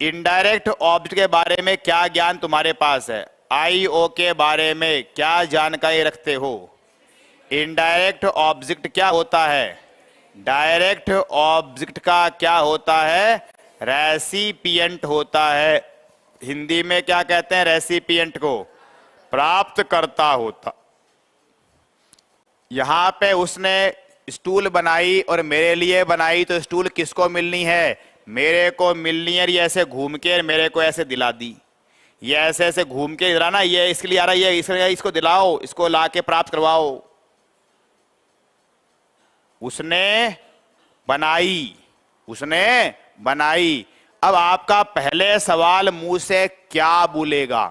इनडायरेक्ट ऑब्जेक्ट के बारे में क्या ज्ञान तुम्हारे पास है, IO के बारे में क्या जानकारी रखते हो। इनडायरेक्ट ऑब्जेक्ट क्या होता है, डायरेक्ट ऑब्जेक्ट का क्या होता है, रेसिपिएंट होता है। हिंदी में क्या कहते हैं रेसिपिएंट को, प्राप्त करता होता। यहां पे उसने स्टूल बनाई और मेरे लिए बनाई, तो स्टूल किसको मिलनी है, मेरे को मिलनी है। ये ऐसे घूम के मेरे को ऐसे दिला दी, ये ऐसे ऐसे घूम के दिलाना, ये इसके लिए आ रहा है, ये इसको दिलाओ, इसको लाके प्राप्त करवाओ। उसने बनाई, उसने बनाई। अब आपका पहले सवाल मुंह से क्या बोलेगा,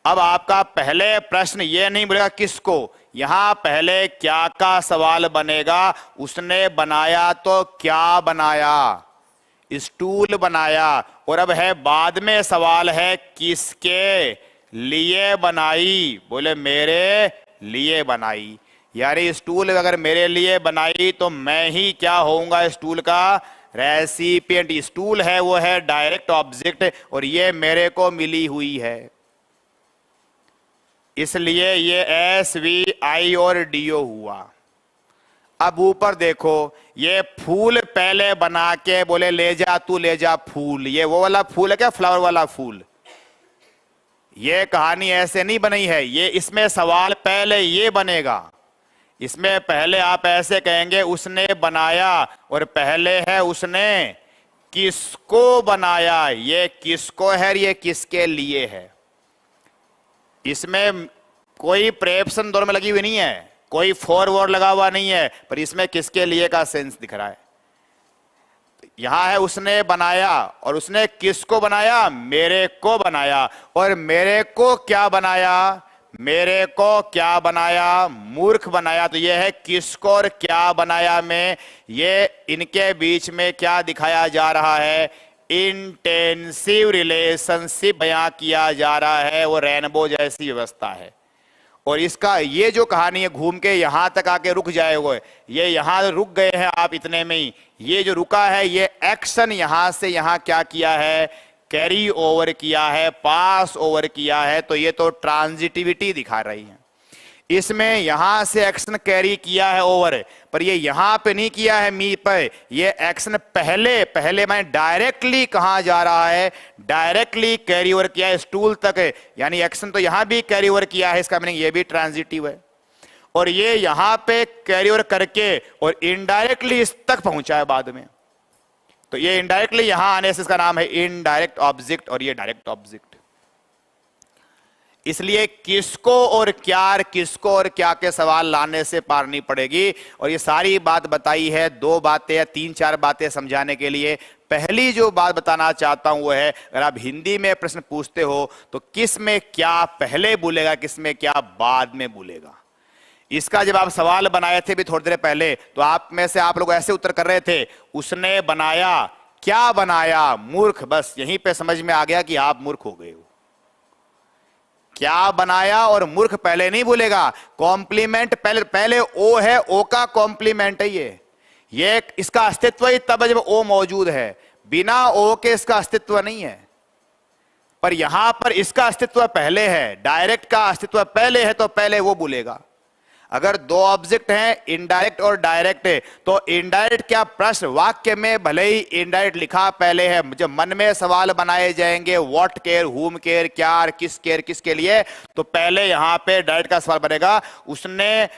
अब आपका पहले प्रश्न ये नहीं बोलेगा किसको, यहां पहले क्या का सवाल बनेगा। उसने बनाया तो क्या बनाया, स्टूल बनाया। और अब है बाद में सवाल है किसके लिए बनाई, बोले मेरे लिए बनाई। यानी स्टूल अगर मेरे लिए बनाई तो मैं ही क्या होऊंगा, स्टूल का रेसिपिएंट। स्टूल है वो है डायरेक्ट ऑब्जेक्ट और ये मेरे को मिली हुई है, इसलिए ये SVI और DO हुआ। अब ऊपर देखो, ये फूल पहले बना के बोले ले जा तू ले जा फूल, ये वो वाला फूल है क्या, फ्लावर वाला फूल। ये कहानी ऐसे नहीं बनी है, ये इसमें सवाल पहले ये बनेगा। इसमें पहले आप ऐसे कहेंगे उसने बनाया, और पहले है उसने किसको बनाया। ये किसको है, ये किसके लिए है। इसमें कोई प्रेपोजिशन दोनों में लगी हुई नहीं है, कोई फॉरवर्ड लगा हुआ नहीं है, पर इसमें किसके लिए का सेंस दिख रहा है। यहां है उसने बनाया, और उसने किसको बनाया, मेरे को बनाया। और मेरे को क्या बनाया, मेरे को क्या बनाया, मूर्ख बनाया। तो यह है किसको और क्या बनाया में, ये इनके बीच में क्या दिखाया जा रहा है, इंटेंसिव रिलेशनशिप बयां किया जा रहा है। वो रेनबो जैसी व्यवस्था है। और इसका ये जो कहानी है घूम के यहां तक आके रुक जाएगा, ये यहां रुक गए हैं आप इतने में ही। ये जो रुका है ये एक्शन यहां से यहां क्या किया है, कैरी ओवर किया है, पास ओवर किया है। तो ये तो ट्रांजिटिविटी दिखा रही है। इसमें यहां से एक्शन कैरी किया है ओवर, पर ये यहां पे नहीं किया है मी पे। ये एक्शन पहले पहले मैं डायरेक्टली कहां जा रहा है, डायरेक्टली कैरी ओवर किया है स्टूल तक। यानी एक्शन तो यहां भी कैरी ओवर किया है, इसका मीनिंग ये भी ट्रांजिटिव है। और ये यहां पे कैरी ओवर करके और इनडायरेक्टली इस तक पहुंचा है बाद में। तो ये इनडायरेक्टली यहां आने से इसका नाम है इनडायरेक्ट ऑब्जेक्ट, और ये डायरेक्ट ऑब्जेक्ट। इसलिए किसको और क्या के सवाल लाने से पार नहीं पड़ेगी। और ये सारी बात बताई है, दो बातें या तीन चार बातें समझाने के लिए। पहली जो बात बताना चाहता हूं वो है, अगर आप हिंदी में प्रश्न पूछते हो तो किस में क्या पहले बोलेगा, किस में क्या बाद में बोलेगा। इसका जब आप सवाल बनाए थे भी थोड़ी देर पहले, तो आप में से आप लोग ऐसे उत्तर कर रहे थे, उसने बनाया, क्या बनाया, मूर्ख। बस यहीं पे समझ में आ गया कि आप मूर्ख हो गए हो। क्या बनाया और मूर्ख पहले नहीं बोलेगा, कॉम्प्लीमेंट पहले। पहले ओ है, ओ का कॉम्प्लीमेंट है ये इसका अस्तित्व ही तब जब ओ मौजूद है, बिना ओ के इसका अस्तित्व नहीं है। पर यहां पर इसका अस्तित्व पहले है, डायरेक्ट का अस्तित्व पहले है, तो पहले वो बोलेगा। अगर दो ऑब्जेक्ट हैं इनडायरेक्ट और डायरेक्ट, तो इनडायरेक्ट क्या प्रश्न वाक्य में भले ही इनडायरेक्ट लिखा पहले है, जब मन में सवाल बनाए जाएंगे व्हाट केयर, हुम केयर, क्या, किस केयर, किसके लिए, तो पहले यहां पे डायरेक्ट का सवाल बनेगा। उसने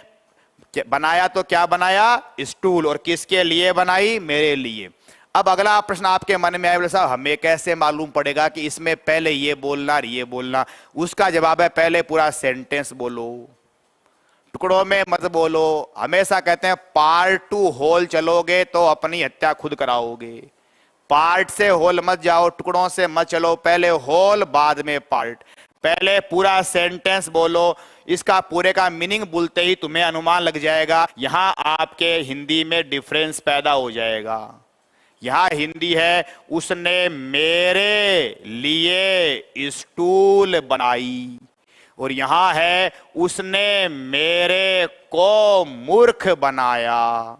बनाया तो क्या बनाया, स्टूल, और किसके लिए बनाई, मेरे लिए। अब अगला प्रश्न आपके मन में आया, बोले साहब हमें कैसे मालूम पड़ेगा कि इसमें पहले ये बोलना और ये बोलना। उसका जवाब है पहले पूरा सेंटेंस बोलो, टुकड़ों में मत बोलो। हमेशा कहते हैं पार्ट टू होल चलोगे तो अपनी हत्या खुद कराओगे। पार्ट से होल मत जाओ, टुकड़ों से मत चलो, पहले होल बाद में पार्ट। पहले पूरा सेंटेंस बोलो, इसका पूरे का मीनिंग बोलते ही तुम्हें अनुमान लग जाएगा। यहां आपके हिंदी में डिफरेंस पैदा हो जाएगा। यहां हिंदी है उसने मेरे लिए स्टूल बनाई, और यहां है उसने मेरे को मूर्ख बनाया,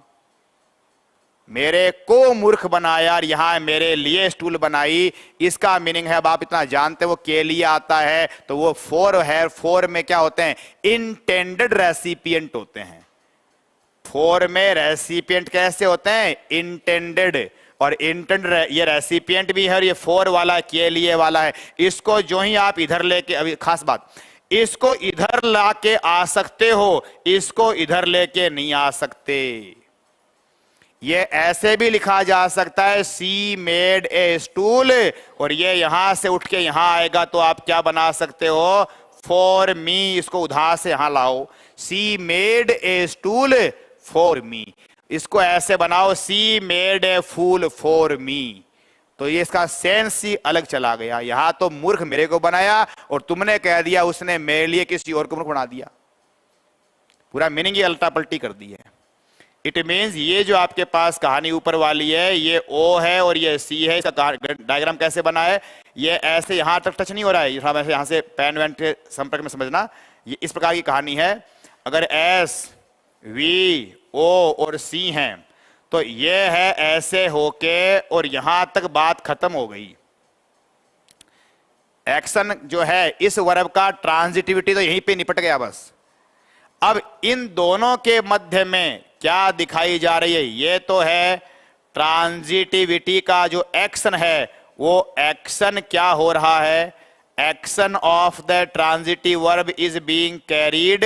मेरे को मूर्ख बनाया, और यहां मेरे लिए स्टूल बनाई। इसका मीनिंग है, अब आप इतना जानते हो वो के लिए आता है तो वो फॉर है। फॉर में क्या होते हैं, इंटेंडेड रेसिपिएंट होते हैं। फॉर में रेसिपिएंट कैसे होते हैं, इंटेंडेड। और इंटेंडेड ये रेसिपिएंट भी है, और ये फॉर वाला के लिए वाला है। इसको जो ही आप इधर लेके, अभी खास बात, इसको इधर लाके आ सकते हो, इसको इधर लेके नहीं आ सकते। ये ऐसे भी लिखा जा सकता है सी मेड ए स्टूल, और ये यहां से उठ के यहां आएगा तो आप क्या बना सकते हो, फॉर मी। इसको उधार से यहां लाओ, सी made a stool for me. इसको ऐसे बनाओ, सी made a fool for me. तो तो ये इसका सेंस ही अलग चला गया। यहां तो मूर्ख मेरे को बनाया और तुमने कह दिया उसने मेरे लिए किसी और को मूर्ख बना दिया। पूरा मीनिंग ही उल्टा पलटी कर दी है। इट मीन्स ये जो आपके पास कहानी ऊपर वाली है, ये ओ है और ये सी है। इसका डायग्राम कैसे बना है, ये ऐसे यहां तक टच नहीं हो रहा है, यहां से पेन वेन के संपर्क में समझना। ये इस प्रकार की कहानी है। अगर एस वी ओ और सी हैं तो ये है ऐसे होके और यहां तक बात खत्म हो गई। एक्शन जो है इस वर्ब का ट्रांजिटिविटी तो यहीं पे निपट गया बस। अब इन दोनों के मध्य में क्या दिखाई जा रही है, ये तो है ट्रांजिटिविटी का जो एक्शन है, वो एक्शन क्या हो रहा है, action of the transitive verb is being carried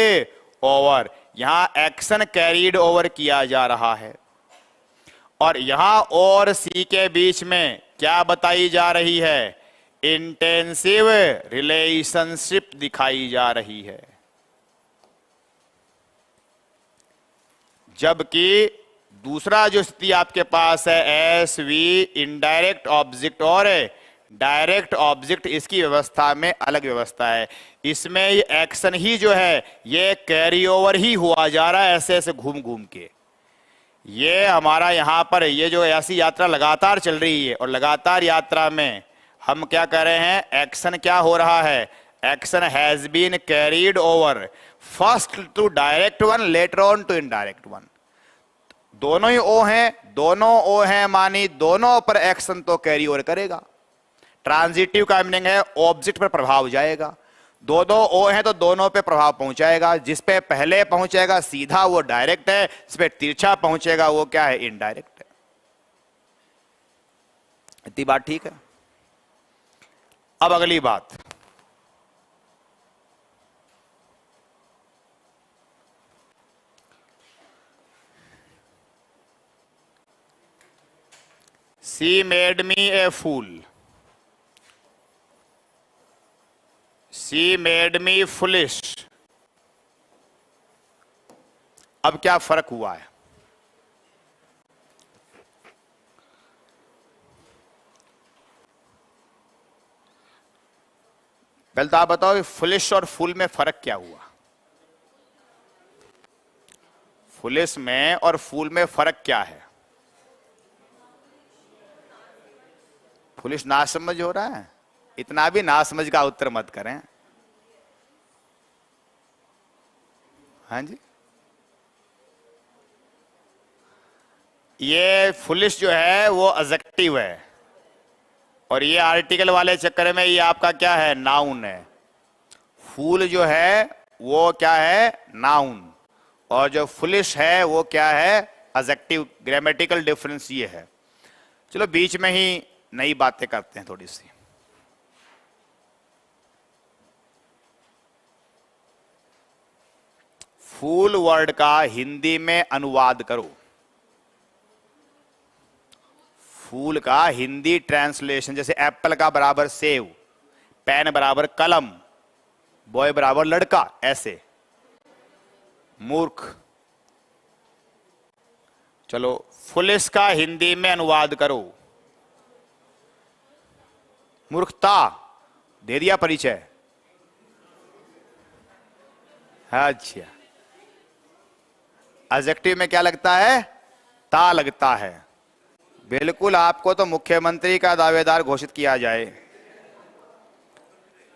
over. यहां एक्शन कैरीड ओवर किया जा रहा है और यहां और सी के बीच में क्या बताई जा रही है, इंटेंसिव रिलेशनशिप दिखाई जा रही है। जबकि दूसरा जो स्थिति आपके पास है एस वी इनडायरेक्ट ऑब्जेक्ट और डायरेक्ट ऑब्जेक्ट, इसकी व्यवस्था में अलग व्यवस्था है। इसमें ये एक्शन ही जो है ये कैरी ओवर ही हुआ जा रहा है ऐसे ऐसे घूम घूम के। ये हमारा यहां पर ये जो ऐसी यात्रा लगातार चल रही है और लगातार यात्रा में हम क्या कर रहे हैं, एक्शन क्या हो रहा है, action has been carried over first to direct one later on to indirect one. दोनों ही ओ हैं, दोनों ओ हैं मानी दोनों पर एक्शन तो कैरी ओवर करेगा। ट्रांजिटिव का मीनिंग है ऑब्जेक्ट पर प्रभाव जाएगा। दोनों ओ हैं तो दोनों पे प्रभाव पहुंचाएगा। जिस पे पहले पहुंचेगा सीधा वो डायरेक्ट है, जिस पे तिरछा पहुंचेगा वो क्या है, इनडायरेक्ट है। इतनी बात ठीक है। अब अगली बात, She made me a fool. She made me foolish. अब क्या फर्क हुआ है, पहले तो आप बताओ फुलिश और फूल में फर्क क्या हुआ। फुलिश में और फूल में फर्क क्या है। फुलिश नासमझ हो रहा है, इतना भी नासमझ का उत्तर मत करें। हाँ जी, ये फुलिश जो है वो एडजेक्टिव है और ये आर्टिकल वाले चक्कर में ये आपका क्या है, नाउन है। फूल जो है वो क्या है, नाउन, और जो फुलिश है वो क्या है, एडजेक्टिव। ग्रामेटिकल डिफरेंस ये है। चलो बीच में ही नई बातें करते हैं थोड़ी सी। फूल वर्ड का हिंदी में अनुवाद करो। फूल का हिंदी ट्रांसलेशन, जैसे एप्पल का बराबर सेव, पेन बराबर कलम, बॉय बराबर लड़का, ऐसे मूर्ख। चलो फुलिश का हिंदी में अनुवाद करो। मूर्खता, दे दिया परिचय। अच्छा, एडजेक्टिव में क्या लगता है, ता लगता है। बिल्कुल, आपको तो मुख्यमंत्री का दावेदार घोषित किया जाए,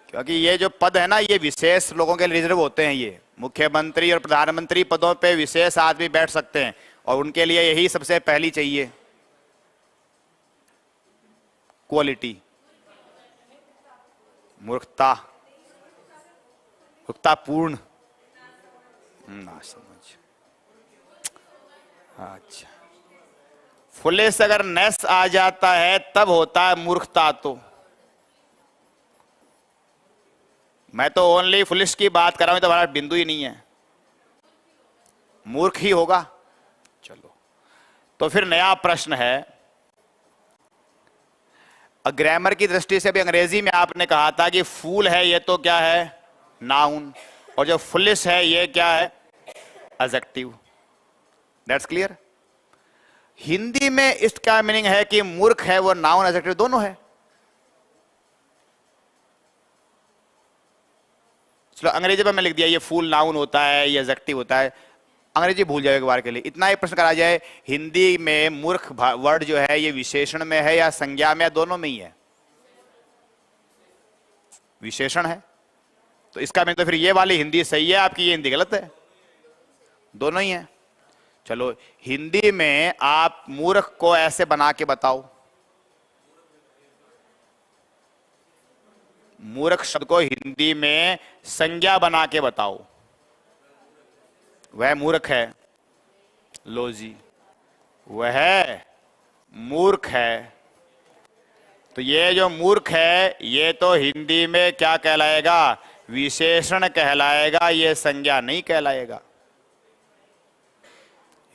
क्योंकि ये जो पद है ना ये विशेष लोगों के लिए रिजर्व होते हैं। ये मुख्यमंत्री और प्रधानमंत्री पदों पे विशेष आदमी बैठ सकते हैं और उनके लिए यही सबसे पहली चाहिए क्वालिटी, मूर्खता, मूर्खतापूर्ण, ना समझ। अच्छा, फुलिश अगर नेस आ जाता है तब होता है मूर्खता। तो मैं तो ओनली फुलिश की बात कर रहा हूं, तो हमारा बिंदु ही नहीं है, मूर्ख ही होगा। चलो, तो फिर नया प्रश्न है, ग्रामर की दृष्टि से भी अंग्रेजी में आपने कहा था कि फूल है ये तो क्या है, नाउन, और जो फुलिश है ये क्या है, एडजेक्टिव। That's clear. हिंदी में इसका मीनिंग है कि मूर्ख है वो नाउन एडजेक्टिव दोनों है। चलो अंग्रेजी में मैं लिख दिया ये फूल नाउन होता है, ये एडजेक्टिव होता है, अंग्रेजी भूल जाओ एक बार के लिए। इतना ही प्रश्न करा जाए हिंदी में मूर्ख वर्ड जो है ये विशेषण में है या संज्ञा में, या दोनों में ही है? विशेषण है, तो इसका मतलब तो फिर ये वाली हिंदी सही है आपकी, ये हिंदी गलत है, दोनों ही है। चलो हिंदी में आप मूर्ख को ऐसे बना के बताओ, मूर्ख शब्द को हिंदी में संज्ञा बना के बताओ। वह मूर्ख है, लो जी, वह मूर्ख है। तो ये जो मूर्ख है ये तो हिंदी में क्या कहलाएगा? विशेषण कहलाएगा, ये संज्ञा नहीं कहलाएगा।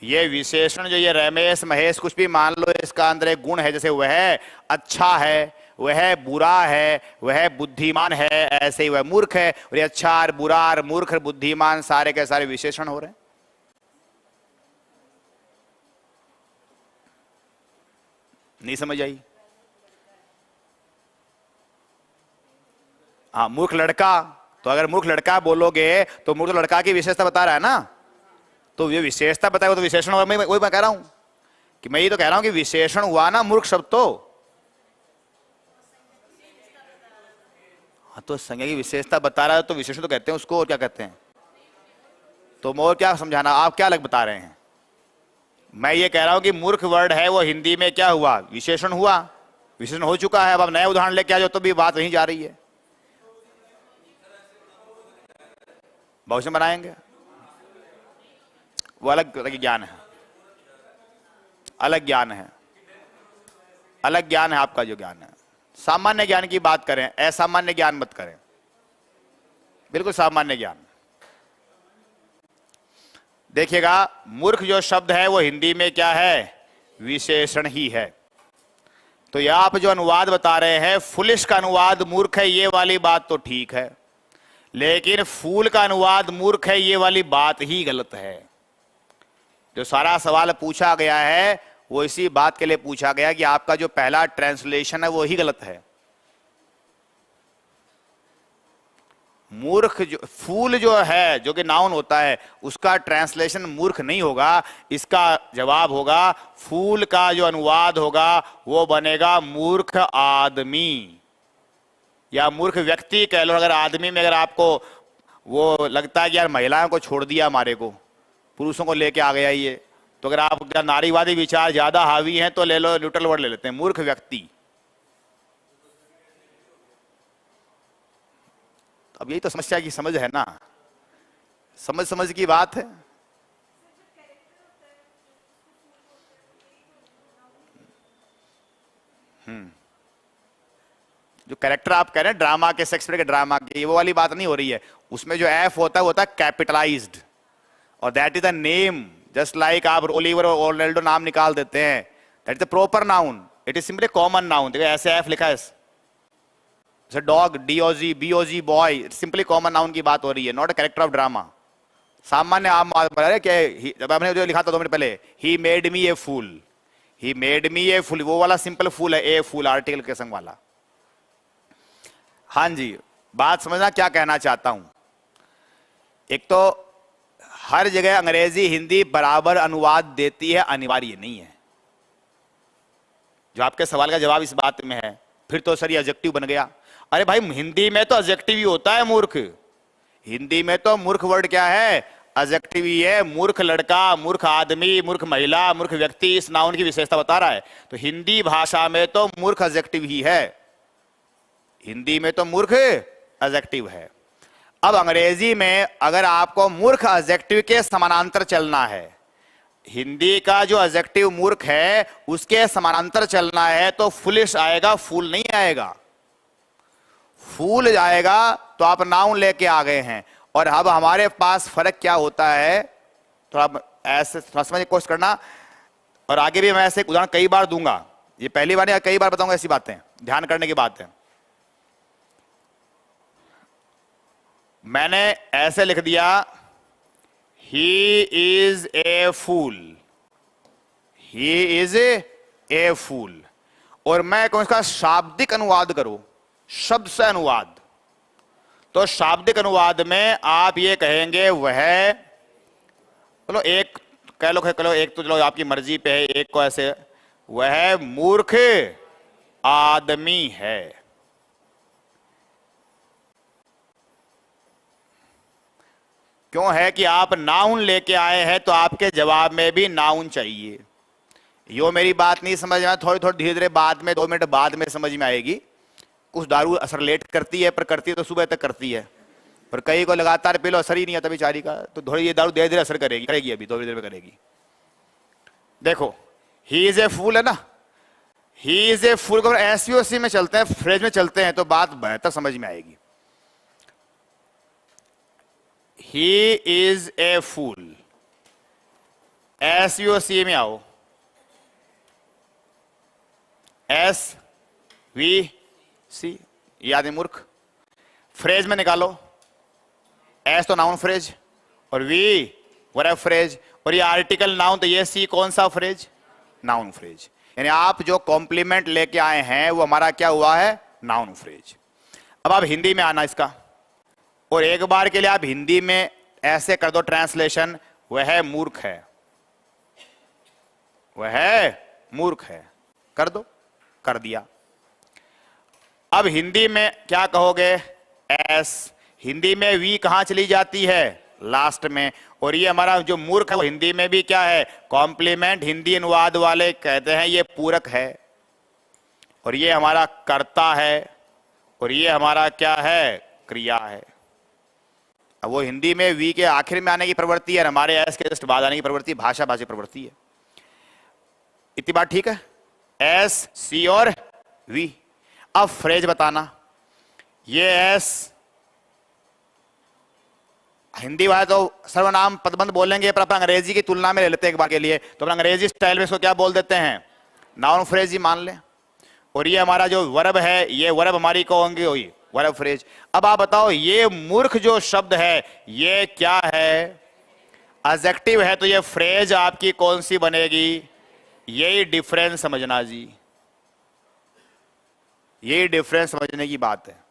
ये विशेषण जो ये रमेश महेश कुछ भी मान लो, इसका अंदर एक गुण है, जैसे वह अच्छा है, वह बुरा है, वह बुद्धिमान है, ऐसे ही वह मूर्ख है। और ये अच्छा और बुरा और मूर्ख और बुद्धिमान सारे के सारे विशेषण हो रहे हैं। नहीं समझ आई? हाँ, मूर्ख लड़का, तो अगर मूर्ख लड़का बोलोगे तो मूर्ख लड़का की विशेषता बता रहा है ना, तो ये विशेषता बताए तो विशेषण हुआ। वही मैं कह रहा हूं कि मैं ये तो कह रहा हूं कि विशेषण हुआ ना मूर्ख शब्द तो। हाँ, तो संज्ञा की विशेषता बता रहा है तो विशेषण तो कहते हैं उसको, और क्या कहते हैं? तो और क्या समझाना, आप क्या अलग बता रहे हैं? मैं ये कह रहा हूं कि मूर्ख वर्ड है वो हिंदी में क्या हुआ? विशेषण हुआ, विशेषण हो चुका है। अब आप नए उदाहरण लेके आ जाओ तो भी बात वहीं जा रही है। बहुवचन बनाएंगे, वो अलग अलग ज्ञान है, अलग ज्ञान है, अलग ज्ञान है आपका जो ज्ञान है। सामान्य ज्ञान की बात करें, असामान्य ज्ञान मत करें, बिल्कुल सामान्य ज्ञान। देखिएगा, मूर्ख जो शब्द है वो हिंदी में क्या है? विशेषण ही है। तो यह आप जो अनुवाद बता रहे हैं, फुलिश का अनुवाद मूर्ख है, ये वाली बात तो ठीक है, लेकिन फूल का अनुवाद मूर्ख है, ये वाली बात ही गलत है। जो सारा सवाल पूछा गया है वो इसी बात के लिए पूछा गया कि आपका जो पहला ट्रांसलेशन है वो ही गलत है। मूर्ख जो फूल जो है, जो कि नाउन होता है, उसका ट्रांसलेशन मूर्ख नहीं होगा। इसका जवाब होगा फूल का जो अनुवाद होगा वो बनेगा मूर्ख आदमी या मूर्ख व्यक्ति कह लो। अगर आदमी में अगर आपको वो लगता है कि यार महिलाओं को छोड़ दिया हमारे को, पुरुषों को लेके आ गया ये, तो अगर आप नारीवादी विचार ज्यादा हावी हैं तो ले लो, न्यूट्रल वर्ड ले लेते हैं, मूर्ख व्यक्ति। अब यही तो समस्या की समझ है ना, समझ की बात है। जो कैरेक्टर आप कह रहे हैं ड्रामा के, शेक्सपियर के ड्रामा के, वो वाली बात नहीं हो रही है। उसमें जो एफ होता है वो होता है कैपिटलाइज्ड, और that is the name. Just like आप ओलिवर और ओर्नेल्डो नाम निकाल देते हैं, that is the proper noun, it is simply common noun. देखो ऐसे एफ लिखा है, जैसे dog, DOG, BOG, boy, simply common noun की बात हो रही है, not a character of drama. सामान्य आप जब आपने जो लिखा था 2 मिनट पहले, he made me a fool, he made me a फूल, वो वाला सिंपल फूल है, ए फूल आर्टिकल के संग वाला। हाँ जी, बात समझना क्या कहना चाहता हूं। एक तो हर जगह अंग्रेजी हिंदी बराबर अनुवाद देती है, अनिवार्य नहीं है। जो आपके सवाल का जवाब इस बात में है, फिर तो सर ये एडजेक्टिव बन गया। अरे भाई, हिंदी में तो एडजेक्टिव ही होता है मूर्ख। हिंदी में तो मूर्ख वर्ड क्या है? एडजेक्टिव ही है। मूर्ख लड़का, मूर्ख आदमी, मूर्ख महिला, मूर्ख व्यक्ति, इस नाउन की विशेषता बता रहा है। तो हिंदी भाषा में तो मूर्ख एडजेक्टिव ही है, हिंदी में तो मूर्ख एडजेक्टिव है। अब अंग्रेजी में अगर आपको मूर्ख एडजेक्टिव के समानांतर चलना है, हिंदी का जो एडजेक्टिव मूर्ख है उसके समानांतर चलना है, तो फुलिश आएगा, फूल नहीं आएगा। फूल आएगा तो आप नाउन लेके आ गए हैं। और अब हमारे पास फर्क क्या होता है, तो आप ऐसे समझने की कोशिश करना। और आगे भी मैं ऐसे उदाहरण कई बार दूंगा, ये पहली बार या कई बार बताऊंगा, ऐसी बातें ध्यान करने की बात है। मैंने ऐसे लिख दिया, he is a fool, he is a फूल। और मैं कहूं इसका शाब्दिक अनुवाद करो, शब्द से अनुवाद, तो शाब्दिक अनुवाद में आप ये कहेंगे वह, चलो एक कह लो, एक तो चलो आपकी मर्जी पे है, एक को ऐसे, वह मूर्ख आदमी है। क्यों है कि आप नाउन लेके आए हैं, तो आपके जवाब में भी नाउन चाहिए। यो मेरी बात नहीं समझ में, थोड़ी थोड़ी धीरे धीरे बाद में 2 मिनट बाद में समझ में आएगी। कुछ दारू असर लेट करती है, पर करती है तो सुबह तक करती है, पर कई को लगातार पी लो असर ही नहीं आता बेचारी का, तो थोड़ी ये दारू धीरे धीरे असर करेगी, अभी थोड़ी देर में करेगी। देखो ही इज ए फूल है ना, ही इज ए फूल को एसवीओसी में चलते हैं, फ्रेज में चलते हैं, तो बात बेहतर समझ में आएगी। ही इज ए फूल, एसवीओसी में आओ, एस वी सी, ये आदमी मूर्ख। फ्रेज में निकालो, एस तो नाउन फ्रेज और वी वर्ब फ्रेज, और ये आर्टिकल नाउन, तो ये सी कौन सा फ्रेज, नाउन फ्रेज। यानी आप जो कॉम्प्लीमेंट लेके आए हैं वो हमारा क्या हुआ है, नाउन फ्रेज। अब आप हिंदी में आना इसका, और एक बार के लिए आप हिंदी में ऐसे कर दो ट्रांसलेशन, वह मूर्ख है, वह मूर्ख है, कर दो, कर दिया। अब हिंदी में क्या कहोगे, एस, हिंदी में वी कहां चली जाती है, लास्ट में, और ये हमारा जो मूर्ख है वो हिंदी में भी क्या है, कॉम्प्लीमेंट। हिंदी अनुवाद वाले कहते हैं ये पूरक है, और ये हमारा कर्ता है, और ये हमारा क्या है, क्रिया है। अब वो हिंदी में वी के आखिर में आने की प्रवृत्ति है, हमारे एस के जस्ट बाद आने की प्रवृत्ति, भाषा भाषी प्रवृत्ति है। इतनी बात ठीक है, एस सी और वी। अब फ्रेज बताना, ये एस हिंदी वाले तो सर्वनाम पदबंध बोलेंगे, पर अपन अंग्रेजी की तुलना में ले लेते हैं एक बार के लिए, तो अपन अंग्रेजी स्टाइल में इसको क्या बोल देते हैं, नाउन फ्रेज ही मान लें। और ये हमारा जो वर्ब है, ये वर्ब हमारी को होंगी हुई वर्ब फ्रेज। अब आप बताओ ये मूर्ख जो शब्द है ये क्या है, एडजेक्टिव है, तो ये फ्रेज आपकी कौन सी बनेगी, यही डिफरेंस समझना जी, यही डिफरेंस समझने की बात है।